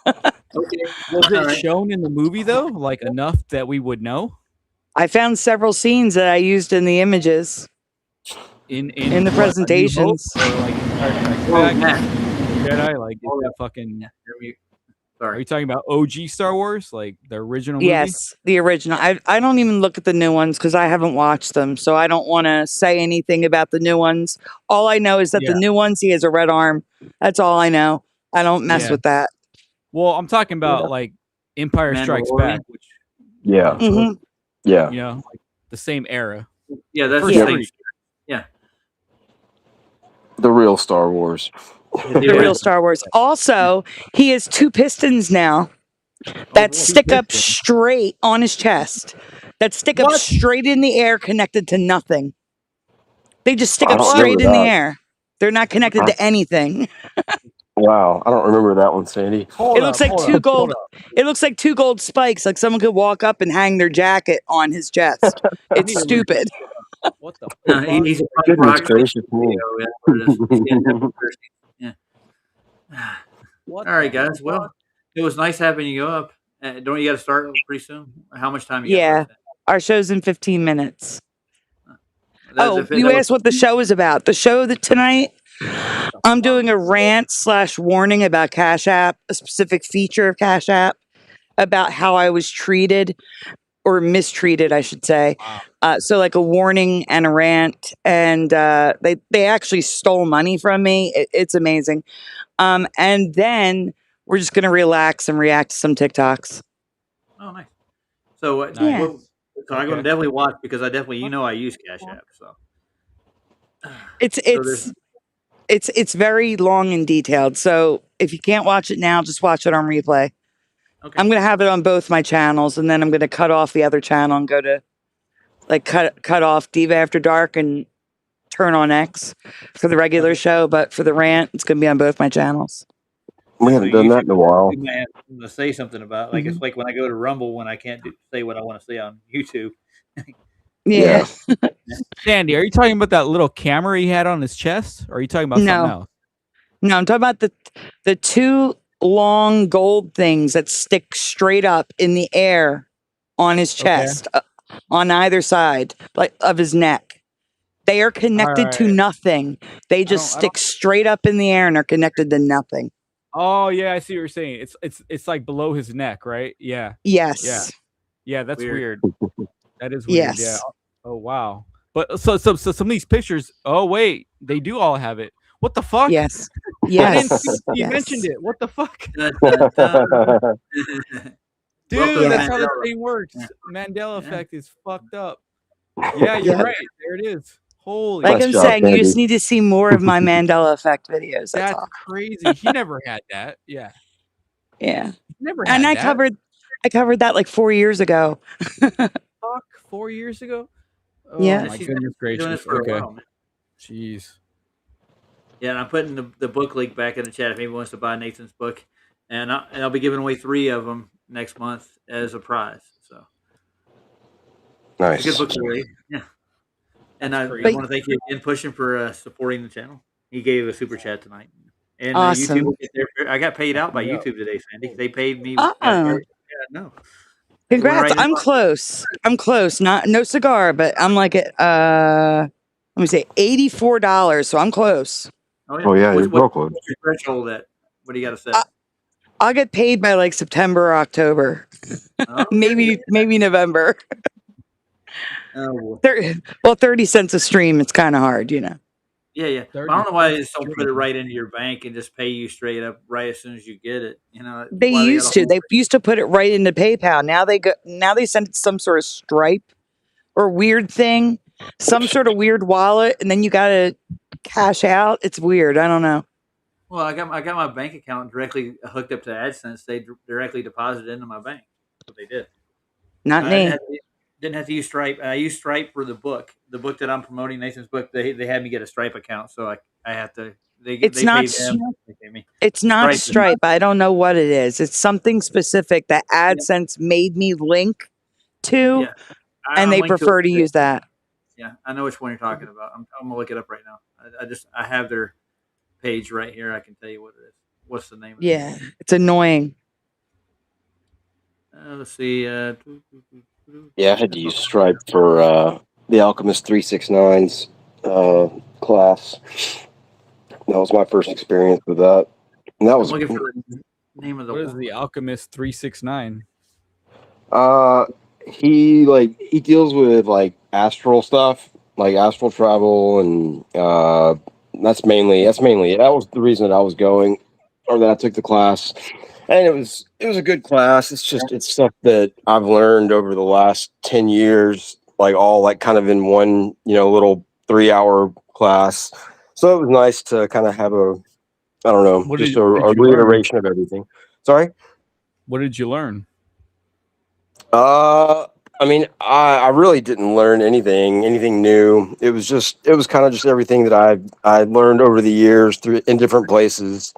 Was it shown in the movie though? Like enough that we would know? I found several scenes that I used in the images. In the presentations. Jedi, like that fucking. Are you talking about OG Star Wars, like the original movie? Yes, the original. I don't even look at the new ones because I haven't watched them, so I don't want to say anything about the new ones. All I know is that the new ones, he has a red arm. That's all I know. I don't mess with that. Well, I'm talking about like Empire Strikes Back, which you know, like the same era. Yeah, that's the same. Yeah, the real Star Wars. The real Star Wars. Also, he has 2 pistons now that stick up straight on his chest. That stick up straight in the air, connected to nothing. They just stick up straight in the air. They're not connected to anything. Wow, I don't remember that one, Sandy. It looks like 2 gold. It looks like 2 gold spikes, like someone could walk up and hang their jacket on his chest. It's stupid. What the? He's a goodness gracious me. Yeah. All right, guys. Well, it was nice having you up. Don't you got to start pretty soon? How much time you got? Our show's in 15 minutes. You asked what the show is about. The show that tonight, I'm doing a rant/warning about Cash App, a specific feature of Cash App, about how I was treated or mistreated, I should say. So like a warning and a rant, and they actually stole money from me. It's amazing. And then we're just gonna relax and react to some TikToks. Oh, nice. So, so I'm gonna definitely watch, because I use Cash App. So it's very long and detailed. So if you can't watch it now, just watch it on replay. Okay. I'm gonna have it on both my channels, and then I'm gonna cut off the other channel and go to like cut off Diva After Dark and turn on X for the regular show. But for the rant, it's gonna be on both my channels. We haven't done that in a while. I'm gonna say something about it's like when I go to Rumble when I can't say what I want to say on YouTube. Yeah. Sandy, are you talking about that little camera he had on his chest, or are you talking about something else? No, I'm talking about the 2 long gold things that stick straight up in the air on his chest, on either side like of his neck. They are connected to nothing. They just stick straight up in the air and are connected to nothing. Oh yeah, I see what you're saying. It's like below his neck, right? Yeah. Yes. Yeah, that's weird. That is weird. Yes. Yeah. Oh wow. But so some of these pictures. Oh wait, they do all have it. What the fuck? Yes. I didn't see you mentioned it. What the fuck? Dude, that's how the thing works. Mandela effect is fucked up. Yeah, you're right. There it is. Holy. Like I'm saying, you just need to see more of my Mandela effect videos. That's all. Crazy. He never had that. Yeah. Yeah. Never had and I that. covered I covered that like 4 years ago. Fuck, 4 years ago. Oh Yeah. my She's goodness been doing this gracious. for a Okay. while, man. Jeez. Yeah, and I'm putting the book link back in the chat if anyone wants to buy Nathan's book, and I'll be giving away 3 of them next month as a prize. So it's a good Nice. book to read. Yeah, and I crazy. want to thank you again, pushing for supporting the channel. He gave a super chat tonight, and YouTube Awesome. will get there. I got paid out by Yeah. YouTube today, Sandy. They paid me. Oh, Yeah, no. It went congrats. right in I'm the- close. I'm close. Not no cigar, but I'm like at let me say $84. So I'm close. Oh yeah, you're real close. What's your threshold at? What do you got to set? I'll get paid by like September or October. Okay. maybe November. Oh, 30 cents a stream. It's kind of hard, you know. yeah. But I don't know why they just don't put it right into your bank and just pay you straight up right as soon as you get it. You know, They why used to. They used to put it right into PayPal. Now they send it to some sort of Stripe or weird thing, some sort of weird wallet, and then you gotta cash out. It's weird. I don't know. Well, I got my bank account directly hooked up to AdSense. They directly deposited into my bank. That's what they did. Not I me. didn't have to use Stripe. I used Stripe for the book that I'm promoting, Nathan's book. They had me get a Stripe account, so I have to. It's they not paid them. They pay me. It's not Stripe. Stripe. I don't know what it is. It's something specific that AdSense made me link to, Yeah, and they I'm linked prefer it. to use that. Yeah, I know which one you're talking about. I'm gonna look it up right now. I have their page right here. I can tell you what it is. What's the name of it? Yeah, it's annoying. Let's see. Yeah, I had to use Stripe for the Alchemist 369's class. That was my first experience with that. And that was I'm looking for the name of the What is the Alchemist 369? he deals with like astral stuff, like astral travel, and that's mainly it. That was the reason that I was going, or that I took the class. And it was a good class. It's stuff that I've learned over the last 10 years, like all like kind of in one, little 3-hour class. So it was nice to kind of have a reiteration of everything. Sorry? What did you learn? I mean, I really didn't learn anything new. It was kind of just everything that I learned over the years in different places,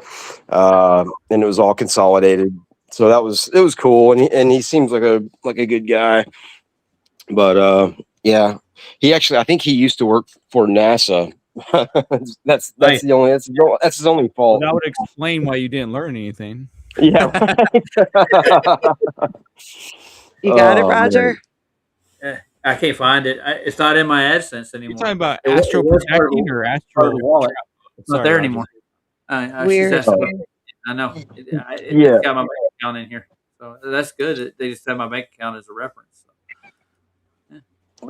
and it was all consolidated. So it was cool, and he seems like a good guy. But yeah, I think he used to work for NASA. that's Nice. that's his only fault. Well, that would explain why you didn't learn anything. Yeah. You got it, Roger? I can't find it. It's not in my AdSense anymore. You're talking about astral protecting or astral wallet? It's not there Roger. anymore. Weird. I know. Yeah. It's got my bank account in here, so that's good. They just have my bank account as a reference. So.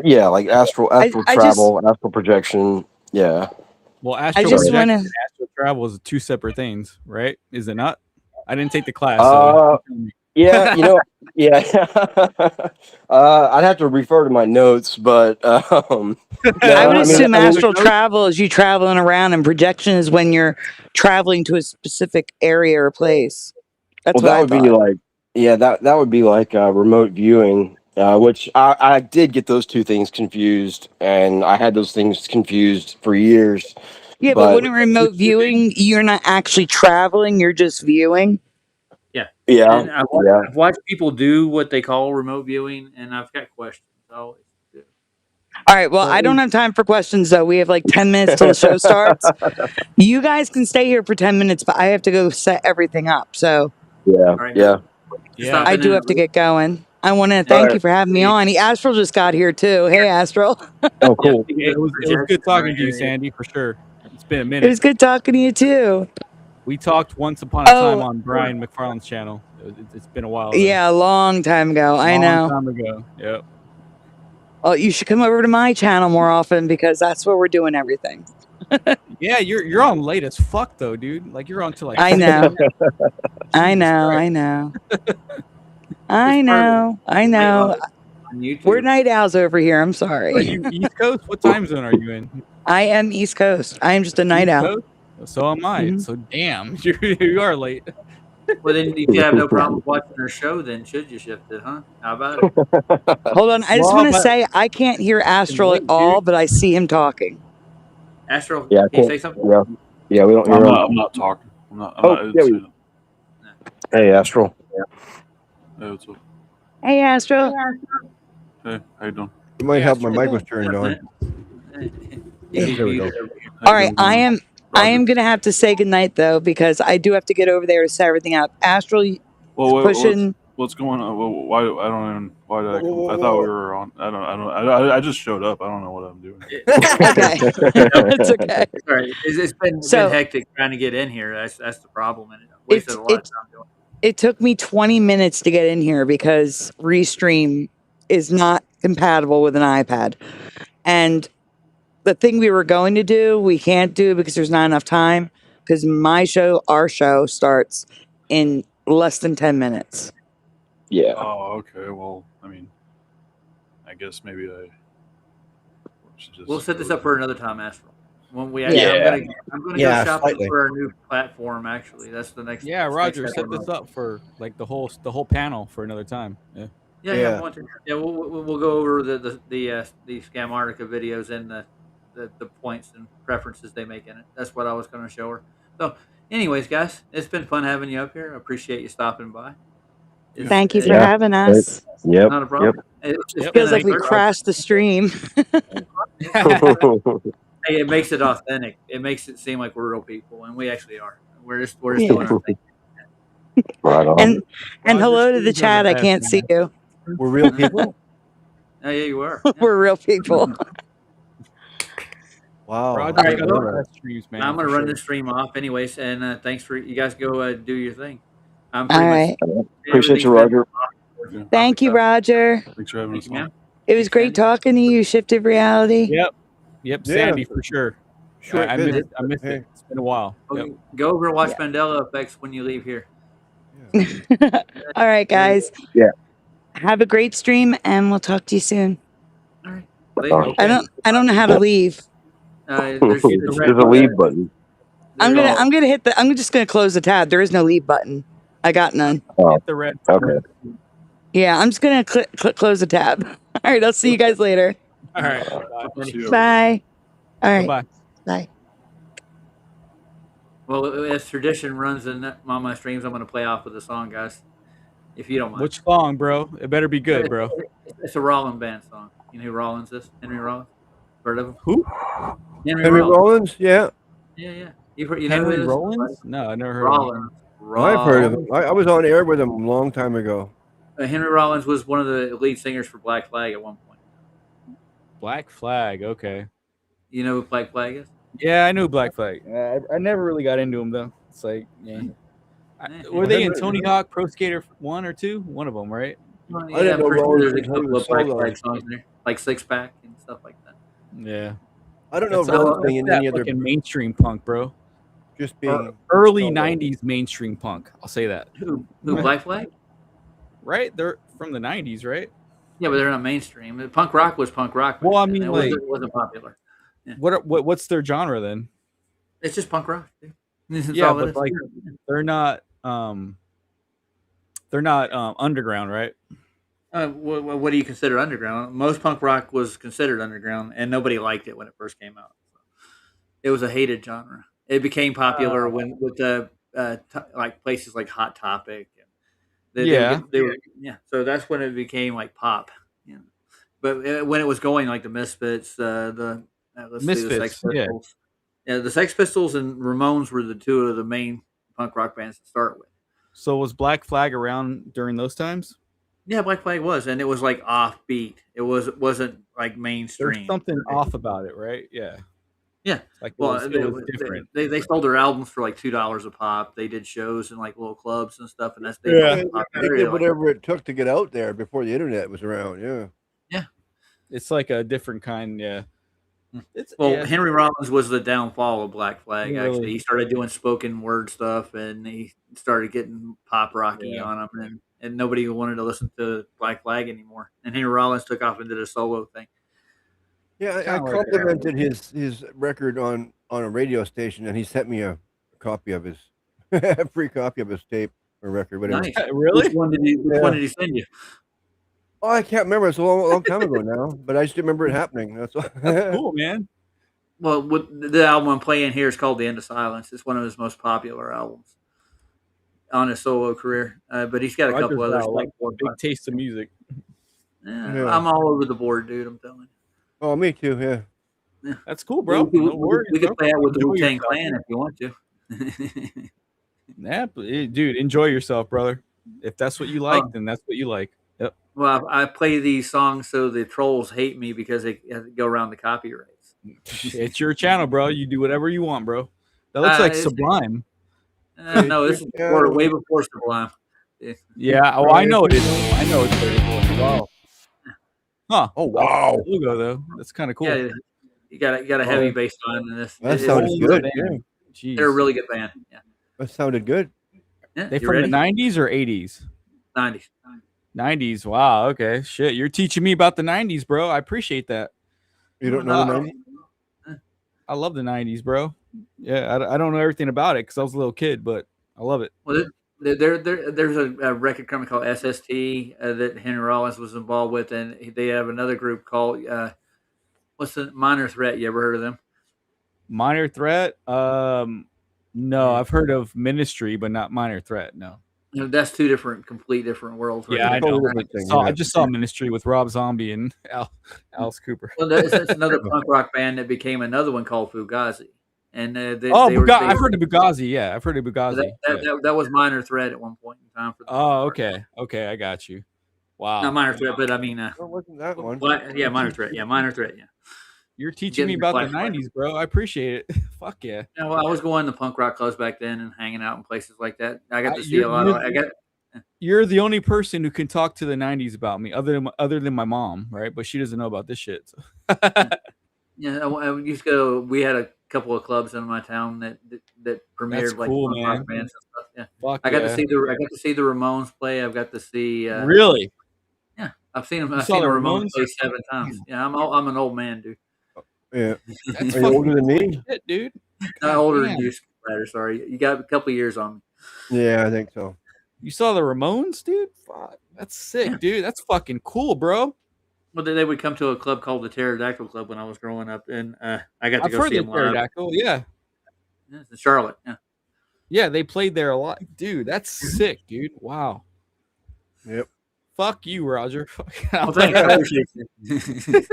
Yeah, like astral travel, astral projection. Yeah. Well, astral projection and astral travel is 2 separate things, right? Is it not? I didn't take the class. Yeah, yeah. I'd have to refer to my notes, but I would assume astral travel is you traveling around, and projection is when you're traveling to a specific area or place. That's what that would be like. Yeah, that would be like remote viewing, which I did get those 2 things confused, and I had those things confused for years. Yeah, but wouldn't remote viewing, you're not actually traveling, you're just viewing? Yeah. And I've watched people do what they call remote viewing, and I've got questions. Always. All right. Well, I don't have time for questions, though. We have like 10 minutes till the show starts. You guys can stay here for 10 minutes, but I have to go set everything up. So yeah. I do have to get going. I want to thank you for having me on. Astral just got here too. Hey, Astral. Oh, cool. It was good talking to you, Sandy, for sure. It's been a minute. It was good talking to you too. We talked once upon a time on Brian McFarland's channel. It's been a while. Yeah, a long time ago. I know. Long time ago. Yep. Well, you should come over to my channel more often because that's where we're doing everything. Yeah, you're on late as fuck though, dude. Like you're on to like. I know. I know. We're night owls over here. I'm sorry. Are you East Coast? What time zone are you in? I am East Coast. I am just a night owl. So am I. So damn, you are late. Well, then you have no problem watching her show. Then should you shift it, huh? How about it? Hold on. I just Well, want to but- say I can't hear Astral at wait, all, dude. but I see him talking. Astro, Yeah, I can you can't. say something? Yeah, we don't hear him. I'm not talking. I'm not. Oh, I didn't yeah, say we- that. Hey, Astral. Hey, what's up? Hey, Astral. Hey, how you doing? You might Yeah, help. My sure. mic was turned on. He's There we muted go. over here. All right, I am Roger. gonna have to say goodnight though because I do have to get over there to set everything up. Astral Well, pushing. what's going on? Well, why? I don't even. Why did I? Whoa, I whoa, thought we whoa. were on. I just showed up. I don't know what I'm doing. Okay, it's okay. All right, it's been So- hectic trying to get in here. That's the problem, and it wasted a lot of time doing. It took me 20 minutes to get in here because Restream is not compatible with an iPad, and the thing we were going to do we can't do because there's not enough time. Because our show starts in less than 10 minutes. Yeah. Oh, okay. Well, I mean, I guess maybe I should just. We'll set this go up for another time, Astral. When we Yeah. I'm gonna Yeah, go shopping slightly. for our new platform. Actually, that's the next. Yeah, that's Roger, next set step this on. up for like the whole panel for another time. Yeah. Yeah, Yeah. I want to. Yeah, we'll go over the Scamartica videos and the points and preferences they make in it. That's what I was going to show her. So, anyways, guys, it's been fun having you up here. I appreciate you stopping by. Thank you for Yeah. having us. Yep. Not a problem. It's Yep. been Feels like we great- crashed the stream. Hey, it makes it authentic. It makes it seem like we're real people, and we actually are. We're just Yeah. doing our thing. Right on. And Roger, hello to the streams are chat. I best, can't man. see you. We're real people. Oh, yeah, you are. Yeah. We're real people. Wow. Roger, All right, got well, the best streams, man. I'm going to for run sure. this stream off, anyways, and thanks for you guys go do your thing. I'm All pretty right. much Appreciate you, everything's Roger. been- Thank you, Roger. Thanks for having Thank us you, on. ma'am. It was great talking to you, Shifted Reality. Yep. Yeah. Sandy for sure. Short I missed, visit. I missed Hey. it. It's been a while. Yep. Go over and watch Yeah. Mandela Effects when you leave here. All right, guys. Yeah. Have a great stream, and we'll talk to you soon. All right. Okay. I don't know how to leave. There's There's a leave button. I'm gonna hit the. I'm just gonna close the tab. There is no leave button. I got none. Oh, Hit the red. okay. Yeah, I'm just gonna close the tab. All right, I'll see you guys later. All right. See you. Bye. All right. Bye. Bye. Well, as tradition runs on my streams, I'm going to play off with a song, guys, if you don't mind. Which song, bro? It better be good, bro. It's a Rollins band song. You know who Rollins is? Henry Rollins? Heard of him? Who? Henry Henry Rollins. Rollins? Yeah. Yeah. You've heard, you know who Henry it is? Rollins? No, I never heard of him. Rollins. I've heard of him. I was on air with him a long time ago. Henry Rollins was one of the lead singers for Black Flag at one point. Black Flag. Okay. You know who Black Flag is? Yeah, I knew Black Flag. I never really got into him though. It's like, yeah. Yeah. Were they in Tony Hawk Pro Skater 1 or 2? One of them, right? Well, I didn't know I'm pretty sure Rollins there's a was couple Henry of Black Solo. Flag songs there, like Six Pack and stuff like that. Yeah. I don't know if That's all- Rollins being in that's any that other, fucking mainstream punk, bro. just being Early solo. 90s mainstream punk. I'll say that. Who Black Flag? Right? They're from the 90s, right? Yeah, but they're not mainstream. Punk rock was punk rock. Well, I back then. mean, it wasn't popular. Yeah. What's their genre then? It's just punk rock. Dude. This is Yeah, all it but is. like they're not underground, right? What do you consider underground? Most punk rock was considered underground, and nobody liked it when it first came out. It was a hated genre. It became popular when with the like places like Hot Topic. And they were, So that's when it became like pop. You know. But when it was going like the Misfits, the Sex Pistols. Yeah, the Sex Pistols and Ramones were the two of the main punk rock bands to start with. So was Black Flag around during those times? Yeah, Black Flag was, and it was like offbeat. It wasn't like mainstream. There's something off about it, right? Yeah. Yeah. Like Well, it was different. They sold their albums for like $2 a pop. They did shows in like little clubs and stuff, and They did whatever it took to get out there before the internet was around. Yeah. Yeah. It's like a different kind. Yeah. Henry Rollins was the downfall of Black Flag. Really? Actually, he started doing spoken word stuff, and he started getting pop rocky on him, and nobody wanted to listen to Black Flag anymore. And Henry Rollins took off and did a solo thing. Yeah, I complimented his record on a radio station, and he sent me a copy of his a free copy of his tape. or record, whatever. Nice. Really? Which one did he send you? Oh, I can't remember. It's a long time ago now, but I just remember it happening. That's all. Cool, man. Well, the album I'm playing here is called "The End of Silence." It's one of his most popular albums on his solo career. But he's got a Roger's couple others. got, Like big taste of music. yeah, I'm all over the board, dude. I'm telling you. Oh, me too. Yeah. That's cool, bro. We, No worries, we could bro. play out with the Enjoy Wu-Tang yourself. Clan if you want to. Yeah, dude, enjoy yourself, brother. If that's what you like, then that's what you like. Yep. Well, I play these songs so the trolls hate me because they have to go around the copyrights. It's your channel, bro. You do whatever you want, bro. That looks like Sublime. No, this is way before Sublime. Yeah, oh, I know it is. I know it's very cool. Wow. Huh. Oh, wow. Logo, though. That's kind of cool. Yeah, you got a heavy bass line in this. That sounds good. Yeah. Jeez. They're a really good band. Yeah. That sounded good. Yeah, They you from ready? the 90s or 80s? 90s. 90s. Wow. Okay. Shit. You're teaching me about the 90s, bro. I appreciate that. You don't know the name? I love the 90s, bro. Yeah. I don't know everything about it because I was a little kid, but I love it. Well, there's a record company called SST that Henry Rollins was involved with, and they have another group called what's the Minor Threat? You ever heard of them? Minor Threat? No, I've heard of Ministry, but not Minor Threat. No. You know, that's two complete different worlds. Yeah, I know. Thing, I just saw Ministry with Rob Zombie and Alice Cooper. Well, that's another punk rock band that became another one called Fugazi. And I've heard of Bugazi. Yeah, I've heard of Bugazi. That was Minor Threat at one point in time. Okay. Okay, I got you. Wow. Not Minor Threat, but I mean, What wasn't that one? yeah, Minor Threat. Yeah, Minor Threat. Yeah. You're teaching me about the 90s, bro. I appreciate it. Fuck yeah. Yeah, well, I was going to punk rock clubs back then and hanging out in places like that. I got to see a lot of. You're the only person who can talk to the 90s about me, other than my mom, right? But she doesn't know about this shit. So. Yeah, I used to go. We had a couple of clubs in my town that premiered That's like cool, punk rock man. bands and stuff. Yeah, Fuck I got yeah. to see the Ramones play. I've got to see. Really? Yeah, I've seen them. You I've saw seen the the Ramones Ramones? play 7 times. Yeah, I'm an old man, dude. Yeah. That's Are you older than me? shit, dude. Not older damn. than you, Splatter. Sorry, you got a couple of years on me. Yeah, I think so. You saw the Ramones, dude? Fuck, that's sick, dude. That's fucking cool, bro. Well, they would come to a club called the Pterodactyl Club when I was growing up, and I got to I've go heard see the them live. Pterodactyl. Yeah. Yeah, it's in Charlotte. Yeah. Yeah, they played there a lot. Dude, that's sick, dude. Wow. Yep. Fuck you, Roger. Well, thanks. I appreciate you.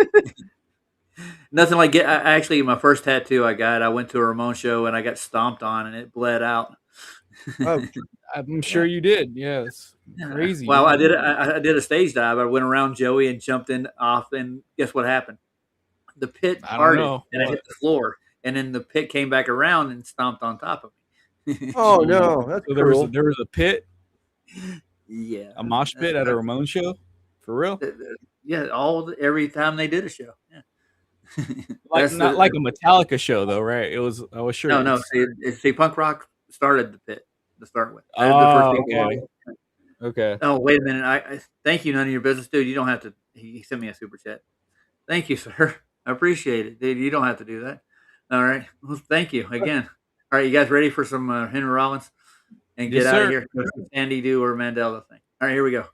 Nothing like actually my first tattoo I went to a Ramon show and I got stomped on and it bled out. Oh, I'm sure you did. Yeah, it's crazy. Well, I did a stage dive. I went around Joey and jumped in off, and guess what happened? The pit I don't parted know. and I hit the floor, and then the pit came back around and stomped on top of me. oh no, that's So cruel. there was a pit, Yeah, a mosh pit at a Ramon show, for real. Yeah, every time they did a show. Yeah. Like not like a Metallica show though, right? I was sure. No. See, punk rock started the pit to start with. They're the Oh, first people. okay. Okay. Oh, wait a minute. I thank you. None of your business, dude. You don't have to. He sent me a super chat. Thank you, sir. I appreciate it, dude. You don't have to do that. All right. Well, thank you again. All right, you guys ready for some Henry Rollins? And get Yes, out of sir. here. Go some Sandy Do or Mandela thing. All right, here we go.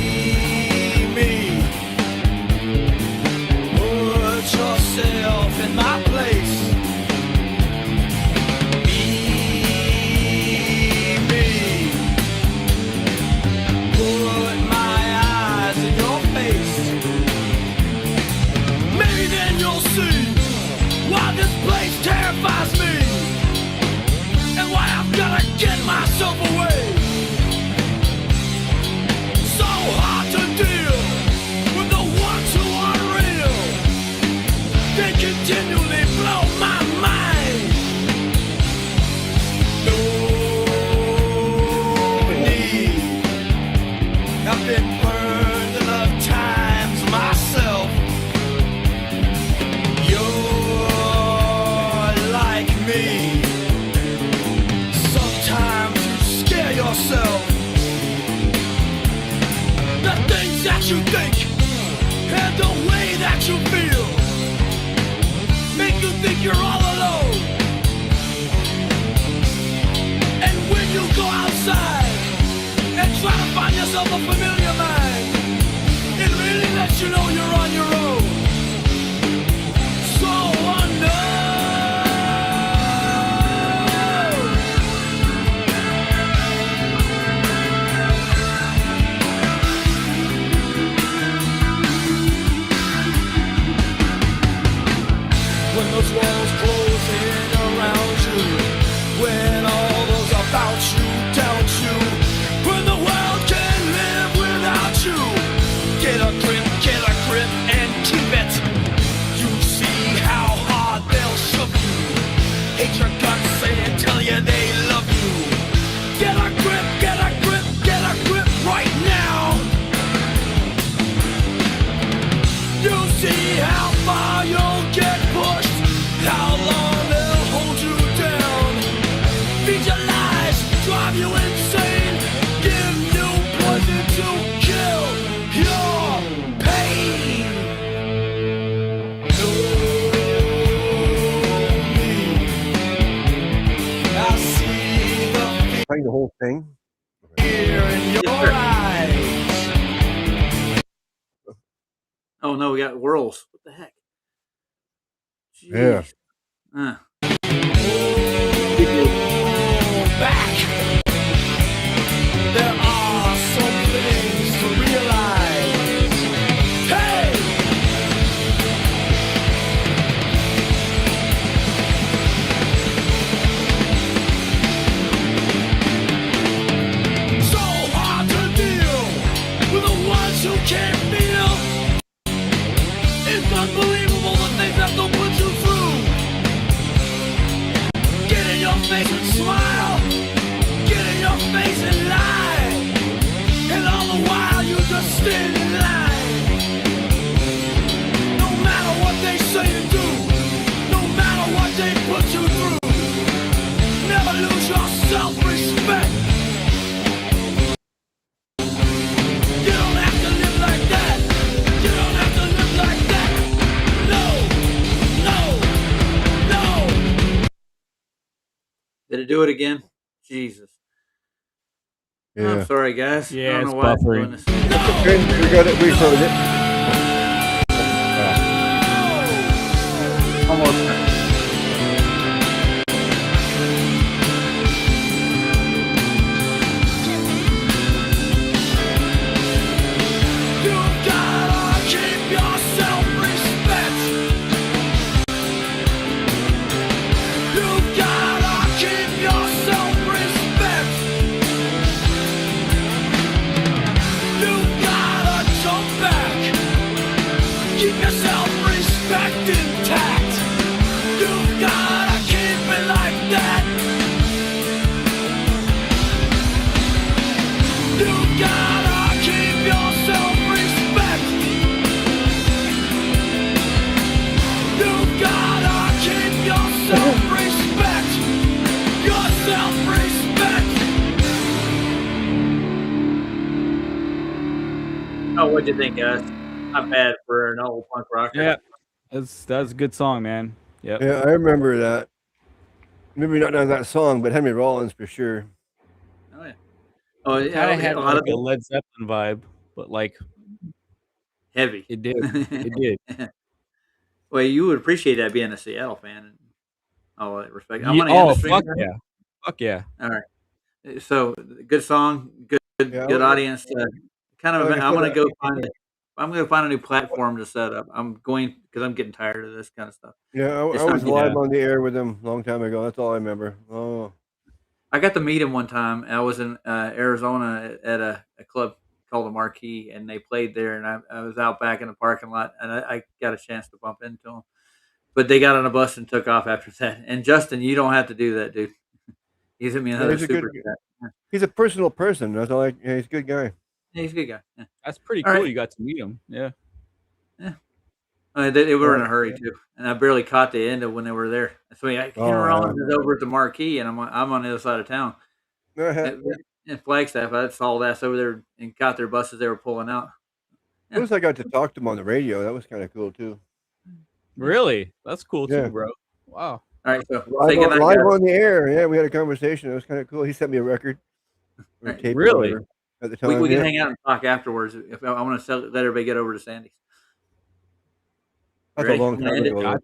See me. Put yourself in my place. Be me. Put my eyes in your face. you feel, make you think you're all alone. And when you go outside and try to find yourself a familiar mind, it really lets you know you're on your own. So unknown. When those walls close in around you, when all those about you doubt you, when the world can live without you, get a grip and keep it. You see how hard they'll shove you, hate your guts and tell you they love you. Get a grip, get a grip, get a grip right now. You see how far you'll get pushed, how long they'll hold you down, feed your lies, drive you insane, give you poison to kill your pain. Know me, I see the Playing the whole thing. fear in your eyes. Oh no, we got whirls. What the heck? Yeah. Jeez. Uh. Back. There are some things to realize. Hey! So hard to deal with the ones who can't feel. It's unbelievable the things that they'll put you through. Get in your face and smile. Get in your face and lie. And all the while you just stand in line. No matter what they say to do, no matter what they put you through, never lose your self-respect. You don't have to live like that. You don't have to live like that. No, no, no. Did it do it again? Jesus. Yeah. I'm sorry, guys. I Yeah, don't it's know why it's buffering. doing this. We got it. We showed it. Almost. You gotta keep your self-respect. You gotta keep your self-respect. You gotta jump back. Keep your self-respect intact. You gotta keep it like that. You gotta keep your self-respect. You gotta keep your self-respect. Your self-respect. Oh, what'd you think, guys? Not bad for an old punk rocker. Yeah, that's a good song, man. Yep. Yeah, I remember that. Maybe not that song, but Henry Rollins for sure. Oh yeah. Oh It yeah. kind of Okay. had A lot like of a Led Zeppelin vibe, but like heavy. it did. It did. Well, you would appreciate that being a Seattle fan and all that respect. I'm Yeah, gonna end the oh stream. fuck yeah, fuck yeah. All right. So good song, Yeah, good audience. Kind of. like I I'm gonna said, go find. I'm gonna find a new platform to set up. I'm going because I'm getting tired of this kind of stuff. yeah, I It's was not. live on the air with him a long time ago. That's all I remember. Oh, I got to meet him one time. I was in Arizona at a club called the Marquee, and they played there. And I was out back in the parking lot, and I got a chance to bump into him. But they got on a bus and took off after that. And Justin, you don't have to do that, dude. He sent me yeah, another he's a good. super chat. He's a personal person. That's all. Yeah, he's a good guy. Yeah, he's a good guy. Yeah. That's pretty All cool. right. You got to meet him. Yeah. Yeah. They were in a hurry too, and I barely caught the end of when they were there. So yeah, Henry Rollins is over at the Marquee, and I'm on the other side of town. In Flagstaff, I saw that over there and caught their buses they were pulling out. Plus, I got to talk to him on the radio. That was kind of cool too. Really? That's cool Yeah. too, bro. Wow. All right, so Live, on, live on the air. Yeah, we had a conversation. It was kind of cool. He sent me a record or Right. tape. Really? Or whatever at the time. We yeah. can hang out and talk afterwards. If I want to let everybody get over to Sandy's. That's Ready? a long time End it? ago. It's hard